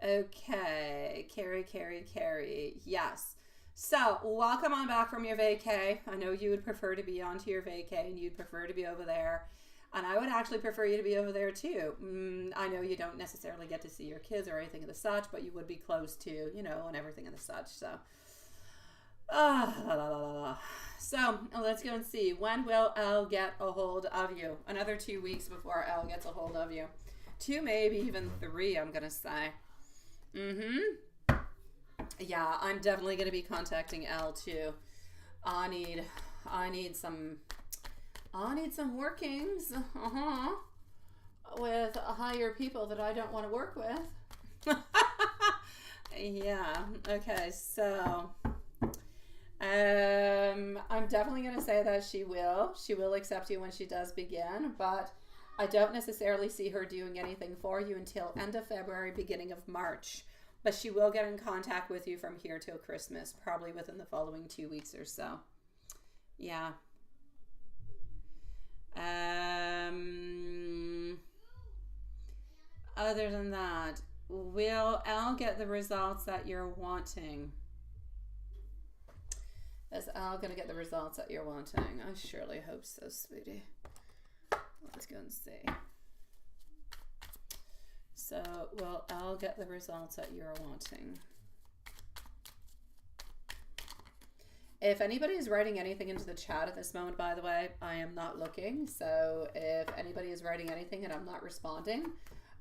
Okay. Carrie. Yes. So, welcome on back from your vacay. I know you would prefer to be onto your vacay and you'd prefer to be over there. And I would actually prefer you to be over there too. I know you don't necessarily get to see your kids or anything of the such, but you would be close to, you know, and everything of the such. So, So, let's go and see. When will Elle get a hold of you? Another 2 weeks before Elle gets a hold of you. 2, maybe even 3, I'm going to say. Yeah, I'm definitely going to be contacting Elle too. I need some workings, with higher people that I don't want to work with. Yeah, okay, so, I'm definitely going to say that she will accept you when she does begin, but I don't necessarily see her doing anything for you until end of February, beginning of March, but she will get in contact with you from here till Christmas, probably within the following 2 weeks or so. Yeah. Other than that, will Elle get the results that you're wanting? Is Elle going to get the results that you're wanting? I surely hope so, sweetie. Let's go and see. So, will Elle get the results that you're wanting? If anybody is writing anything into the chat at this moment, by the way, I am not looking. So if anybody is writing anything and I'm not responding,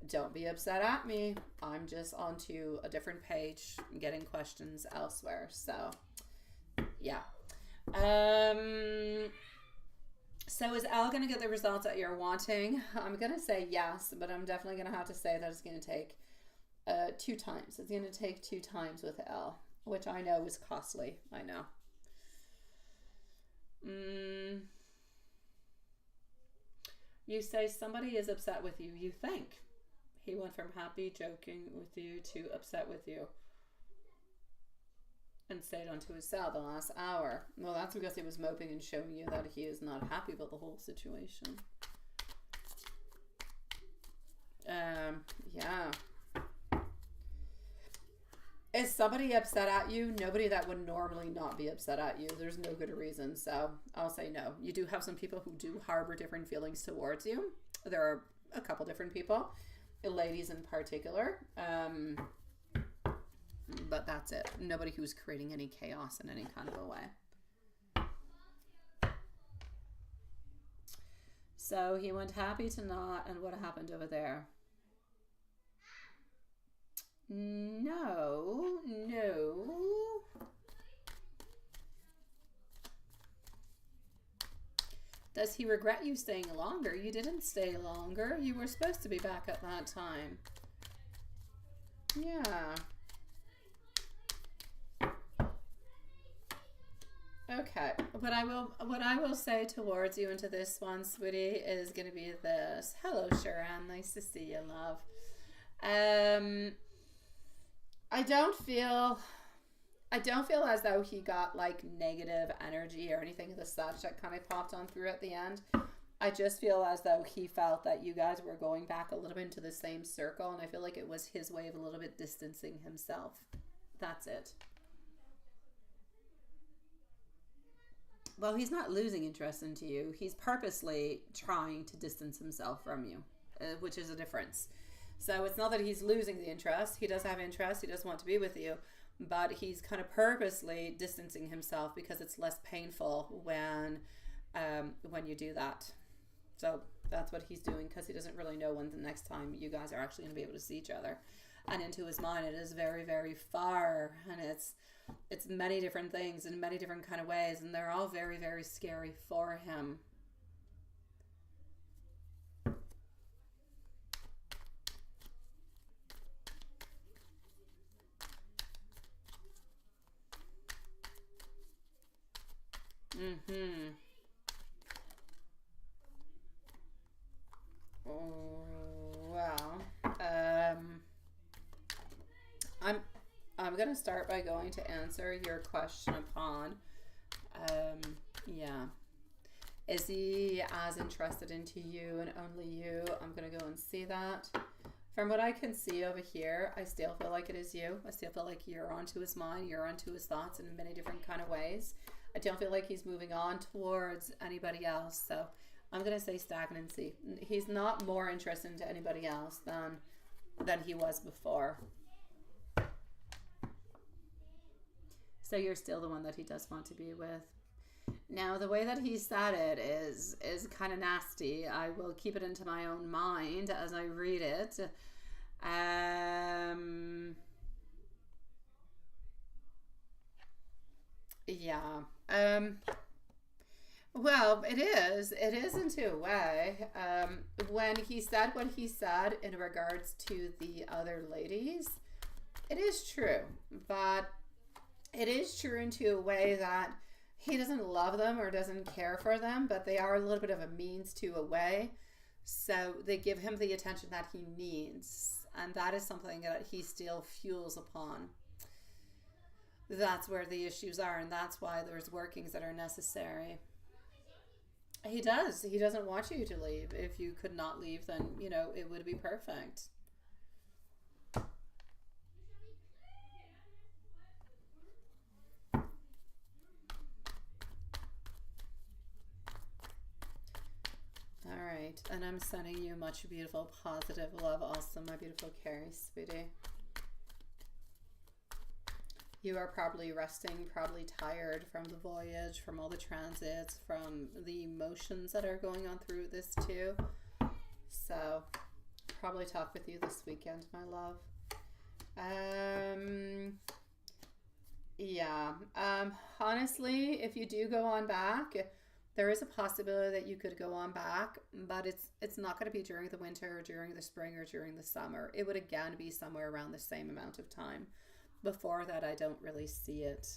don't be upset at me. I'm just onto a different page getting questions elsewhere. So, yeah. So is Elle going to get the results that you're wanting? I'm going to say yes, but I'm definitely going to have to say that it's going to take 2 times. It's going to take 2 times with Elle, which I know is costly. I know. You say somebody is upset with you. You think. He went from happy, joking with you to upset with you. And stayed onto his cell the last hour. Well, that's because he was moping and showing you that he is not happy about the whole situation. Yeah. Is somebody upset at you? Nobody that would normally not be upset at you. There's no good reason, so I'll say no. You do have some people who do harbor different feelings towards you. There are a couple different people, ladies in particular, but that's it. Nobody who's creating any chaos in any kind of a way. So he went happy to not, and what happened over there? No. Does he regret you staying longer? You didn't stay longer. You were supposed to be back at that time. Yeah. Okay. What I will say towards you into this one, sweetie, is going to be this. Hello, Sharon. Nice to see you, love. I don't feel as though he got like negative energy or anything of the such that kind of popped on through at the end. I just feel as though he felt that you guys were going back a little bit into the same circle, and I feel like it was his way of a little bit distancing himself. That's it. Well, he's not losing interest into you. He's purposely trying to distance himself from you, which is a difference. So it's not that he's losing the interest. He does have interest. He does want to be with you, but he's kind of purposely distancing himself because it's less painful when you do that. So that's what he's doing, because he doesn't really know when the next time you guys are actually going to be able to see each other. And into his mind, it is very, very far, and it's many different things in many different kind of ways, and they're all very, very scary for him. Well, I'm gonna start by going to answer your question upon, yeah, is he as interested into you and only you? I'm gonna go and see that. From what I can see over here, I still feel like it is you. I still feel like you're onto his mind, you're onto his thoughts in many different kind of ways. I don't feel like he's moving on towards anybody else, so I'm gonna say stagnancy. He's not more interested into anybody else than he was before. So you're still the one that he does want to be with. Now, the way that he said it is kind of nasty. I will keep it into my own mind as I read it. Yeah. Well, it is into a way. When he said what he said in regards to the other ladies, it is true. But it is true into a way that he doesn't love them or doesn't care for them, but they are a little bit of a means to a way. So they give him the attention that he needs. And that is something that he still fuels upon. That's where the issues are, and that's why there's workings that are necessary. He does. He doesn't want you to leave. If you could not leave, then, it would be perfect. All right. And I'm sending you much beautiful, positive love also, my beautiful Carrie, sweetie. You are probably resting, probably tired from the voyage, from all the transits, from the emotions that are going on through this too. So, probably talk with you this weekend, my love. Yeah. Honestly, if you do go on back, there is a possibility that you could go on back, but it's not going to be during the winter or during the spring or during the summer. It would again be somewhere around the same amount of time. Before that, I don't really see it.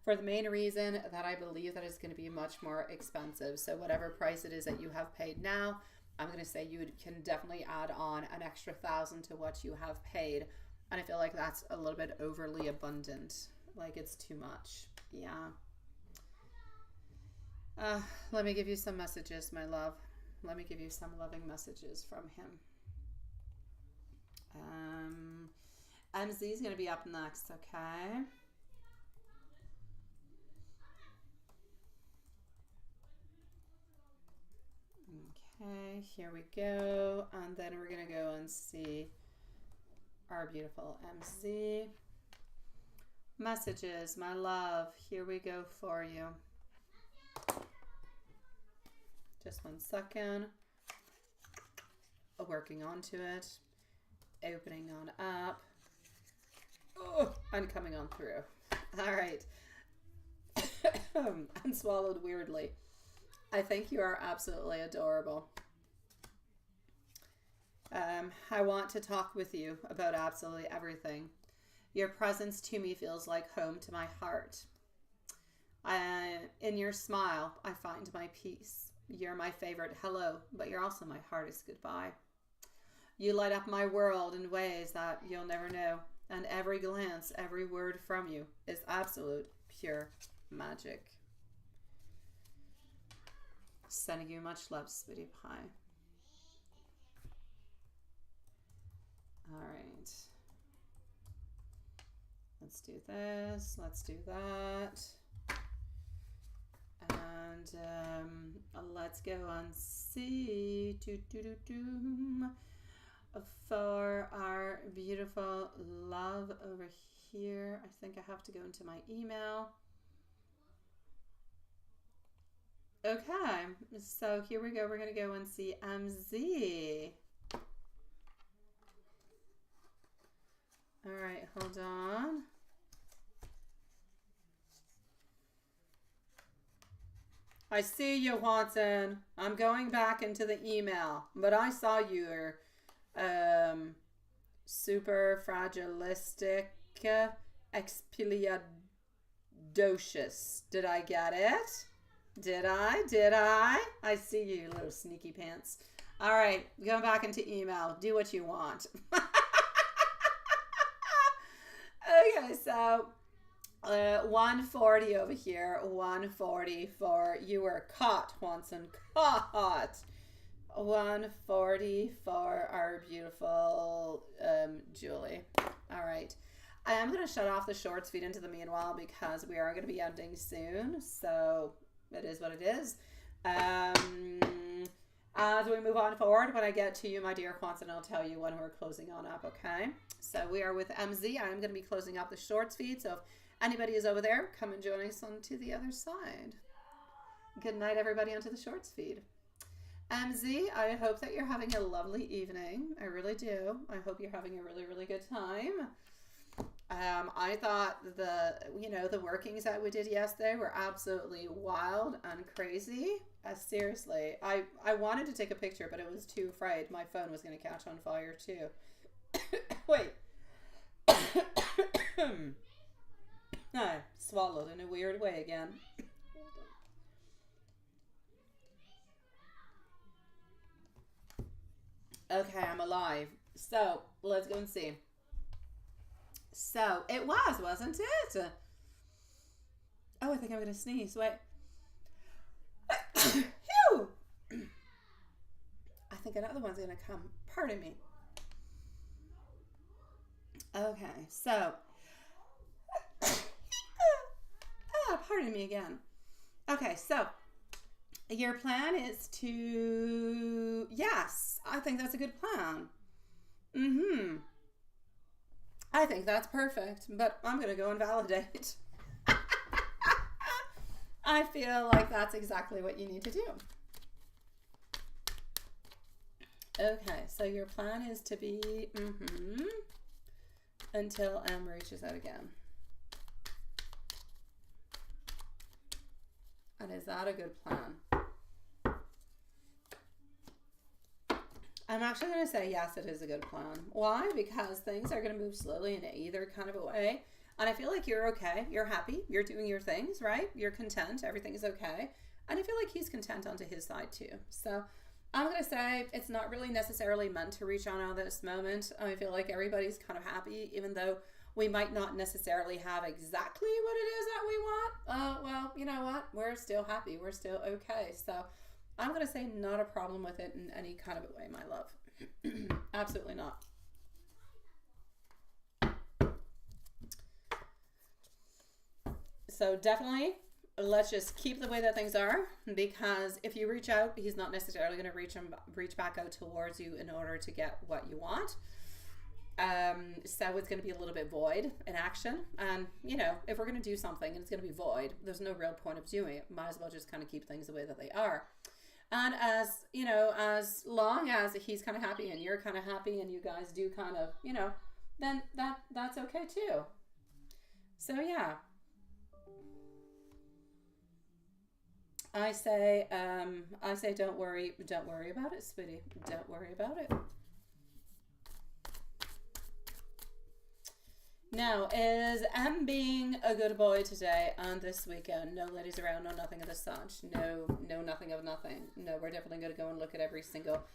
For the main reason that I believe that it's going to be much more expensive. So whatever price it is that you have paid now, I'm going to say you can definitely add on an extra 1,000 to what you have paid. And I feel like that's a little bit overly abundant. Like it's too much. Yeah. Let me give you some messages, my love. Let me give you some loving messages from him. MZ is going to be up next, okay? Okay, here we go. And then we're going to go and see our beautiful MZ. Messages, my love. Here we go for you. Just 1 second. Working onto it. Opening on up. Oh, and coming on through. All right. And swallowed weirdly. I think you are absolutely adorable. I want to talk with you about absolutely everything. Your presence to me feels like home to my heart. In your smile, I find my peace. You're my favorite hello, but you're also my hardest goodbye. You light up my world in ways that you'll never know. And every glance, every word from you is absolute, pure magic. Sending you much love, sweetie pie. All right. Let's do this. Let's do that. And let's go and see for our beautiful love over here. I think I have to go into my email. Okay, so here we go. We're going to go and see MZ. All right, hold on. I see you, Watson. I'm going back into the email, but I saw your super fragilistic expiliadocious. Did I get it? Did I? I see you, little sneaky pants. All right, going back into email. Do what you want. Okay, so 140 over here. 140 for you were caught, Watson. Caught. 140 for our beautiful Julie. All right. I am going to shut off the shorts feed into the meanwhile because we are going to be ending soon. So it is what it is. As we move on forward, when I get to you, my dear Watson, I'll tell you when we're closing on up, okay? So we are with MZ. I am going to be closing up the shorts feed. So if anybody is over there, come and join us on to the other side. Good night, everybody, onto the shorts feed. MZ, I hope that you're having a lovely evening. I really do. I hope you're having a really, really good time. I thought the workings that we did yesterday were absolutely wild and crazy. Seriously, I wanted to take a picture, but I was too afraid my phone was going to catch on fire too. Wait. I swallowed in a weird way again. Okay, I'm alive. So, let's go and see. So, it was, wasn't it? Oh, I think I'm going to sneeze. Wait. Phew! I think another one's going to come. Pardon me. Okay, so. Pardon me again. Okay, so. Your plan is to. Yes, I think that's a good plan. I think that's perfect, but I'm going to go and validate. I feel like that's exactly what you need to do. Okay, so your plan is to be until M reaches out again. And is that a good plan? I'm actually going to say yes, it is a good plan. Why? Because things are going to move slowly in either kind of a way. And I feel like you're okay. You're happy. You're doing your things, right? You're content. Everything is okay. And I feel like he's content onto his side too. So I'm going to say it's not really necessarily meant to reach on at this moment. I feel like everybody's kind of happy, even though we might not necessarily have exactly what it is that we want. Well, you know what? We're still happy. We're still okay. So I'm going to say not a problem with it in any kind of a way, my love. Absolutely not. So definitely, let's just keep the way that things are, because if you reach out, he's not necessarily going to reach back out towards you in order to get what you want. So it's going to be a little bit void in action. And, you know, if we're going to do something and it's going to be void, there's no real point of doing it. Might as well just kind of keep things the way that they are. And as, you know, as long as he's kind of happy and you're kind of happy and you guys do kind of, you know, then that's okay too. So yeah. I say don't worry about it, sweetie. Don't worry about it. Now, is M being a good boy today and this weekend? No ladies around, no nothing of the such. No nothing of nothing. No, we're definitely going to go and look at every single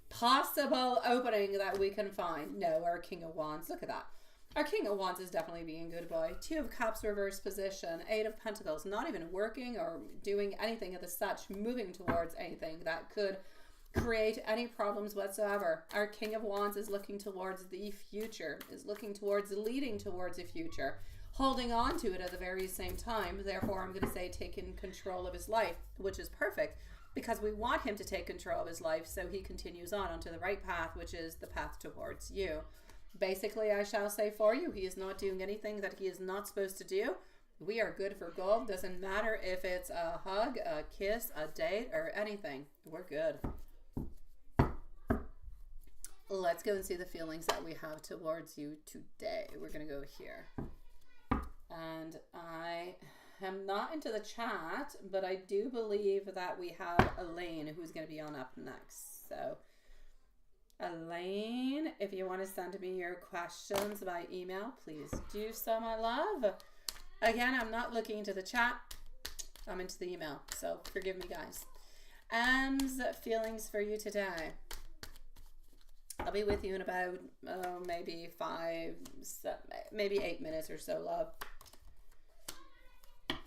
possible opening that we can find. No, we're King of Wands. Look at that. Our King of Wands is definitely being a good boy. Two of Cups reverse position. Eight of Pentacles, not even working or doing anything of the such, moving towards anything that could create any problems whatsoever. Our King of Wands is looking towards the future, is looking towards leading towards a future, holding on to it at the very same time. Therefore, I'm going to say taking control of his life, which is perfect because we want him to take control of his life so he continues on onto the right path, which is the path towards you. Basically, I shall say for you, he is not doing anything that he is not supposed to do. We are good for gold. Doesn't matter if it's a hug, a kiss, a date, or anything. We're good. Let's go and see the feelings that we have towards you today. We're going to go here. And I am not into the chat, but I do believe that we have Elaine who's going to be on up next. So Elaine, if you want to send me your questions by email, please do so, my love. Again, I'm not looking into the chat. I'm into the email, so forgive me, guys. Feelings for you today. I'll be with you in about maybe 8 minutes or so, love.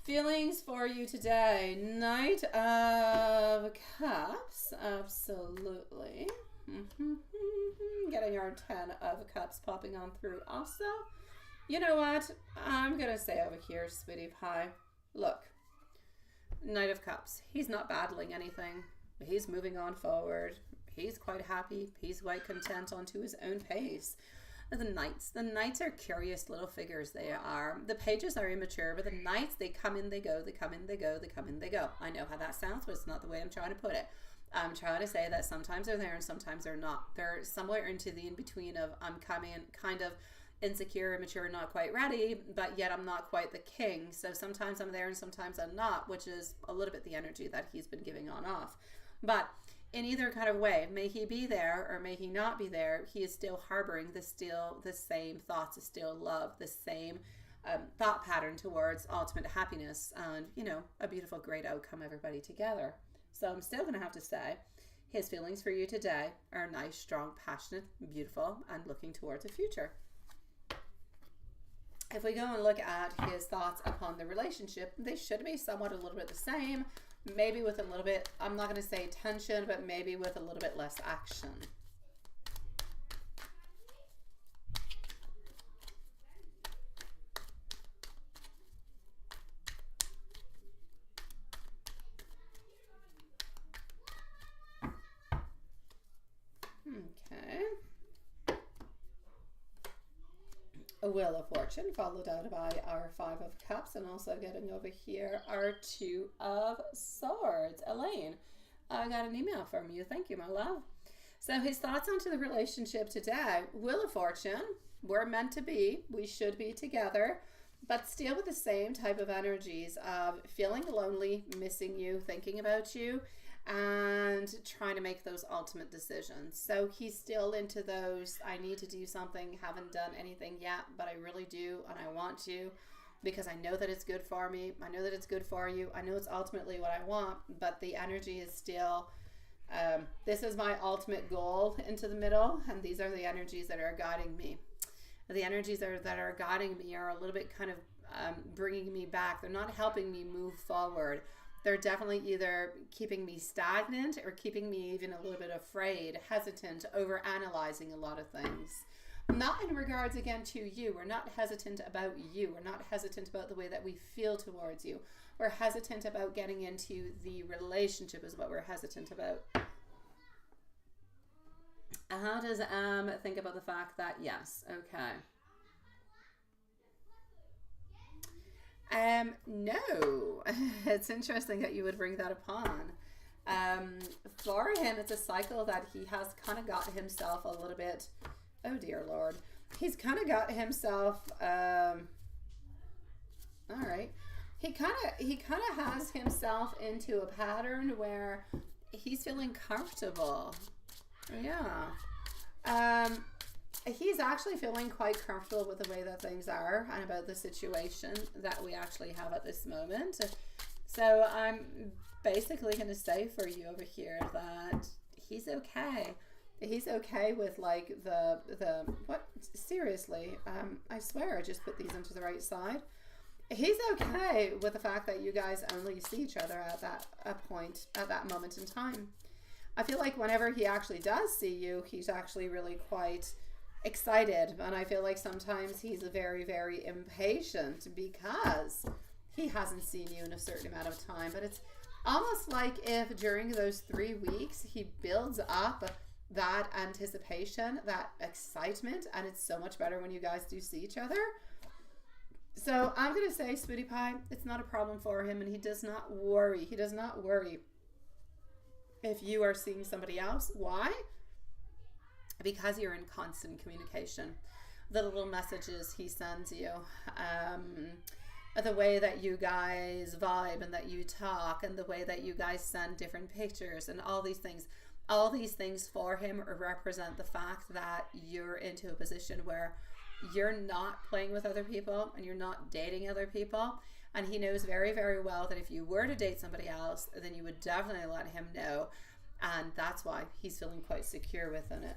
Feelings for you today. Knight of Cups. Absolutely. Getting our 10 of Cups popping on through also. You know what? I'm going to say over here, sweetie pie. Look. Knight of Cups. He's not battling anything. He's moving on forward. He's quite happy. He's quite content onto his own pace. The Knights are curious little figures. They are. The Pages are immature, but the Knights, they come in, they go, they come in, they go, they come in, they go. I know how that sounds, but it's not the way I'm trying to put it. I'm trying to say that sometimes they're there and sometimes they're not. They're somewhere into the in-between of I'm coming kind of insecure, immature, not quite ready, but yet I'm not quite the king. So sometimes I'm there and sometimes I'm not, which is a little bit the energy that he's been giving on off. But in either kind of way, may he be there or may he not be there, he is still harboring the same thoughts, the still love, the same thought pattern towards ultimate happiness and, you know, a beautiful, great outcome, everybody together. So I'm still going to have to say his feelings for you today are nice, strong, passionate, beautiful, and looking towards a future. If we go and look at his thoughts upon the relationship, they should be somewhat a little bit the same. Maybe with a little bit, I'm not going to say tension, but maybe with a little bit less action. Okay. A Wheel of Fortune, followed out by our 5 of Cups, and also getting over here our 2 of Swords. Elaine, I got an email from you. Thank you, my love. So his thoughts onto the relationship today. Wheel of Fortune, we're meant to be. We should be together, but still with the same type of energies of feeling lonely, missing you, thinking about you, and trying to make those ultimate decisions. So he's still into those, I need to do something, haven't done anything yet, but I really do, and I want to, because I know that it's good for me. I know that it's good for you. I know it's ultimately what I want, but the energy is still, this is my ultimate goal into the middle, and these are the energies that are guiding me. The energies that are guiding me are a little bit kind of bringing me back. They're not helping me move forward. They're definitely either keeping me stagnant or keeping me even a little bit afraid, hesitant, over analyzing a lot of things. Not in regards, again, to you. We're not hesitant about you. We're not hesitant about the way that we feel towards you. We're hesitant about getting into the relationship is what we're hesitant about. How does think about the fact that, yes, okay. No, it's interesting that you would bring that upon. For him, it's a cycle that he has kind of got himself a little bit, oh dear Lord, he's kind of got himself, all right, he kind of has himself into a pattern where he's feeling comfortable. Yeah. He's actually feeling quite comfortable with the way that things are and about the situation that we actually have at this moment. So I'm basically going to say for you over here that he's okay. He's okay with like what? Seriously, I swear I just put these into the right side. He's okay with the fact that you guys only see each other at that moment in time. I feel like whenever he actually does see you, he's actually really quite excited. And I feel like sometimes he's very, very impatient because he hasn't seen you in a certain amount of time. But it's almost like if during those 3 weeks, he builds up that anticipation, that excitement, and it's so much better when you guys do see each other. So I'm going to say, Sweetie Pie, it's not a problem for him, and he does not worry. He does not worry if you are seeing somebody else. Why? Because you're in constant communication. The little messages he sends you, the way that you guys vibe and that you talk, and the way that you guys send different pictures and all these things. All these things for him represent the fact that you're into a position where you're not playing with other people and you're not dating other people. And he knows very, very well that if you were to date somebody else, then you would definitely let him know. And that's why he's feeling quite secure within it.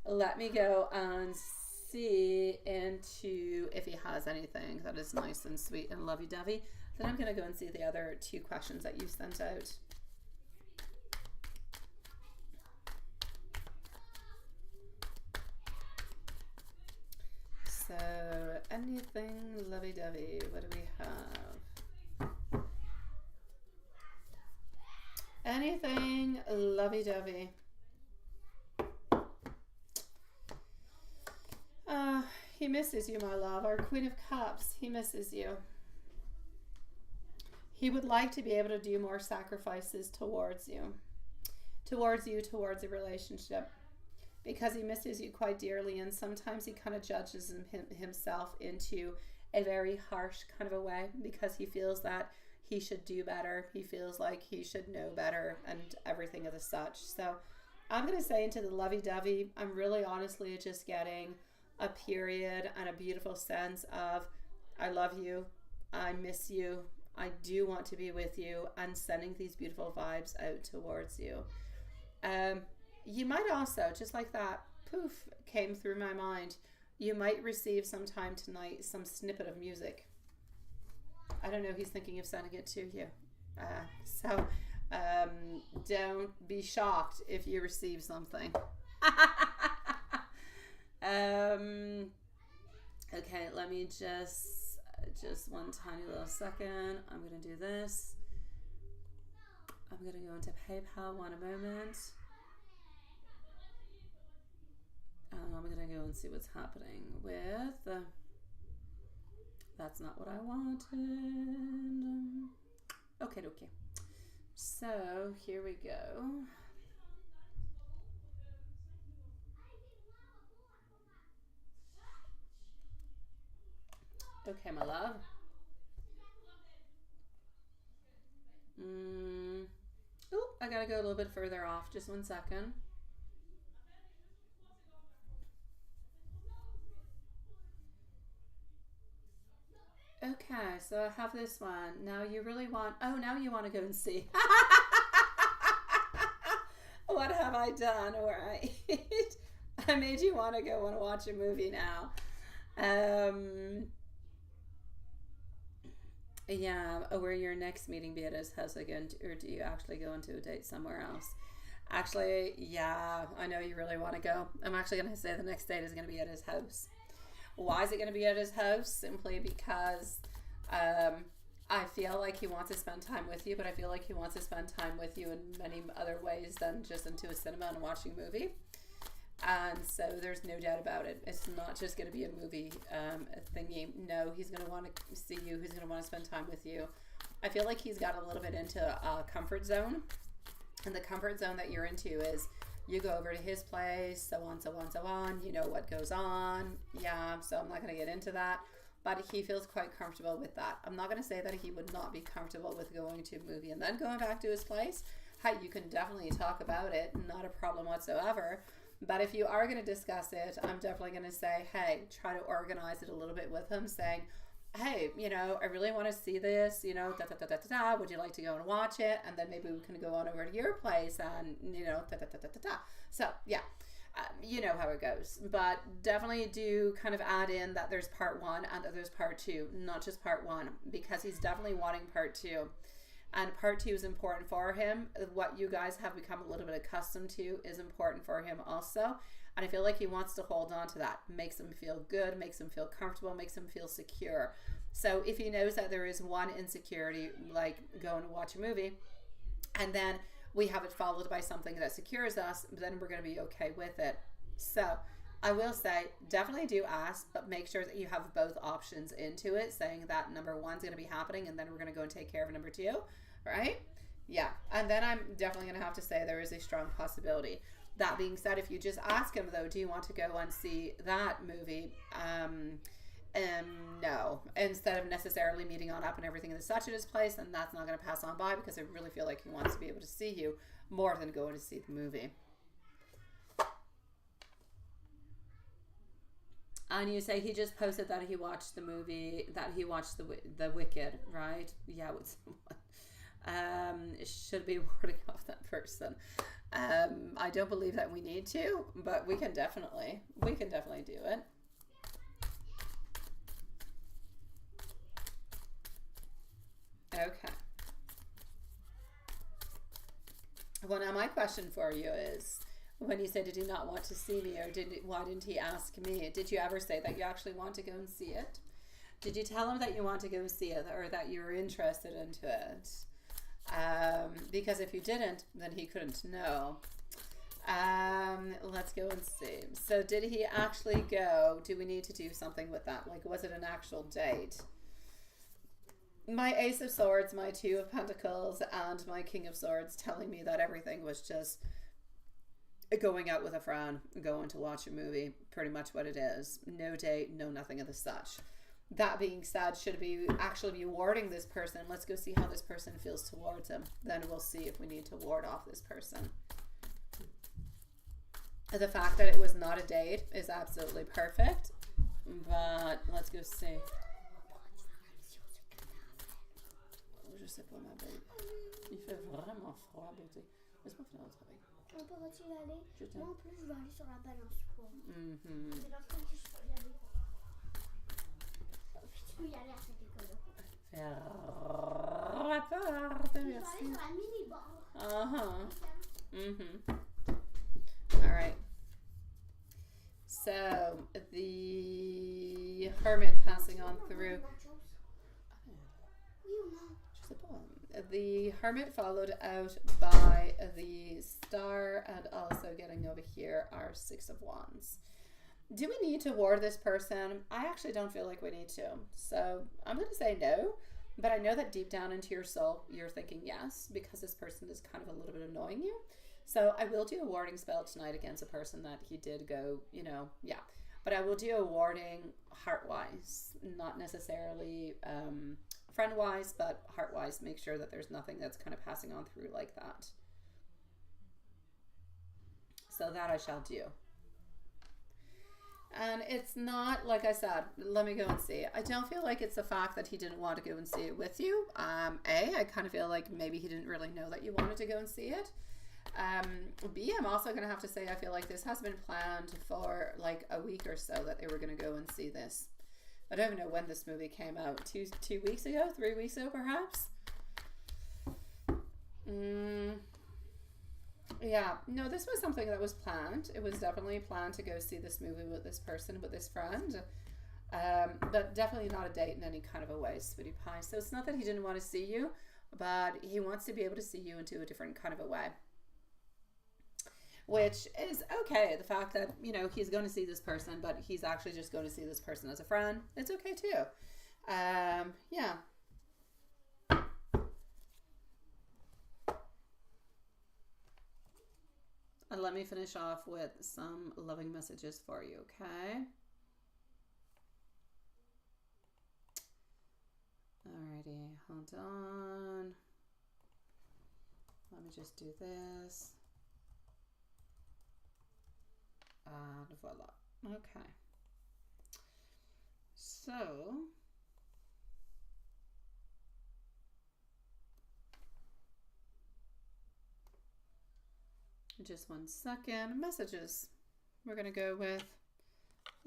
Let me go and see into if he has anything that is nice and sweet and lovey-dovey. Then I'm going to go and see the other 2 questions that you sent out. So, anything lovey-dovey, what do we have? Anything lovey-dovey. He misses you, my love. Our Queen of Cups, he misses you. He would like to be able to do more sacrifices towards you, towards a relationship, because he misses you quite dearly, and sometimes he kind of judges himself into a very harsh kind of a way because he feels that he should do better. He feels like he should know better and everything of the such. So I'm going to say into the lovey-dovey, I'm really honestly just getting a period and a beautiful sense of I love you, I miss you, I do want to be with you, and sending these beautiful vibes out towards you. You might also, just like that, poof, came through my mind, you might receive sometime tonight some snippet of music. I don't know, he's thinking of sending it to you. So don't be shocked if you receive something. Okay, let me just one tiny little second. I'm going to do this. I'm going to go into PayPal one moment. And I'm going to go and see what's happening with... that's not what I wanted. Okay. So, here we go. Okay, my love. Oh, I gotta go a little bit further off. Just one second. Okay, so I have this one. Now you really want... Oh, now you want to go and see. What have I done? Right. I made you want to go and watch a movie now. Yeah, where your next meeting be at his house again, or do you actually go into a date somewhere else? Actually, yeah, I know you really want to go. I'm actually going to say the next date is going to be at his house. Why is it going to be at his house? Simply because I feel like he wants to spend time with you, but I feel like he wants to spend time with you in many other ways than just into a cinema and watching a movie. And so there's no doubt about it. It's not just going to be a movie thingy. No, he's going to want to see you. He's going to want to spend time with you. I feel like he's got a little bit into a comfort zone. And the comfort zone that you're into is you go over to his place, so on. You know what goes on. Yeah, so I'm not going to get into that. But he feels quite comfortable with that. I'm not going to say that he would not be comfortable with going to a movie and then going back to his place. Hey, you can definitely talk about it. Not a problem whatsoever. But if you are going to discuss it, I'm definitely going to say, hey, try to organize it a little bit with him, saying, hey, you know, I really want to see this, you know, da da da da da da. Would you like to go and watch it? And then maybe we can go on over to your place and, you know, da da da da da da. So, yeah. You know how it goes, but definitely do kind of add in that there's part one and that there's part two, not just part one, because he's definitely wanting part two. And part two is important for him. What you guys have become a little bit accustomed to is important for him also. And I feel like he wants to hold on to that. Makes him feel good, makes him feel comfortable, makes him feel secure. So if he knows that there is one insecurity, like going to watch a movie, and then we have it followed by something that secures us, then we're going to be okay with it. So I will say, definitely do ask, but make sure that you have both options into it, saying that number one's going to be happening, and then we're going to go and take care of number two, right? Yeah. And then I'm definitely going to have to say there is a strong possibility. That being said, if you just ask him, though, do you want to go and see that movie? No, instead of necessarily meeting on up and everything in such at his place, then that's not going to pass on by, because I really feel like he wants to be able to see you more than going to see the movie. And you say he just posted that he watched the movie, that he watched the Wicked, right? Yeah, with someone. Should be warding off that person. I don't believe that we need to, but we can definitely do it. Okay. Well, now my question for you is, when you said, did he not want to see me, or why didn't he ask me? Did you ever say that you actually want to go and see it? Did you tell him that you want to go see it, or that you were interested into it? Because if you didn't, then he couldn't know. Let's go and see. So did he actually go? Do we need to do something with that? Like, was it an actual date? My Ace of Swords, my Two of Pentacles, and my King of Swords telling me that everything was just going out with a friend, going to watch a movie, pretty much what it is. No date, no nothing of the such. That being said, should we actually be warding this person? Let's go see how this person feels towards him. Then we'll see if we need to ward off this person. The fact that it was not a date is absolutely perfect, but let's go see. Je sais pas, ma belle. Il fait vraiment froid, beauté. Laisse-moi finir le travail.
On peut continuer d'aller. Moi en plus, je vais aller sur la balance.
C'est
là que je peux y aller. Tu peux y aller à cette école.
Ferme la porte, merci.
Je vais aller sur la mini-bar.
All right. So, the Hermit passing on through. The Hermit followed out by the Star, and also getting over here our Six of Wands. Do we need to ward this person? I actually don't feel like we need to. So I'm going to say no, but I know that deep down into your soul, you're thinking yes, because this person is kind of a little bit annoying you. So I will do a warding spell tonight against a person that he did go, you know, yeah. But I will do a warding heart-wise, not necessarily friend-wise, but heart-wise. Make sure that there's nothing that's kind of passing on through like that. So that I shall do. And it's not, like I said, let me go and see it. I don't feel like it's the fact that he didn't want to go and see it with you. I kind of feel like maybe he didn't really know that you wanted to go and see it. B, I'm also going to have to say I feel like this has been planned for like a week or so that they were going to go and see this. I don't even know when this movie came out. 2 weeks ago? 3 weeks ago, perhaps? Yeah. No, this was something that was planned. It was definitely planned to go see this movie with this person, with this friend. But definitely not a date in any kind of a way, sweetie pie. So it's not that he didn't want to see you, but he wants to be able to see you into a different kind of a way. Which is okay. The fact that, you know, he's going to see this person, but he's actually just going to see this person as a friend. It's okay too. Yeah. And let me finish off with some loving messages for you, okay? Alrighty, hold on. Let me just do this. And voila. Okay. So, Just one second. Messages. We're going to go with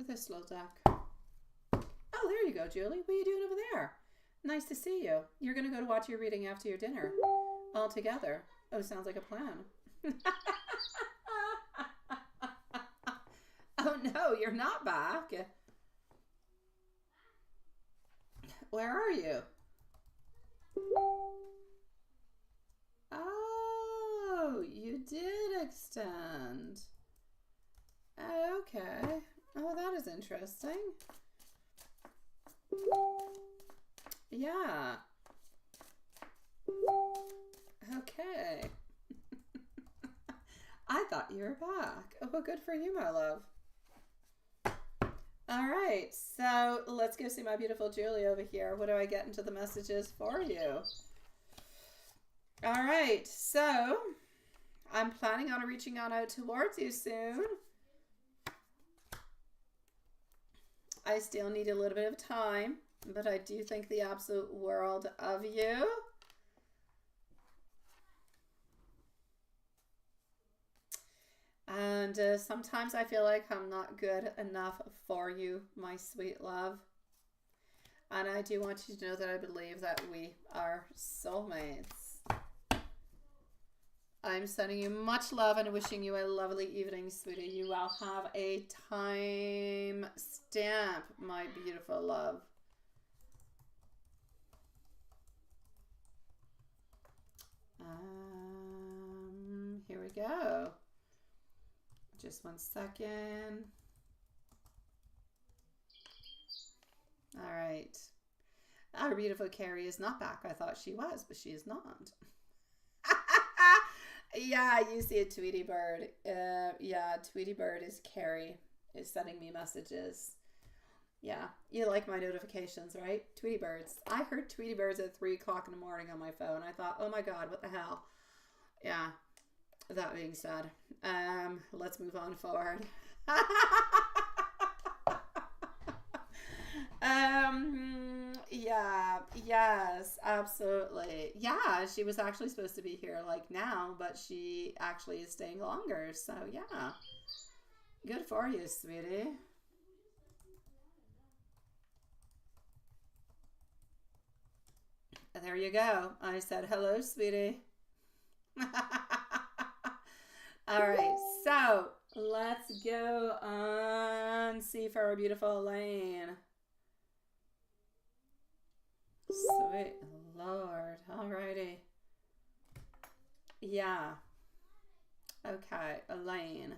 this little deck. Oh, there you go, Julie. What are you doing over there? Nice to see you. You're going to go to watch your reading after your dinner. All together. Oh, sounds like a plan. Oh, no, you're not back. Where are you? Oh, you did extend. Okay. Oh, that is interesting. Yeah. Okay. I thought you were back. Oh, well, good for you, my love. All right, so let's go see my beautiful Julie over here. What do I get into the messages for you? All right, so I'm planning on reaching on out towards you soon. I still need a little bit of time, but I do think the absolute world of you. And sometimes I feel like I'm not good enough for you, my sweet love. And I do want you to know that I believe that we are soulmates. I'm sending you much love and wishing you a lovely evening, sweetie. You will have a time stamp, my beautiful love. Here we go. Just one second. All right. Our beautiful Carrie is not back. I thought she was, but she is not. Yeah, you see a Tweety Bird. Yeah, Tweety Bird is Carrie, is sending me messages. Yeah, you like my notifications, right? Tweety Birds. I heard Tweety Birds at 3 o'clock in the morning on my phone. I thought, oh my God, what the hell? Yeah, that being said, let's move on forward. Yeah, yes, absolutely. Yeah, she was actually supposed to be here like now, but she actually is staying longer. So yeah, good for you, sweetie. There you go. I said, hello, sweetie. All right, so let's go on see for our beautiful Elaine. Sweet Lord. Alrighty. Yeah. Okay, Elaine.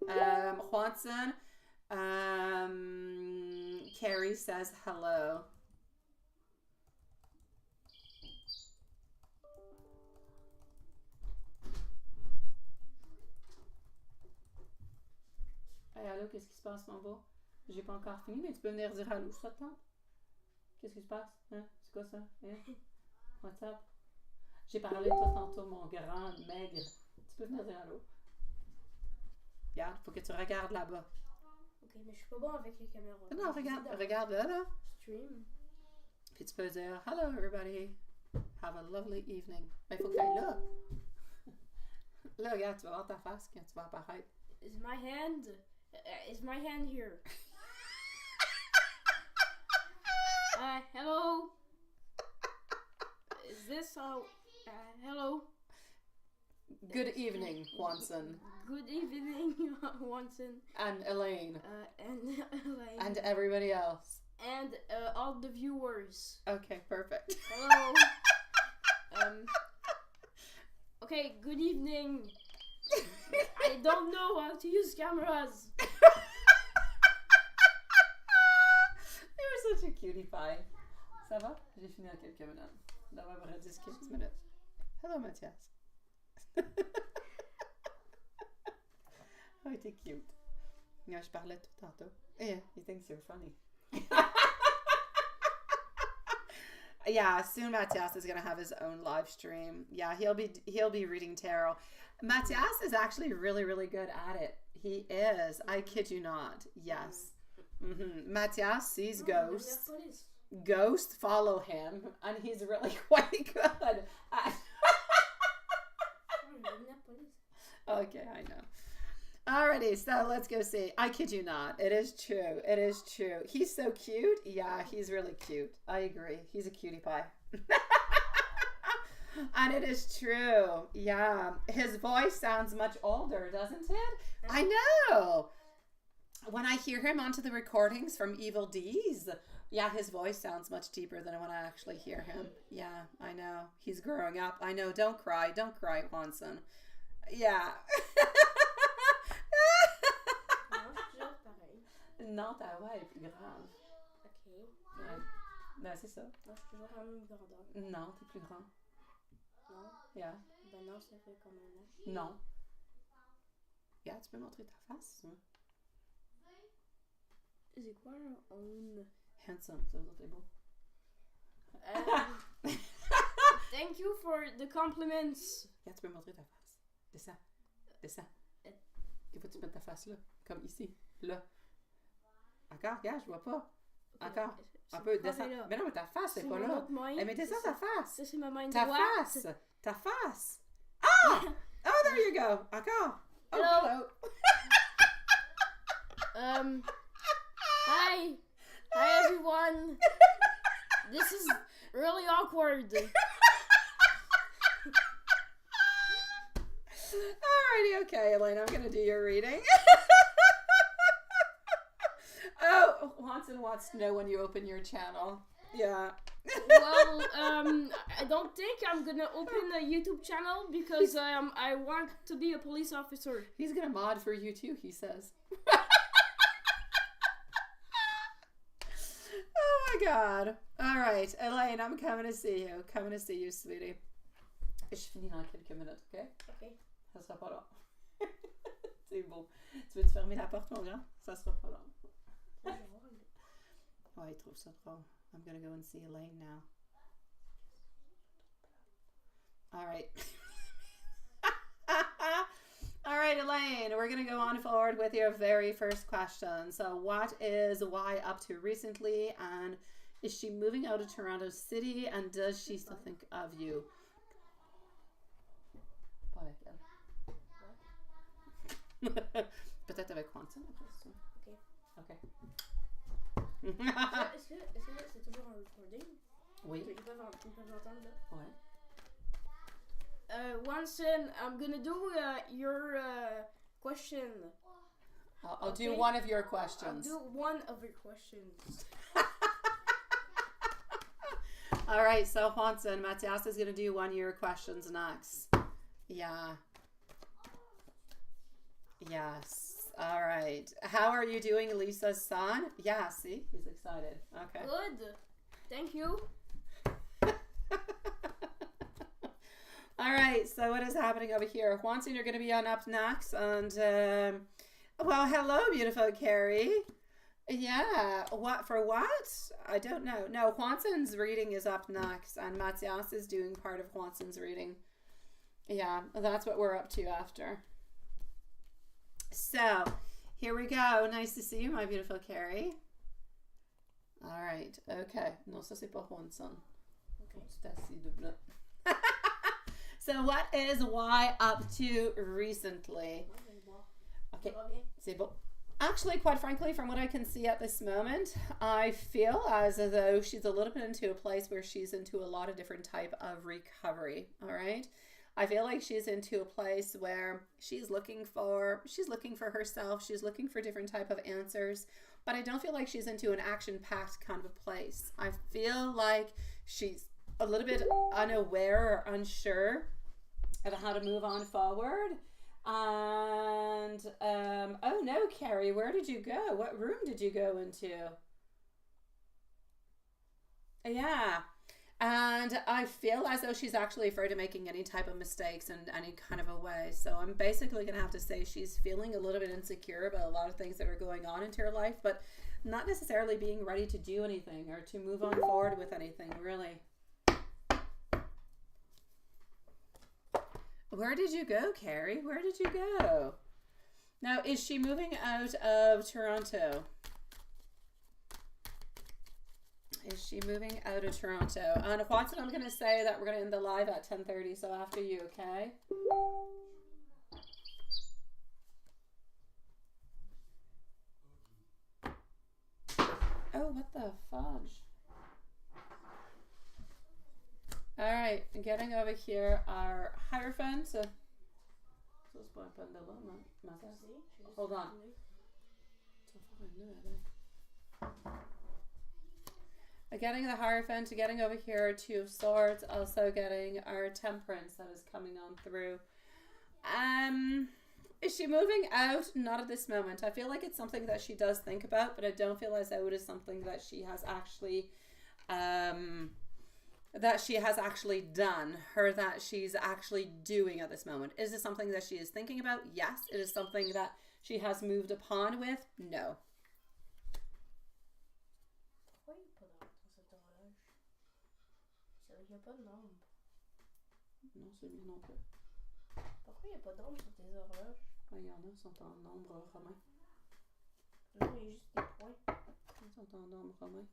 Juanson. Carrie says hello. Hey, allô, qu'est-ce qui se passe, mon beau? J'ai pas encore fini, mais tu peux venir dire allô, ça te tente? Qu'est-ce qui se passe? Hein? C'est quoi ça? Hein? What's up? J'ai parlé de toi tantôt, mon grand maigre. Tu peux venir dire allô? Regarde, faut que tu regardes là-bas.
Ok, mais je suis pas bon avec les caméras.
Non, regarde là.
Stream.
Puis tu peux dire hello everybody. Have a lovely evening. Mais il faut que tu ailles là. Là, regarde, tu vas voir ta face quand tu vas apparaître.
Is my hand here? Hello. Is this hello?
Good evening, Juanson.
Good evening, Juanson.
And Elaine.
And Elaine.
And everybody else.
And all the viewers.
Okay, perfect.
Hello. Okay, good evening. I don't know how to use cameras.
You're such a cutie pie. Ça va? J'ai fini en quelques minutes. Dans à peu près 10-15 minutes. Hello, Mathias. Oh, t'es cute. Yeah, je parlais tout tantôt. Yeah, he thinks you're funny. Yeah, soon Matthias is gonna have his own live stream. Yeah, he'll be reading tarot. Matthias is actually really, really good at it. He is. I kid you not. Yes. Matthias sees ghosts. Ghosts follow him, and he's really quite good at Okay, I know. Alrighty, so let's go see. I kid you not. It is true. It is true. He's so cute. Yeah, he's really cute. I agree. He's a cutie pie. And it is true. Yeah. His voice sounds much older, doesn't it? I know. When I hear him onto the recordings from Evil D's, yeah, his voice sounds much deeper than when I actually hear him. Yeah, I know. He's growing up. I know. Don't cry. Don't cry, Juanson. Yeah. Non, ta voix est plus grave.
Ok.
Ouais. Ben, c'est ça.
Moi, je suis toujours la même grandeur.
Non, t'es plus grand.
Non?
Yeah.
Ben non, ça fait comme un an.
Non. Yeah, tu peux montrer ta face. Hein?
C'est quoi un on?
Handsome, ça veut dire t'es beau.
Thank you for the compliments.
Yeah, tu peux montrer ta face. Descends. Descends. Il faut que tu mettes ta face là. Comme ici. Là. Encore, regarde, je vois pas. Encore. Un peu, descends. Mais non, mais ta face, c'est pas là. Eh, mais descends ta face.
Ça, c'est ma main
Ta
droite.
face. Ta face. Ah! Oh, there you go. Encore. Oh, hello.
Hi. Hi, everyone. This is really awkward.
Alrighty, okay, Elaine, I'm gonna do your reading. Oh, Watson wants to know when you open your channel. Yeah.
Well, I don't think I'm gonna open a YouTube channel because I want to be a police officer.
He's gonna mod for you too, he says. Oh my god. Alright, Elaine, I'm coming to see you. Coming to see you, sweetie. Je finis dans quelques minutes, ok?
Ok.
Ça sera pas long. C'est beau. Tu veux-tu fermer la porte, mon grand? Ça sera pas long. Oh, il trouve ça drôle. I'm gonna go and see Elaine now. All right. All right, Elaine, we're gonna go on forward with your very first question. So what is Y up to recently, and is she moving out of Toronto City, and does she still think of you? Pas avec elle. Peut-être avec Quentin après ça.
Ok.
Ok.
Est-ce que c'est toujours un recording?
Oui.
Ils peuvent entendre là?
Ouais.
Wanson, I'm gonna do your question.
I'll do one of your questions.
I'll do one of your questions.
All right, so Juanson, Matthias is going to do one of your questions next. Yeah. Yes. All right. How are you doing, Lisa's son? Yeah, see? He's excited. Okay.
Good. Thank you.
All right, so what is happening over here? Juanson, you're going to be on up next. And, well, hello, beautiful Carrie. Yeah, what for what? I don't know. No, Juanson's reading is up next, and Matthias is doing part of Juanson's reading. Yeah, that's what we're up to after. So, here we go. Nice to see you, my beautiful Carrie. All right, okay. Non, ça c'est pas Juanson.
Okay.
C'est assis double. So, what is Y up to recently? Okay, c'est bon. Actually, quite frankly, from what I can see at this moment, I feel as though she's a little bit into a place where she's into a lot of different type of recovery, all right? I feel like she's into a place where she's looking for herself, she's looking for different type of answers, but I don't feel like she's into an action-packed kind of a place. I feel like she's a little bit unaware or unsure of how to move on forward. And oh no, Carrie, where did you go? What room did you go into? Yeah, and I feel as though she's actually afraid of making any type of mistakes in any kind of a way. So I'm basically gonna have to say she's feeling a little bit insecure about a lot of things that are going on into her life, but not necessarily being ready to do anything or to move on forward with anything, really. Where did you go, Carrie? Where did you go? Now, is she moving out of Toronto? Is she moving out of Toronto? And Watson, I'm going to say that we're going to end the live at 10:30, so after you, okay? Oh, what the fudge? Alright, getting over here our Hierophant. Hold on. Getting the Hierophant, getting over here Two of Swords, also getting our Temperance that is coming on through. Is she moving out? Not at this moment. I feel like it's something that she does think about, but I don't feel as though it is something that she has actually done, or that she's actually doing at this moment. Is it something that she is thinking about? Yes. It is something that she has moved upon with? No.
Il n'y a pas de nombre.
Non, c'est lui non plus.
Pourquoi il n'y a pas d'ombre sur tes horloges?
Il y en a, sont en nombre romain.
Non, il y a juste des points.
Ils sont en nombre romain.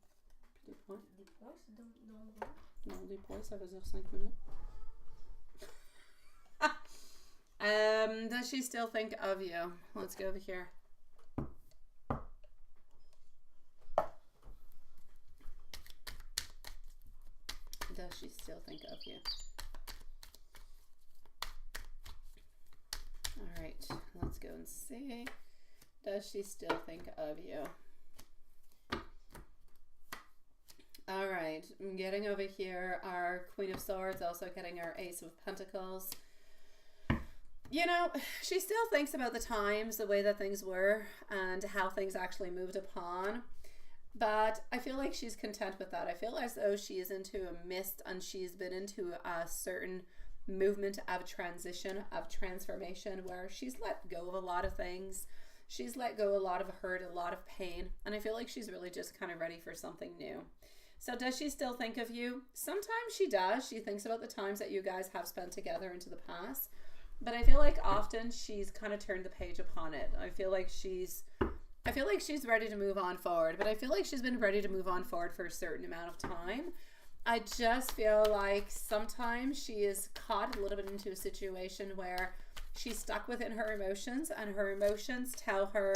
Puis des points.
Des points, c'est nombre romain?
Non, des points, ça veut dire 5 minutes. Does she still think of you? Let's go over here. Does she still think of you? All right, let's go and see. Does she still think of you? All right, I'm getting over here our Queen of Swords, also getting our Ace of Pentacles. You know, she still thinks about the times, the way that things were, and how things actually moved upon. But I feel like she's content with that. I feel as though she is into a mist, and she's been into a certain movement of transition, of transformation, where she's let go of a lot of things. She's let go a lot of hurt, a lot of pain, and I feel like she's really just kind of ready for something new. So does she still think of you? Sometimes she does. She thinks about the times that you guys have spent together into the past. But I feel like often she's kind of turned the page upon it. I feel like she's ready to move on forward, but I feel like she's been ready to move on forward for a certain amount of time. I just feel like sometimes she is caught a little bit into a situation where she's stuck within her emotions, and her emotions tell her,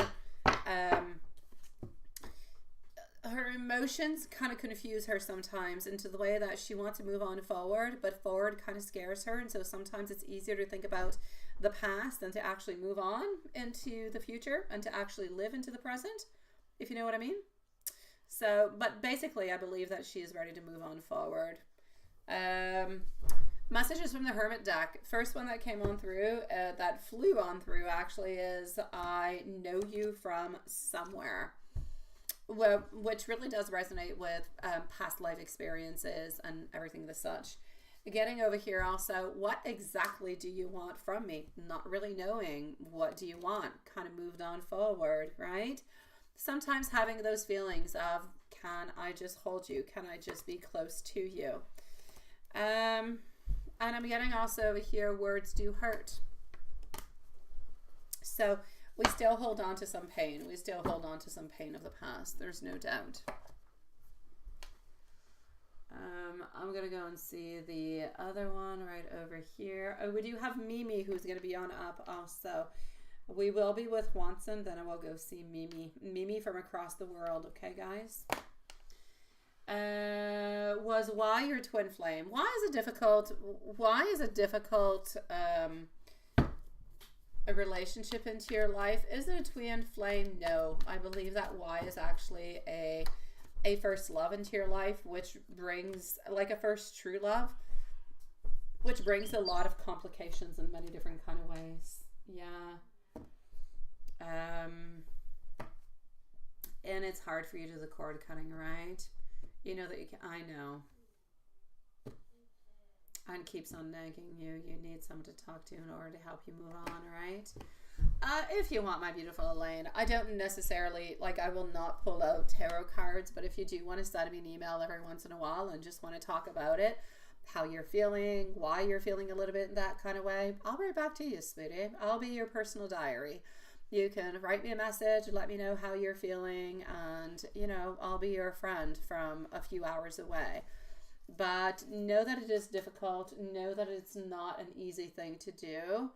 her emotions kind of confuse her sometimes into the way that she wants to move on forward, but forward kind of scares her. And so sometimes it's easier to think about the past than to actually move on into the future and to actually live into the present, if you know what I mean. So, but basically I believe that she is ready to move on forward. Messages from the Hermit deck. First one that came on through, that flew on through actually, is I know you from somewhere. Well, which really does resonate with past life experiences and everything as such. Getting over here also, what exactly do you want from me? Not really knowing what do you want, kind of moved on forward, right? Sometimes having those feelings of, can I just hold you? Can I just be close to you? And I'm getting also over here, words do hurt. So we still hold on to some pain. We still hold on to some pain of the past. There's no doubt. I'm going to go and see the other one right over here. Oh, we do have Mimi who's going to be on up also. We will be with Watson, then I will go see Mimi. Mimi from across the world. Okay, guys? Was why your twin flame? Why is it difficult a relationship into your life? Is it a twin flame? No. I believe that Y is actually a first love into your life, which brings, like a first true love, which brings a lot of complications in many different kind of ways. Yeah. And it's hard for you to do the cord cutting, right? You know that you can, I know. And keeps on nagging you. You need someone to talk to in order to help you move on, right? If you want, my beautiful Elaine, I don't necessarily, like, I will not pull out tarot cards, but if you do want to send me an email every once in a while and just want to talk about it, how you're feeling, why you're feeling a little bit in that kind of way, I'll write back to you, sweetie. I'll be your personal diary. You can write me a message, let me know how you're feeling, and, you know, I'll be your friend from a few hours away. But know that it is difficult. Know that it's not an easy thing to do.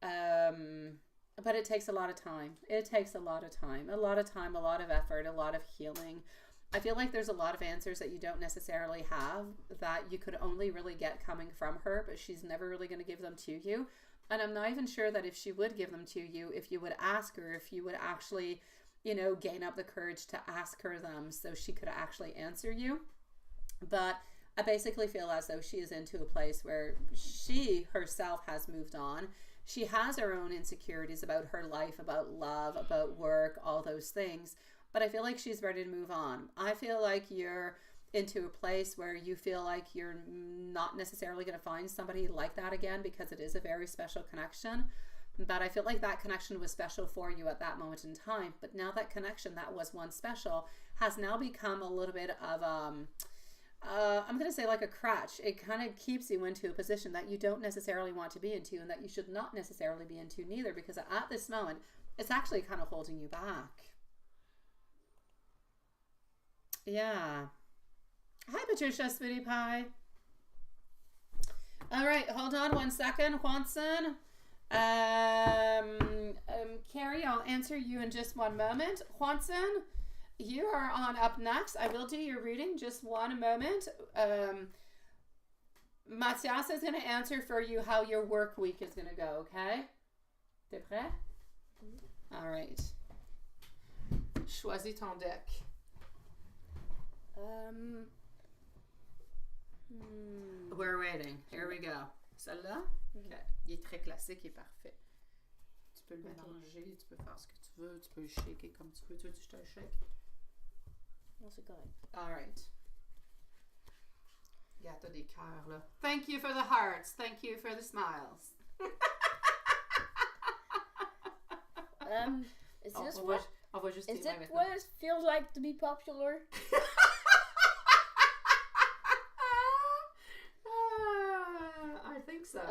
But it takes a lot of time. It takes a lot of time, a lot of effort, a lot of healing. I feel like there's a lot of answers that you don't necessarily have that you could only really get coming from her, but she's never really going to give them to you. And I'm not even sure that if she would give them to you, if you would ask her, if you would actually, you know, gain up the courage to ask her them so she could actually answer you. But I basically feel as though she is into a place where she herself has moved on. She has her own insecurities about her life, about love, about work, all those things. But I feel like she's ready to move on. I feel like you're into a place where you feel like you're not necessarily going to find somebody like that again, because it is a very special connection. But I feel like that connection was special for you at that moment in time. But now that connection that was once special has now become a little bit of I'm going to say like a crutch. It kind of keeps you into a position that you don't necessarily want to be into, and that you should not necessarily be into neither, because at this moment it's actually kind of holding you back. Yeah. Hi, Patricia, sweetie pie. All right, hold on one second, Juanson. Carrie, I'll answer you in just one moment. Juanson, you are on up next. I will do your reading, just one moment. Mathias is going to answer for you how your work week is going to go, okay? T'es prêt? All right. Choisis ton deck. We're waiting. Here we go. Celle-là? Okay. Il est très classique et parfait. Tu peux le mélanger, tu peux faire ce que tu veux, tu peux le shaker comme tu veux. Tu veux que je te le shake?
Non, c'est correct.
All right. Yeah, t'as des cœurs, là. Thank you for the hearts. Thank you for the smiles.
Is this what it feels like to be popular?
I think so.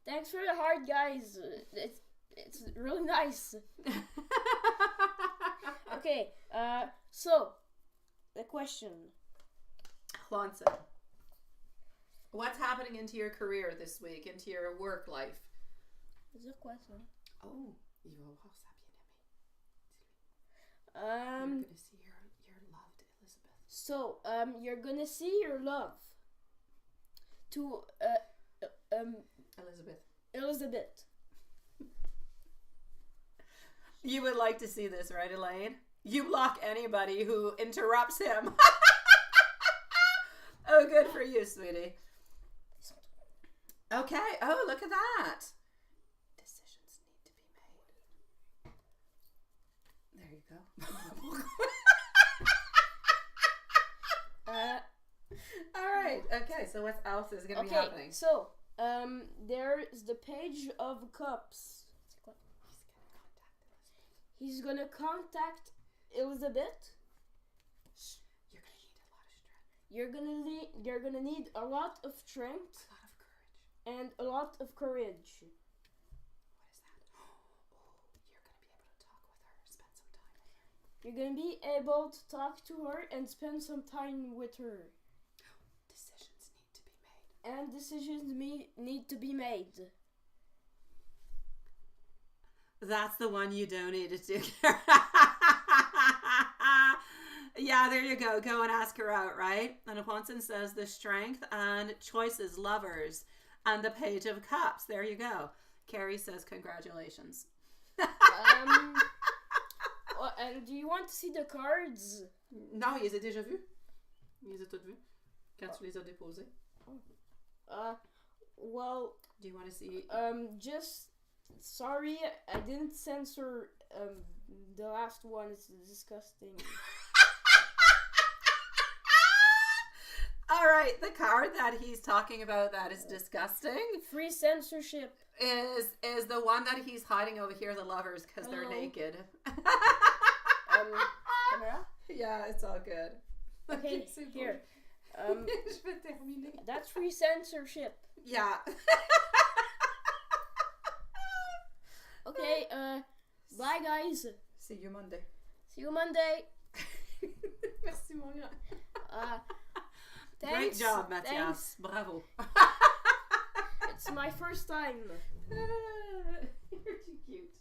Thanks for the heart, guys. It's really nice. Okay, so the question.
Juanson, what's happening into your career this week, into your work life?
C'est quoi ça?
Oh, il va voir ça bien aimé. You're gonna see your loved Elizabeth.
So, you're gonna see your love to Elizabeth.
You would like to see this, right, Elaine? You block anybody who interrupts him. Oh, good for you, sweetie. Okay. Oh, look at that. Decisions need to be made. There you go. All right. Okay. So what else is going to be happening?
So, there's the Page of Cups. He's gonna contact Elizabeth. You're gonna need a lot of strength.
A lot of courage.
And a lot of courage.
What is that? Oh, you're gonna be able to talk with her and spend some time with her.
You're gonna be able to talk to her and spend some time with her.
Decisions need to be made.
And decisions need to be made.
That's the one you donated to. Yeah, there you go. Go and ask her out, right? And Juanson says the strength and choices, lovers, and the Page of Cups. There you go. Carrie says congratulations.
And do you want to see the cards?
Non, ils les ai déjà vus. Ils les ai toutes vues quand tu les as déposés.
Well,
do you want to see?
Just sorry, I didn't censor the last one. It's disgusting.
All right, the card that he's talking about that is disgusting.
Free censorship.
Is the one that he's hiding over here, the lovers, because they're naked.
Camera?
Yeah, it's all good.
Okay, here. That's free censorship.
Yeah.
Okay, Bye, guys.
See you Monday.
See you Monday.
Merci, mon grand.
Thanks.
Great job, Mathias.
Thanks.
Bravo.
It's my first time.
You're too cute.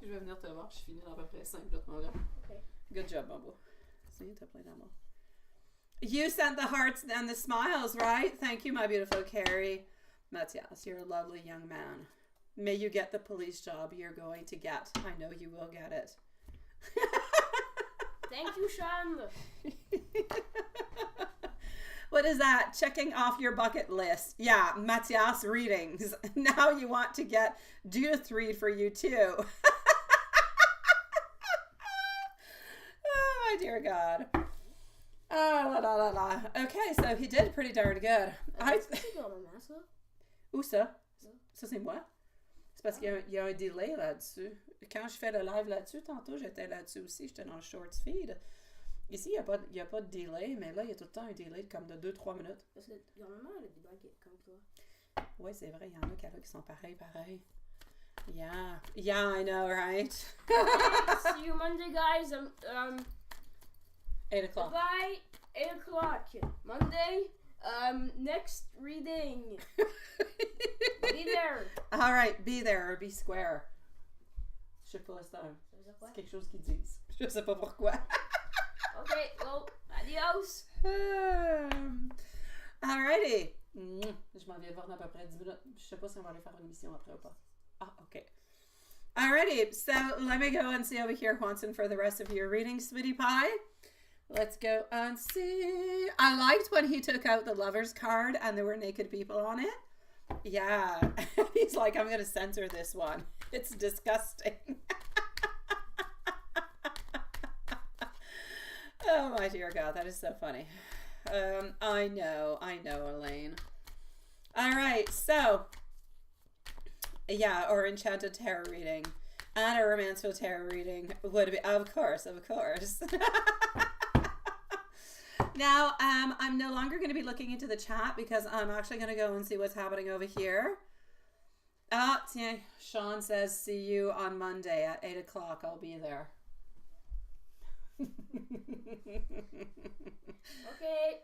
Je vais venir te voir. Je finis dans à peu près 5 minutes, mon grand.
Okay.
Good job, Bumble. See, to play that one. You sent the hearts and the smiles, right? Thank you, my beautiful Carrie. Matthias, you're a lovely young man. May you get the police job you're going to get. I know you will get it.
Thank you, Sean.
What is that? Checking off your bucket list. Yeah, Matthias readings. Now you want to get Judith read for you too. Oh, my dear God. Oh, la la la la. Okay, so he did pretty darn good. Où ça? Ça, c'est moi? C'est parce qu'il y a un delay là-dessus. Quand je fais le live là-dessus, tantôt, j'étais là-dessus aussi. J'étais dans le short feed. Ici, il n'y a pas de delay, mais là, il y a tout le temps un delay comme de 2-3 minutes.
Parce que normalement, elle a des baguettes comme toi.
Oui, c'est vrai. Il y en a qui sont pareils. Yeah. Yeah, I know, right?
See you Monday, guys.
8 o'clock.
Bye. 8 o'clock. Monday. Next reading. Be there.
All right, be there or be square. Je sais pas, c'est quelque chose qu'ils disent. Je sais pas pourquoi.
Okay, well, adios.
Alrighty. Je m'en viens voir dans à peu près 10 minutes. Je sais pas si on va aller faire une émission après ou pas. Ah, okay. Alrighty, so let me go and see over here, Juanson, for the rest of your reading, Sweetie Pie. Let's go and see. I liked when he took out the lover's card and there were naked people on it. Yeah. He's like, I'm going to censor this one. It's disgusting. Oh, my dear God. That is so funny. I know, Elaine. All right. So, yeah, or Enchanted Tarot reading and a Romancefull Tarot reading would be, of course. Now, I'm no longer going to be looking into the chat because I'm actually going to go and see what's happening over here. Ah, tiens, Sean says, see you on Monday at 8 o'clock. I'll be there.
Okay.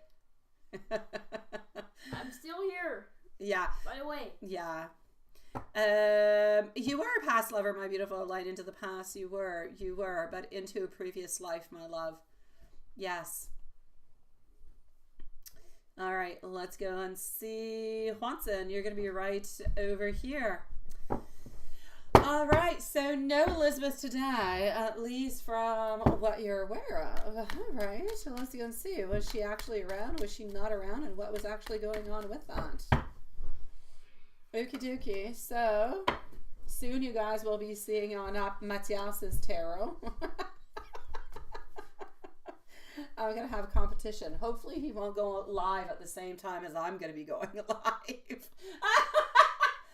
I'm still here.
Yeah.
By the way.
Yeah. You were a past lover, my beautiful light into the past. You were, but into a previous life, my love. Yes. All right, let's go and see Juanson. You're going to be right over here. All right, so no Elizabeth today, at least from what you're aware of. All right, so let's go and see. Was she actually around? Was she not around? And what was actually going on with that? Okie dokie. So soon you guys will be seeing on Matthias's tarot. I'm going to have competition. Hopefully he won't go live at the same time as I'm going to be going live.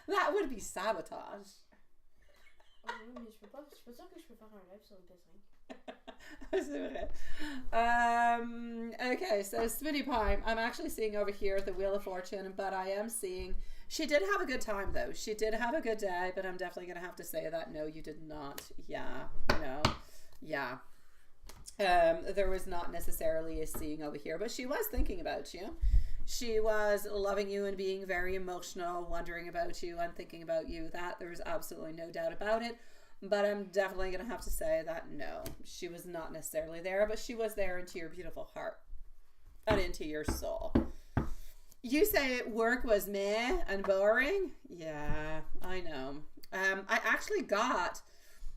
That would be sabotage.
Je suis pas sûre que je peux faire un live sur le P5.
C'est vrai. Okay, so Sweetie Pie, I'm actually seeing over here the Wheel of Fortune, but I am seeing she did have a good time though. She did have a good day, but I'm definitely going to have to say that no, you did not. Yeah, no, yeah. There was not necessarily a seeing over here, but she was thinking about you. She was loving you and being very emotional, wondering about you and thinking about you. That there's absolutely no doubt about it. But I'm definitely going to have to say that no, she was not necessarily there, but she was there into your beautiful heart and into your soul. You say work was meh and boring? Yeah, I know. I actually got...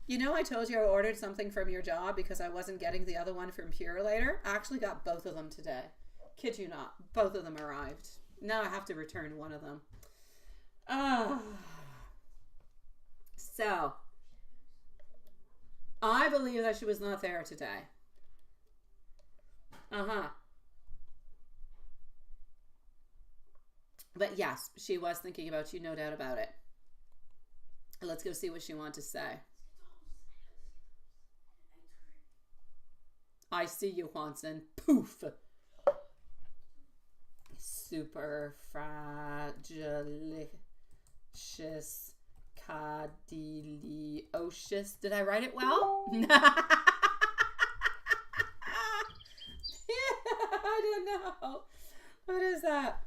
You know, I told you I ordered something from your job because I wasn't getting the other one from Pure later. I actually got both of them today. Kid you not. Both of them arrived. Now I have to return one of them. So, I believe that she was not there today. But yes, she was thinking about you, no doubt about it. Let's go see what she wanted to say. I see you, Juanson. Poof. Super fragilicious Cadiliosis. Did I write it well? I don't know. What is that?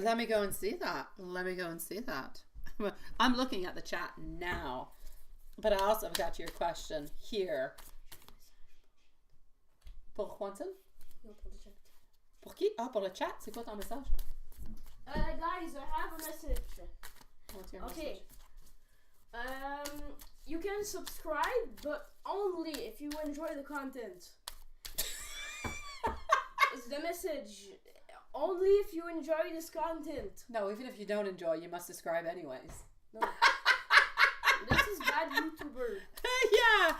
Let me go and see that. I'm looking at the chat now. But I also have got your question here. Pour Quentin?
No, pour le chat.
Pour qui? Ah, pour le chat. C'est quoi ton message?
Guys, I have a message.
What's your
Okay.
message?
You can subscribe, but only if you enjoy the content. It's the message. Only if you enjoy this content.
No, even if you don't enjoy, you must subscribe anyways.
No. This is bad YouTuber.
Yeah.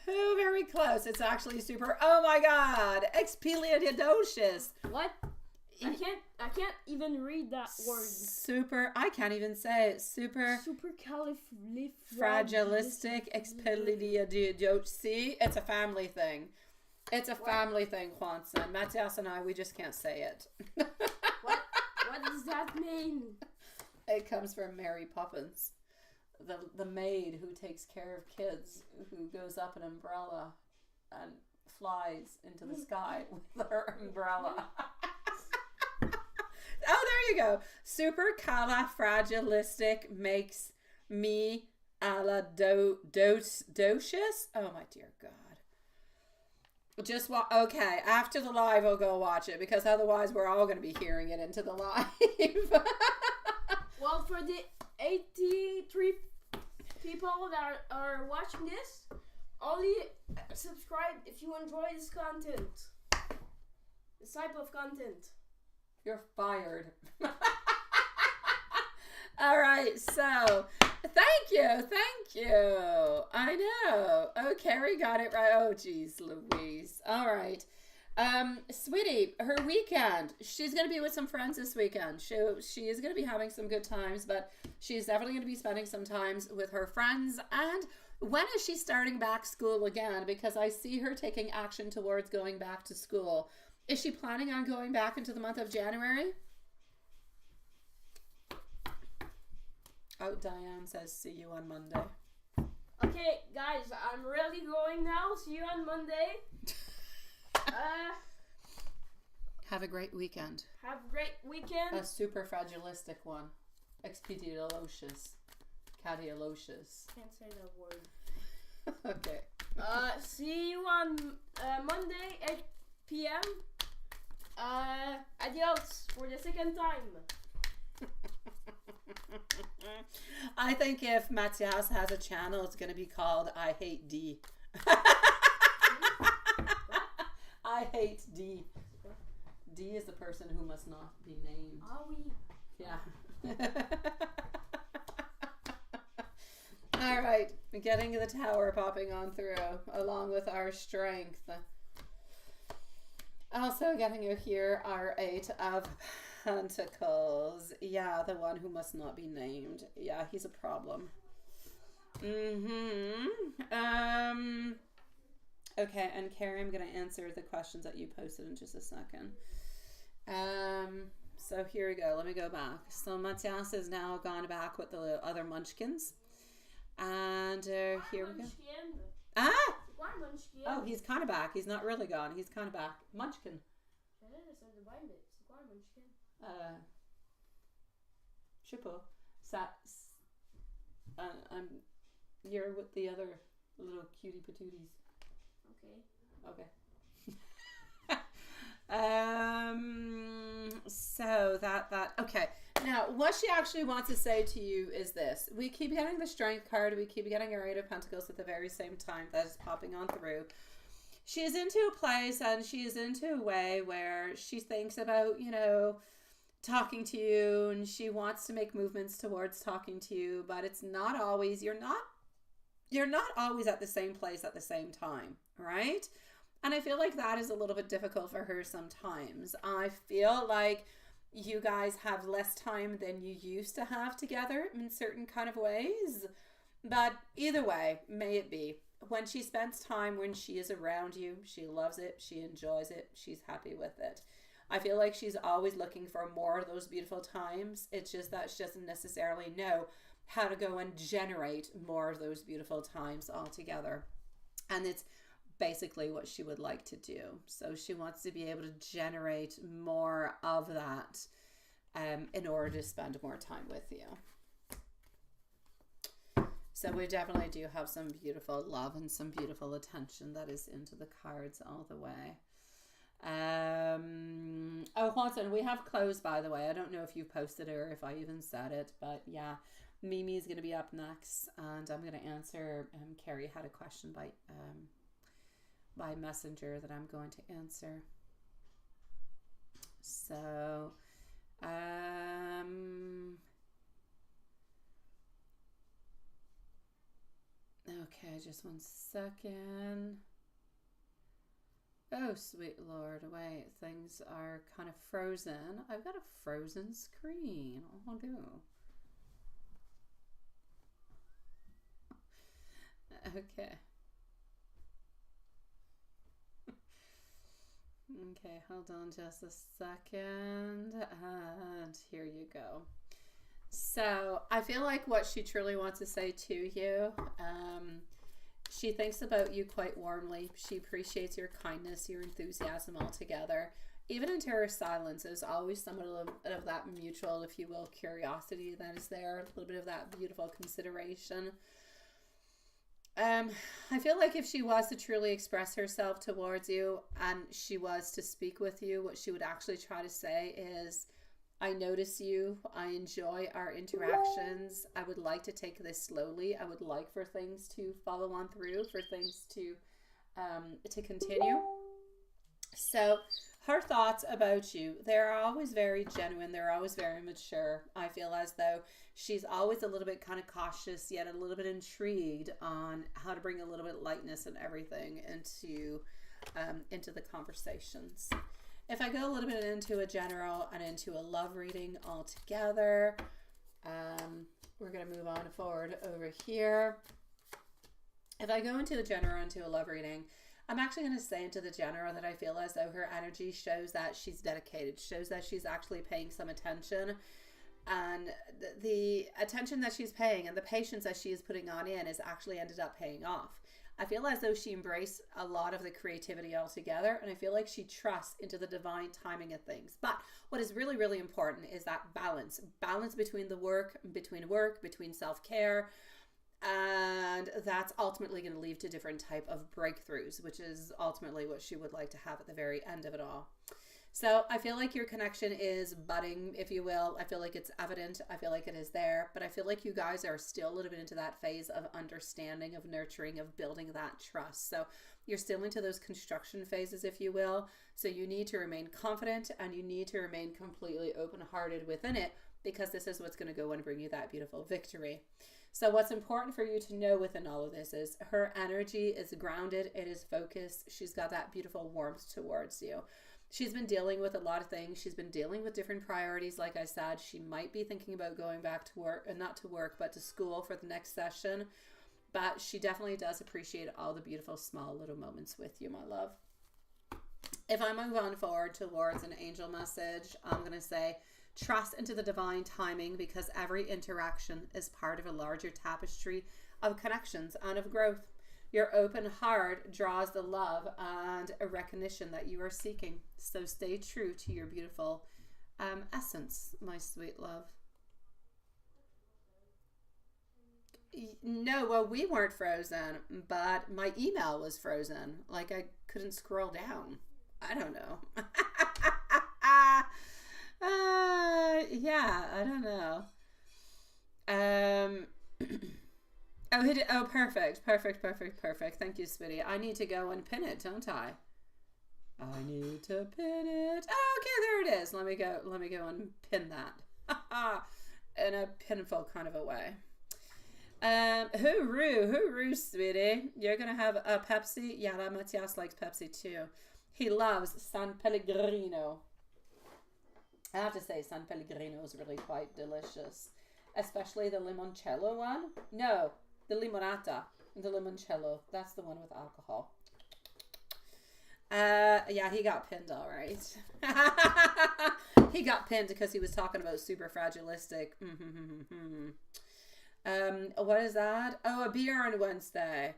Oh, very close. It's actually super. Oh my God. Expelliarmusous.
What? I can't even read that word.
Super. I can't even say it. Supercalifragilistic expelliarmusous. See, it's a family thing. It's a family thing, Juanson. Matthias and I, we just can't say it.
What does that mean?
It comes from Mary Poppins, the maid who takes care of kids, who goes up an umbrella and flies into the sky with her umbrella. Oh, there you go. Supercalifragilistic makes me aladocious. Oh my dear God. Just okay, after the live I'll go watch it, because otherwise we're all going to be hearing it into the live.
Well, for the 83 people that are watching this, only subscribe if you enjoy this content. This type of content.
You're fired. All right, so thank you. I know. Oh, Carrie got it right. Oh, geez, Louise. All right. Sweetie, her weekend. She's going to be with some friends this weekend. She is going to be having some good times, but she's definitely going to be spending some times with her friends. And when is she starting back school again? Because I see her taking action towards going back to school. Is she planning on going back into the month of January? Oh, Diane says, see you on Monday.
Okay, guys, I'm really going now. See you on Monday.
Have a great weekend.
Have a great weekend.
A super fragilistic one. Expediolocious. Cadiolocious.
Can't say that word.
Okay.
See you on Monday, 8 p.m. Adios for the second time.
I think if Matthias has a channel, it's going to be called I Hate D. I hate D. D is the person who must not be named.
Ah oui.
Yeah. All right. Getting the tower popping on through, along with our strength. Also getting you here, our 8 of Pentacles. Yeah, the one who must not be named. Yeah, he's a problem. Okay, and Carrie, I'm going to answer the questions that you posted in just a second. So here we go. Let me go back. So Matthias has now gone back with the other munchkins. And here we go. Ah! Oh, he's kind of back. He's not really gone. He's kind of back. Munchkin. Je sais pas. You're with the other little cutie patooties. Okay. So that okay. Now, what she actually wants to say to you is this. We keep getting the Strength card. We keep getting our 8 of Pentacles at the very same time. That is popping on through. She is into a place and she is into a way where she thinks about, talking to you, and she wants to make movements towards talking to you, but it's not always, you're not always at the same place at the same time, right? And I feel like that is a little bit difficult for her sometimes. I feel like you guys have less time than you used to have together in certain kind of ways. But either way, may it be. When she spends time, when she is around you, she loves it, she enjoys it, she's happy with it. I feel like she's always looking for more of those beautiful times. It's just that she doesn't necessarily know how to go and generate more of those beautiful times altogether. And it's basically what she would like to do. So she wants to be able to generate more of that in order to spend more time with you. So we definitely do have some beautiful love and some beautiful attention that is into the cards all the way. Oh, Watson, we have closed, by the way. I don't know if you posted it or if I even said it, but yeah, Mimi is going to be up next, and I'm going to answer. Carrie had a question by messenger that I'm going to answer. So, okay, just one second. Oh, sweet Lord, wait, things are kind of frozen. I've got a frozen screen. Oh, no. Okay. Okay, hold on just a second. And here you go. So I feel like what she truly wants to say to you, she thinks about you quite warmly. She appreciates your kindness, your enthusiasm altogether. Even into her silence, there's always somewhat of that mutual, if you will, curiosity that is there. A little bit of that beautiful consideration. I feel like if she was to truly express herself towards you and she was to speak with you, what she would actually try to say is, I notice you. I enjoy our interactions. I would like to take this slowly. I would like for things to follow on through, for things to continue. So her thoughts about you, they're always very genuine. They're always very mature. I feel as though she's always a little bit kind of cautious, yet a little bit intrigued on how to bring a little bit of lightness and everything into the conversations. If I go a little bit into a general and into a love reading altogether, we're going to move on forward over here. If I go into the general, into a love reading, I'm actually going to say into the general that I feel as though her energy shows that she's dedicated, shows that she's actually paying some attention. And the attention that she's paying and the patience that she is putting on in is actually ended up paying off. I feel as though she embraced a lot of the creativity altogether, and I feel like she trusts into the divine timing of things. But what is really, really important is that balance between work, between self-care, and that's ultimately going to lead to different type of breakthroughs, which is ultimately what she would like to have at the very end of it all. So I feel like your connection is budding, if you will. I feel like it's evident. I feel like it is there. But I feel like you guys are still a little bit into that phase of understanding, of nurturing, of building that trust. So you're still into those construction phases, if you will. So you need to remain confident and you need to remain completely open-hearted within it, because this is what's going to go and bring you that beautiful victory. So what's important for you to know within all of this is her energy is grounded. It is focused. She's got that beautiful warmth towards you. She's been dealing with a lot of things. She's been dealing with different priorities. Like I said, she might be thinking about going back to work, and not to work, but to school for the next session. But she definitely does appreciate all the beautiful small little moments with you, my love. If I move on forward towards an angel message, I'm going to say, trust into the divine timing, because every interaction is part of a larger tapestry of connections and of growth. Your open heart draws the love and a recognition that you are seeking. So stay true to your beautiful essence, my sweet love. No, well, we weren't frozen, but my email was frozen. Like I couldn't scroll down. I don't know. Yeah, I don't know. Oh, hit it. Oh, perfect. Thank you, sweetie. I need to go and pin it, don't I? I need to pin it. Oh, okay, there it is. Let me go and pin that. In a pinful kind of a way. Hooroo, sweetie. You're gonna have a Pepsi? Yeah, that Matthias likes Pepsi too. He loves San Pellegrino. I have to say, San Pellegrino is really quite delicious. Especially the limoncello one. No, the limonata. The limoncello. That's the one with alcohol. Yeah, he got pinned all right. He got pinned because he was talking about super fragilistic. What is that? Oh, a beer on Wednesday.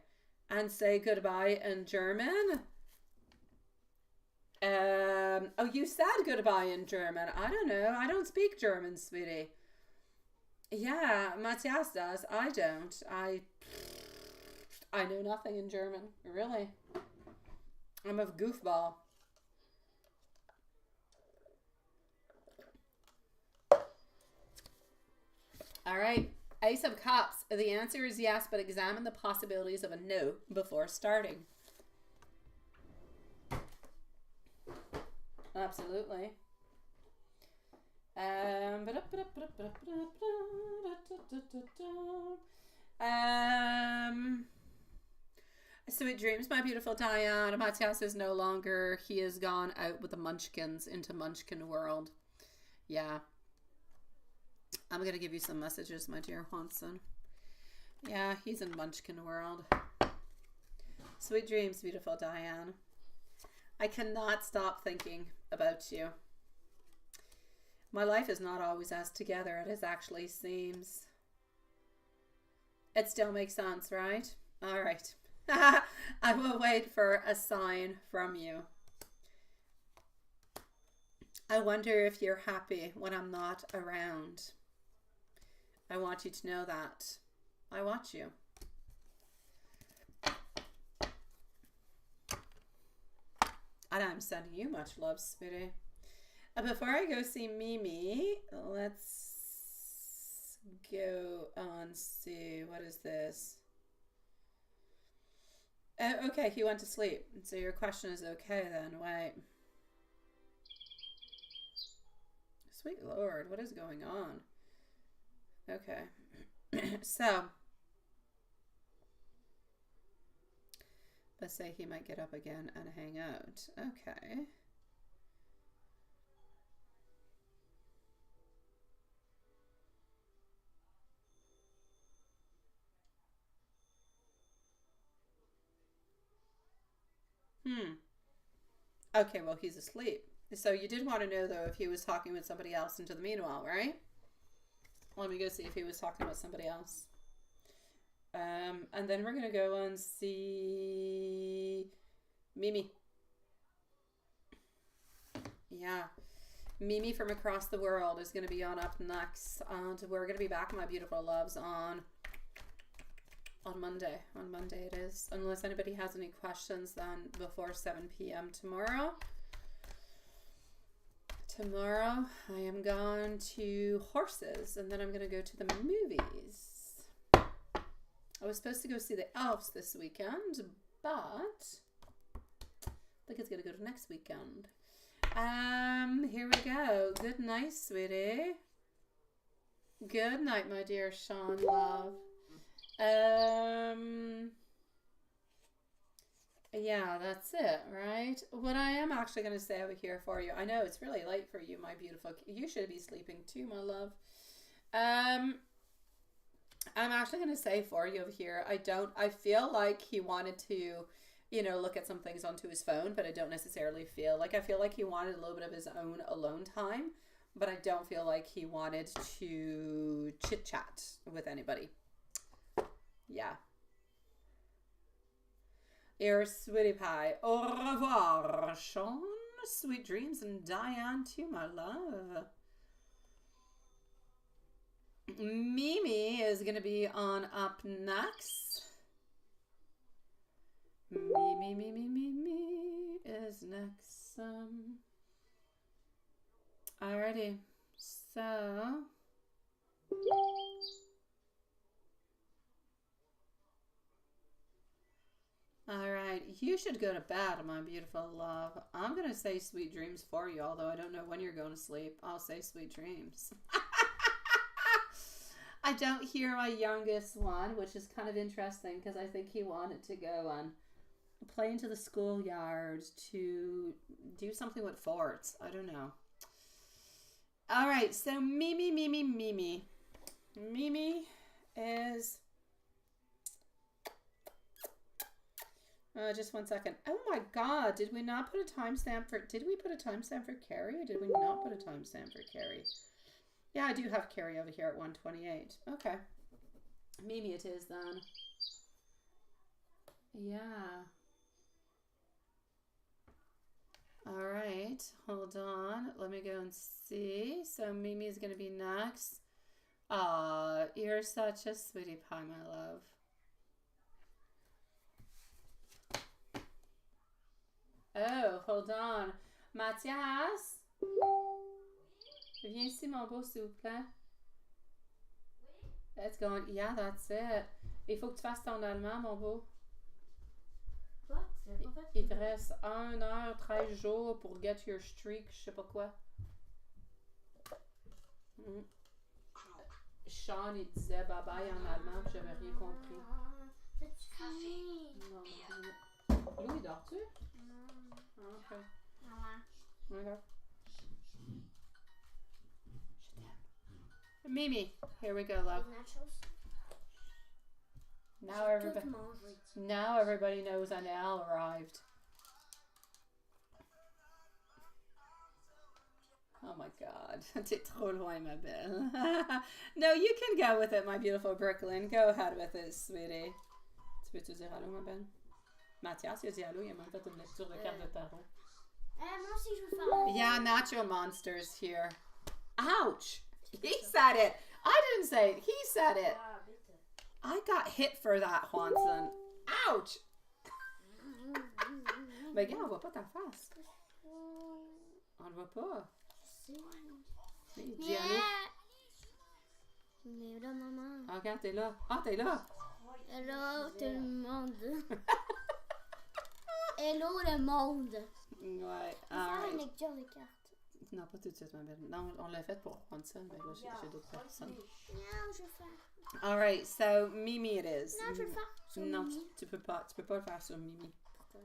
And say goodbye in German. Oh, you said goodbye in German. I don't know. I don't speak German, sweetie. Yeah, Matthias does. I don't. I know nothing in German. Really. I'm a goofball. All right. Ace of Cups. The answer is yes, but examine the possibilities of a no before starting. Absolutely. Sweet dreams, my beautiful Diane. Matthias is no longer. He has gone out with the Munchkins into Munchkin world. Yeah. I'm going to give you some messages, my dear Hanson. Yeah, he's in Munchkin world. Sweet dreams, beautiful Diane. I cannot stop thinking about you. My life is not always as together as it actually seems. It still makes sense, right? All right. I will wait for a sign from you. I wonder if you're happy when I'm not around. I want you to know that. I want you. And I'm sending you much love, sweetie. Before I go see Mimi, let's go on see. What is this? Okay, he went to sleep. So your question is okay then. Wait. Sweet Lord, what is going on? Okay. So, let's say he might get up again and hang out. Okay. Okay, well, he's asleep. So you did want to know, though, if he was talking with somebody else into the meanwhile, right? Let me go see if he was talking about somebody else. And then we're going to go and see Mimi. Yeah. Mimi from across the world is going to be on up next. And we're going to be back, my beautiful loves, on Monday. On Monday it is. Unless anybody has any questions, then before 7 p.m. tomorrow. Tomorrow I am going to horses, and then I'm going to go to the movies. I was supposed to go see the elves this weekend, but I think it's going to go to next weekend. Here we go. Good night, sweetie. Good night, my dear Sean love. Yeah, that's it, right? What I am actually going to say over here for you, I know it's really late for you, my beautiful, you should be sleeping too, my love. I'm actually going to say for you over here, I feel like he wanted to, you know, look at some things onto his phone, but I don't necessarily feel like, I feel like he wanted a little bit of his own alone time, but I don't feel like he wanted to chit chat with anybody. Yeah. Your sweetie pie. Au revoir, Sean. Sweet dreams, and Diane too, my love. Mimi is going to be on up next. Mimi is next. Alrighty. So... Alright, you should go to bed, my beautiful love. I'm going to say sweet dreams for you, although I don't know when you're going to sleep. I'll say sweet dreams. I don't hear my youngest one, which is kind of interesting because I think he wanted to go and play into the schoolyard to do something with forts. I don't know. Alright, so Mimi. Mimi is... Just 1 second. Oh my God, did we not put a timestamp for, did we put a timestamp for Carrie or did we not put a timestamp for Carrie? Yeah, I do have Carrie over here at 1:28. Okay. Mimi it is then. Yeah. All right, hold on. Let me go and see. So Mimi is going to be next. Aw, you're such a sweetie pie, my love. Oh, hold on. Mathias? Viens ici, mon beau, s'il vous plaît. It's going, yeah, that's it. Il faut que tu fasses ton allemand, mon beau.
Quoi?
Il te reste 1 heure, 13 jours pour get your streak, je sais pas quoi. Sean, il disait bye bye en allemand, puis j'avais rien compris. Non, Louis, dors-tu? Ah, ok. Okay. Mimi, here we go, love. Now everybody knows Anel arrived. Oh my God, t'es trop loin, ma belle. No, you can go with it, my beautiful Brooklyn. Go ahead with it, sweetie. Tu peux-tu dire allô, ma belle? Mathias, il a dit allô, il a même fait une lecture de carte de tarot.
Moi aussi, je veux faire.
Yeah, Nacho Monster's here. Ouch! He said it. I didn't say it. He said it. I got hit for that, Juanson. Ouch! Mais gars, on voit pas ta face. On le voit pas. Dis allô.
Mais là, maman.
Ah, regarde, t'es là. Ah, t'es là.
Hello, tout le monde. Hello, le monde.
Ouais.
On va faire une lecture de cartes.
Non, pas tout de suite, ma belle. Non, on l'a fait pour Juanson, mais là, j'ai d'autres personnes.
Non, je vais faire.
All right, so Mimi it is.
Non, je vais le faire sur
Non,
Mimi.
tu peux pas le faire sur Mimi.
Pourquoi?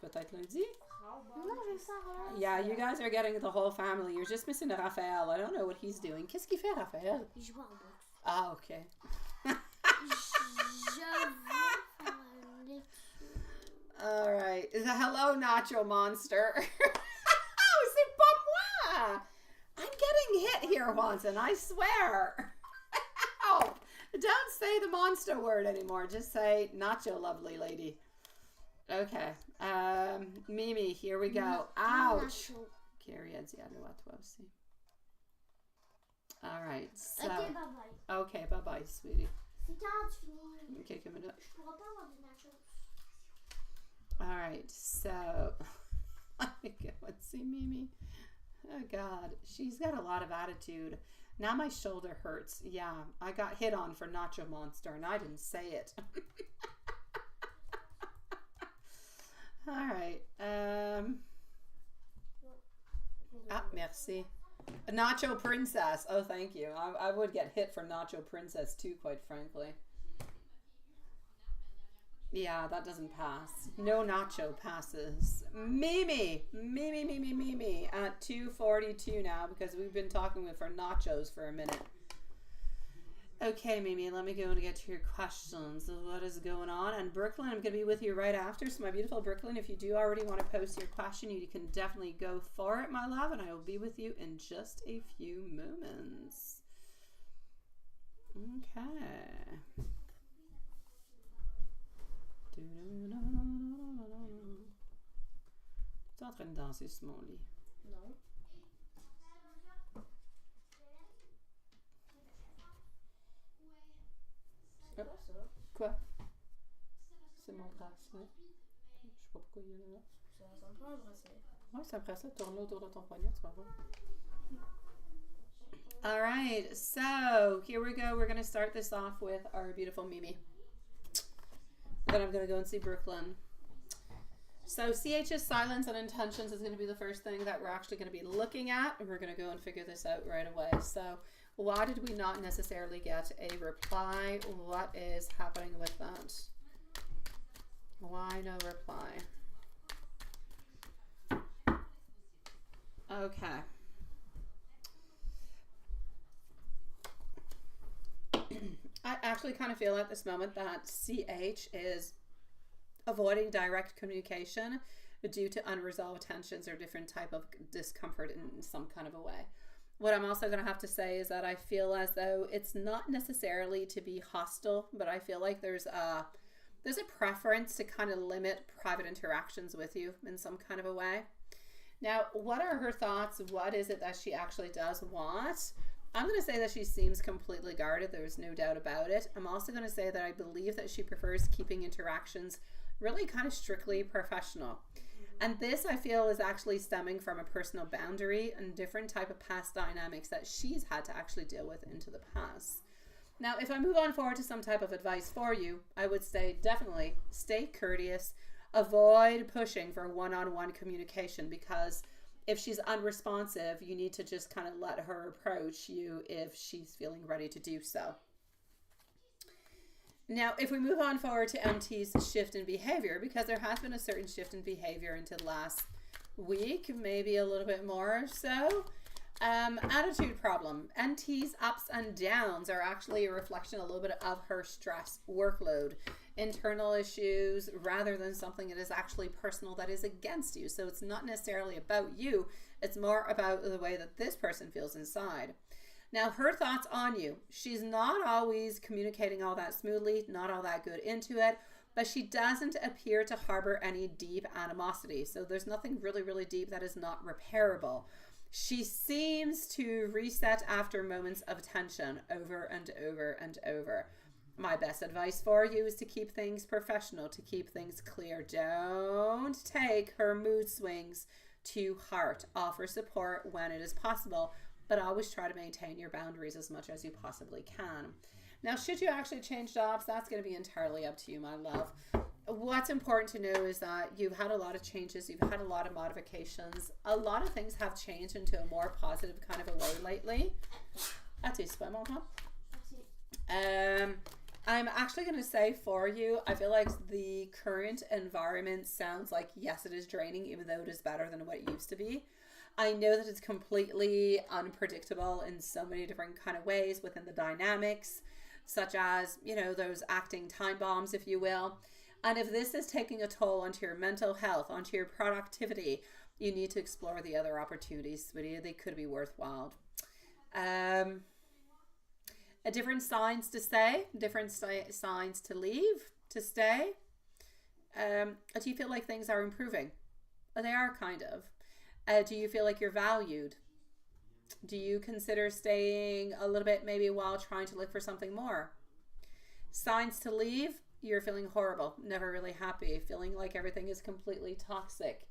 Peut-être lundi.
Non, je vais le faire.
Yeah, you guys are getting the whole family. You're just missing Raphaël. I don't know what he's doing. Qu'est-ce qu'il fait, Raphaël?
Il joue en boxe.
Ah, ok.
Je vais faire une lecture.
All right. Hello, Nacho Monster. Oh, c'est pas moi. I'm getting hit here, Juanson. I swear. Help. Don't say the monster word anymore. Just say Nacho, lovely lady. Okay. Mimi, here we go. Ouch. Carrie a dit allô à toi aussi. All right. So.
Ok, bye bye.
Okay, bye bye, sweetie.
C'est quand tu finis.
Quelques minutes.
Je pourrais pas avoir des nachos.
All right, so let me go and see Mimi. Oh God, she's got a lot of attitude. Now my shoulder hurts. Yeah, I got hit on for Nacho Monster and I didn't say it. All right. Ah, merci. Nacho Princess. Oh, thank you. I would get hit for Nacho Princess too, quite frankly. Yeah, that doesn't pass. No Nacho passes. Mimi at 2:42 now because we've been talking with for nachos for a minute. Okay, Mimi, let me go and get to your questions. What is going on? And Brooklyn, I'm going to be with you right after. So my beautiful Brooklyn, if you do already want to post your question, you can definitely go for it, my love. And I will be with you in just a few moments. Okay. Tu es en train de danser sur mon lit?
Non. C'est quoi ça?
Quoi? C'est mon bracelet. Je sais pas pourquoi il est là.
Ça ressemble pas à un bracelet.
Ouais, c'est un bracelet. Tourne autour de ton poignet, tu vas voir. All right, so here we go. We're going to start this off with our beautiful Mimi. Then I'm going to go and see Brooklyn. So CH's silence and intentions is going to be the first thing that we're actually going to be looking at. And we're going to go and figure this out right away. So why did we not necessarily get a reply? What is happening with that? Why no reply? Okay. I actually kind of feel at this moment that CH is avoiding direct communication due to unresolved tensions or different type of discomfort in some kind of a way. What I'm also going to have to say is that I feel as though it's not necessarily to be hostile, but I feel like there's a preference to kind of limit private interactions with you in some kind of a way. Now, what are her thoughts? What is it that she actually does want? I'm going to say that she seems completely guarded. There's no doubt about it. I'm also going to say that I believe that she prefers keeping interactions really kind of strictly professional. And this, I feel, is actually stemming from a personal boundary and different type of past dynamics that she's had to actually deal with into the past. Now, if I move on forward to some type of advice for you, I would say definitely stay courteous. Avoid pushing for one-on-one communication, because if she's unresponsive, you need to just kind of let her approach you if she's feeling ready to do so. Now, if we move on forward to MT's shift in behavior, because there has been a certain shift in behavior into the last week, maybe a little bit more so. Attitude problem. MT's ups and downs are actually a reflection a little bit of her stress, workload, internal issues, rather than something that is actually personal that is against you. So it's not necessarily about you. It's more about the way that this person feels inside. Now, her thoughts on you. She's not always communicating all that smoothly, not all that good into it, but she doesn't appear to harbor any deep animosity. So there's nothing really, really deep that is not repairable. She seems to reset after moments of tension over and over and over. My best advice for you is to keep things professional, to keep things clear. Don't take her mood swings to heart. Offer support when it is possible, but always try to maintain your boundaries as much as you possibly can. Now, should you actually change jobs, that's going to be entirely up to you, my love. What's important to know is that you've had a lot of changes, you've had a lot of modifications. A lot of things have changed into a more positive kind of a way lately. I'm actually going to say for you, I feel like the current environment sounds like, yes, it is draining, even though it is better than what it used to be. I know that it's completely unpredictable in so many different kind of ways within the dynamics, such as, you know, those acting time bombs, if you will. And if this is taking a toll onto your mental health, onto your productivity, you need to explore the other opportunities, sweetie. They could be worthwhile. Different signs to say, different signs to leave, to stay. Do you feel like things are improving? They are, kind of. Do you feel like you're valued? Do you consider staying a little bit maybe while trying to look for something more? Signs to leave, you're feeling horrible, never really happy, feeling like everything is completely toxic.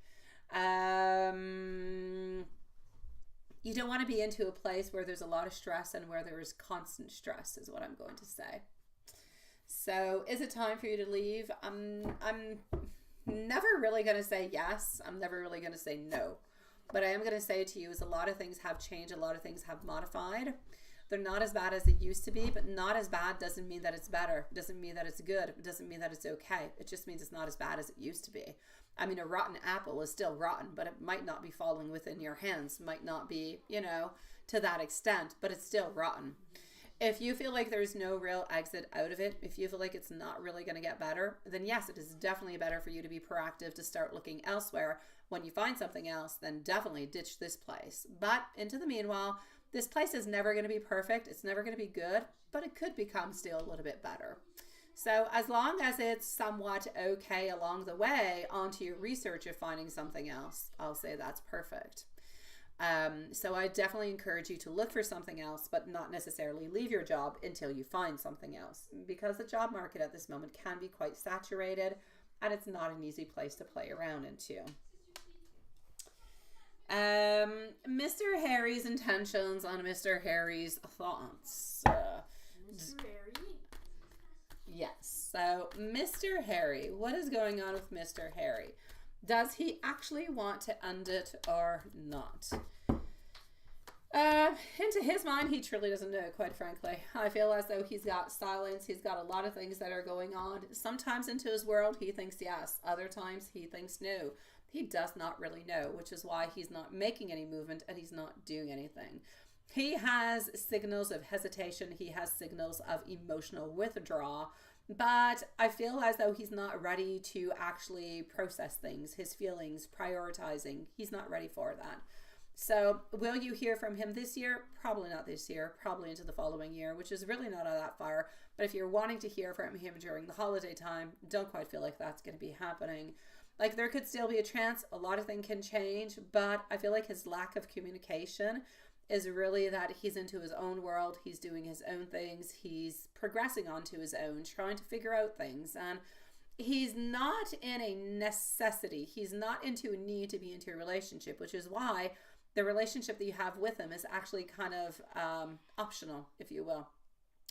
You don't want to be into a place where there's a lot of stress and where there is constant stress, is what I'm going to say. So is it time for you to leave? I'm never really going to say yes. I'm never really going to say no. But I am going to say to you is a lot of things have changed. A lot of things have modified. They're not as bad as they used to be, but not as bad doesn't mean that it's better. It doesn't mean that it's good. It doesn't mean that it's okay. It just means it's not as bad as it used to be. I mean, a rotten apple is still rotten, but it might not be falling within your hands, might not be, you know, to that extent, but it's still rotten. If you feel like there's no real exit out of it, if you feel like it's not really going to get better, then yes, it is definitely better for you to be proactive, to start looking elsewhere. When you find something else, then definitely ditch this place. But into the meanwhile, this place is never going to be perfect. It's never going to be good, but it could become still a little bit better. So as long as it's somewhat okay along the way onto your research of finding something else, I'll say that's perfect. So I definitely encourage you to look for something else, but not necessarily leave your job until you find something else, because the job market at this moment can be quite saturated and it's not an easy place to play around into. Mr. Harry's intentions on Mr. Harry's thoughts.
Mr. Harry?
Yes. So, Mr. Harry, what is going on with Mr. Harry? Does he actually want to end it or not? Into his mind, he truly doesn't know, quite frankly. I feel as though he's got silence. He's got a lot of things that are going on. Sometimes into his world, he thinks yes. Other times, he thinks no. He does not really know, which is why he's not making any movement and he's not doing anything. He has signals of hesitation. He has signals of emotional withdrawal. But I feel as though he's not ready to actually process things, his feelings, prioritizing. He's not ready for that. So will you hear from him this year? Probably not this year, probably into the following year, which is really not that far. But if you're wanting to hear from him during the holiday time, don't quite feel like that's going to be happening. Like, there could still be a chance, a lot of things can change, but I feel like his lack of communication is really that he's into his own world, he's doing his own things, he's progressing onto his own, trying to figure out things, and he's not in a necessity, he's not into a need to be into a relationship, which is why the relationship that you have with him is actually kind of optional, if you will.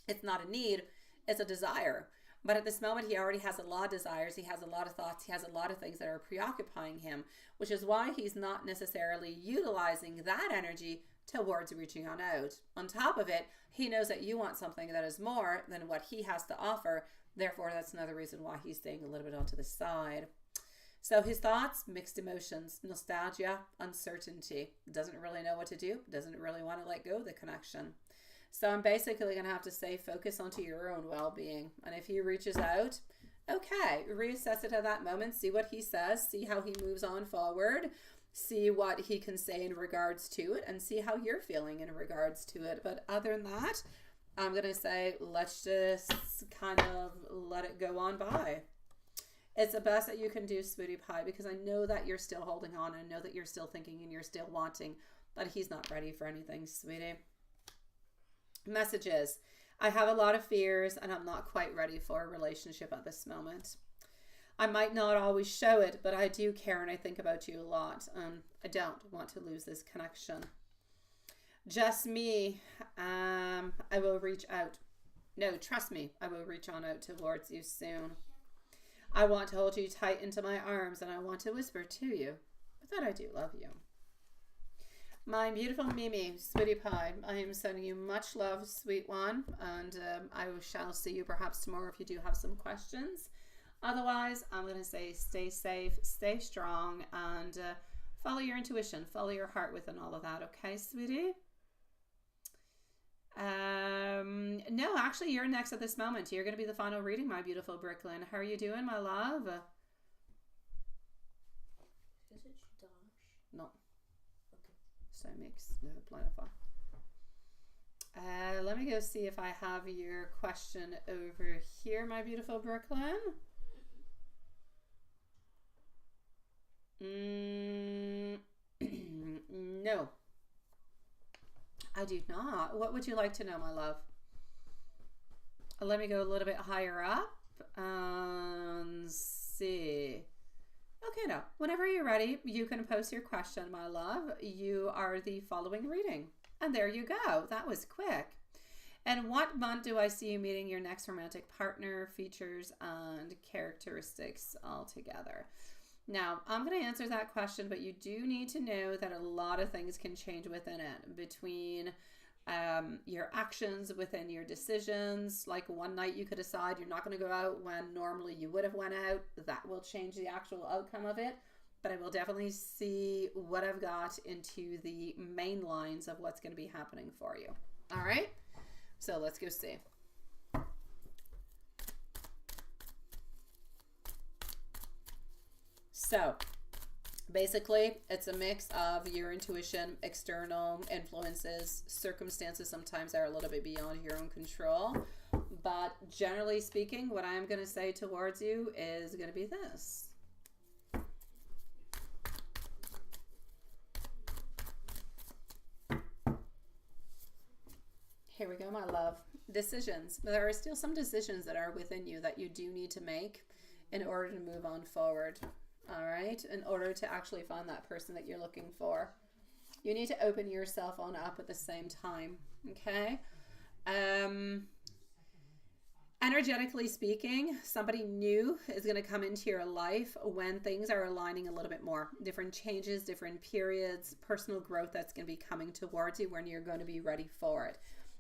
It's not a need, it's a desire. But at this moment, he already has a lot of desires, he has a lot of thoughts, he has a lot of things that are preoccupying him, which is why he's not necessarily utilizing that energy towards reaching on out. On top of it, he knows that you want something that is more than what he has to offer. Therefore, that's another reason why he's staying a little bit onto the side. So his thoughts, mixed emotions, nostalgia, uncertainty. Doesn't really know what to do. Doesn't really want to let go of the connection. So I'm basically going to have to say focus onto your own well-being. And if he reaches out, okay, reassess it at that moment. See what he says. See how he moves on forward. See what he can say in regards to it. And see how you're feeling in regards to it. But other than that, I'm going to say let's just kind of let it go on by. It's the best that you can do, sweetie pie, because I know that you're still holding on. I know that you're still thinking and you're still wanting, but he's not ready for anything, sweetie. Messages. I have a lot of fears and I'm not quite ready for a relationship at this moment. I might not always show it, but I do care and I think about you a lot. I don't want to lose this connection. Just me. I will reach out. No, trust me. I will reach on out towards you soon. I want to hold you tight into my arms and I want to whisper to you that I do love you. My beautiful Mimi, sweetie pie, I am sending you much love, sweet one, and I shall see you perhaps tomorrow if you do have some questions. Otherwise, I'm going to say stay safe, stay strong, and follow your intuition, follow your heart within all of that, okay, sweetie? No, actually, you're next at this moment. You're going to be the final reading, my beautiful Brooklyn. How are you doing, my love?
Is it Dash?
No.
Okay.
So mix the planify. Let me go see if I have your question over here, my beautiful Brooklyn. No. I do not. What would you like to know, my love? Let me go a little bit higher up and see. Okay, now, whenever you're ready, you can post your question, my love. You are the following reading. And there you go. That was quick. And what month do I see you meeting your next romantic partner, features, and characteristics altogether? Now, I'm going to answer that question, but you do need to know that a lot of things can change within it, between your actions, within your decisions. Like one night you could decide you're not going to go out when normally you would have went out. That will change the actual outcome of it. But I will definitely see what I've got into the main lines of what's going to be happening for you. All right? So let's go see. So basically, it's a mix of your intuition, external influences, circumstances sometimes are a little bit beyond your own control. But generally speaking, what I'm going to say towards you is going to be this. Here we go, my love. Decisions. There are still some decisions that are within you that you do need to make in order to move on forward. All right, in order to actually find that person that you're looking for. You need to open yourself on up at the same time, okay? Energetically speaking, somebody new is going to come into your life when things are aligning a little bit more. Different changes, different periods, personal growth that's going to be coming towards you when you're going to be ready for it.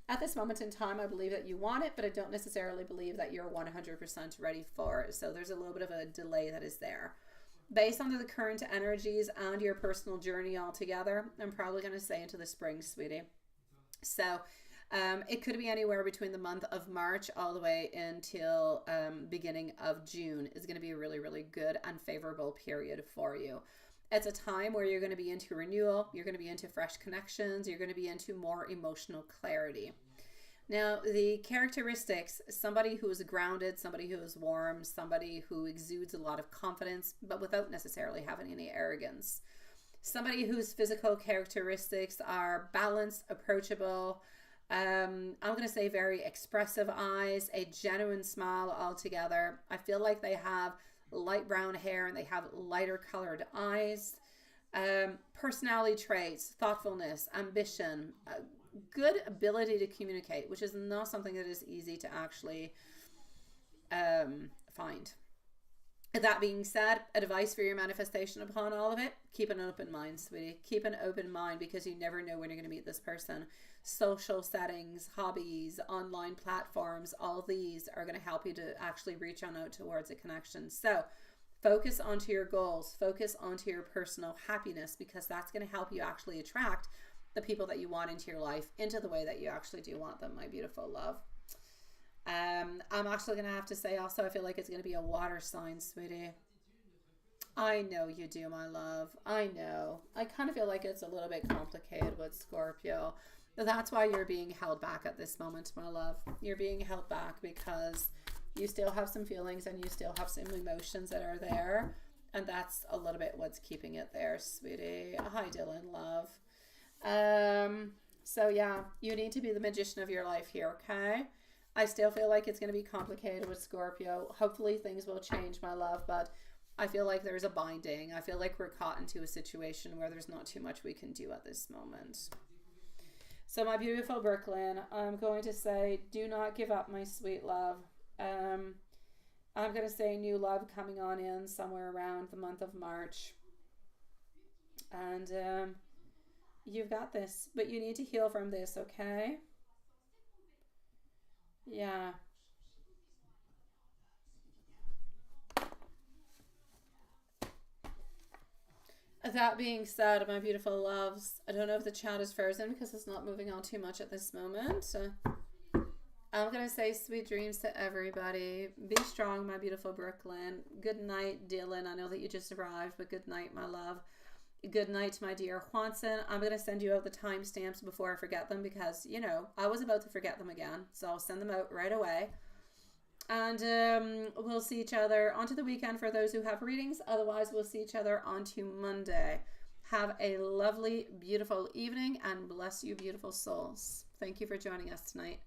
At this moment in time, I believe that you want it, but I don't necessarily believe that you're 100% ready for it. So there's a little bit of a delay that is there. Based on the current energies and your personal journey altogether, I'm probably going to say into the spring, sweetie. So it could be anywhere between the month of March all the way until beginning of June is going to be a really, really good and favorable period for you. It's a time where you're going to be into renewal, you're going to be into fresh connections, you're going to be into more emotional clarity. Now, the characteristics, somebody who is grounded, somebody who is warm, somebody who exudes a lot of confidence, but without necessarily having any arrogance. Somebody whose physical characteristics are balanced, approachable, I'm going to say very expressive eyes, a genuine smile altogether. I feel like they have light brown hair and they have lighter colored eyes. Personality traits, thoughtfulness, ambition, good ability to communicate, which is not something that is easy to actually find. That being said, advice for your manifestation upon all of it, keep an open mind, sweetie. Keep an open mind, because you never know when you're going to meet this person. Social settings, hobbies, online platforms, all these are going to help you to actually reach on out towards a connection. So focus onto your goals, focus onto your personal happiness, because that's going to help you actually attract the people that you want into your life into the way that you actually do want them, my beautiful love. I'm actually going to have to say also, I feel like it's going to be a water sign, sweetie. I know you do, my love. I know. I kind of feel like it's a little bit complicated with Scorpio. That's why you're being held back at this moment, my love. You're being held back because you still have some feelings and you still have some emotions that are there. And that's a little bit what's keeping it there, sweetie. Hi, Dylan, love. So yeah, you need to be the magician of your life here, okay? I still feel like it's going to be complicated with Scorpio. Hopefully things will change, my love, but I feel like there's a binding. I feel like we're caught into a situation where there's not too much we can do at this moment. So my beautiful Brooklyn, I'm going to say, do not give up, my sweet love. I'm going to say new love coming on in somewhere around the month of March. And you've got this, but you need to heal from this, okay? Yeah. That being said, my beautiful loves, I don't know if the chat is frozen because it's not moving on too much at this moment. So I'm going to say sweet dreams to everybody. Be strong, my beautiful Brooklyn. Good night, Dylan. I know that you just arrived, but good night, my love. Good night to my dear Juanson. I'm going to send you out the timestamps before I forget them because, you know, I was about to forget them again. So I'll send them out right away. And we'll see each other onto the weekend for those who have readings. Otherwise, we'll see each other onto Monday. Have a lovely, beautiful evening and bless you, beautiful souls. Thank you for joining us tonight.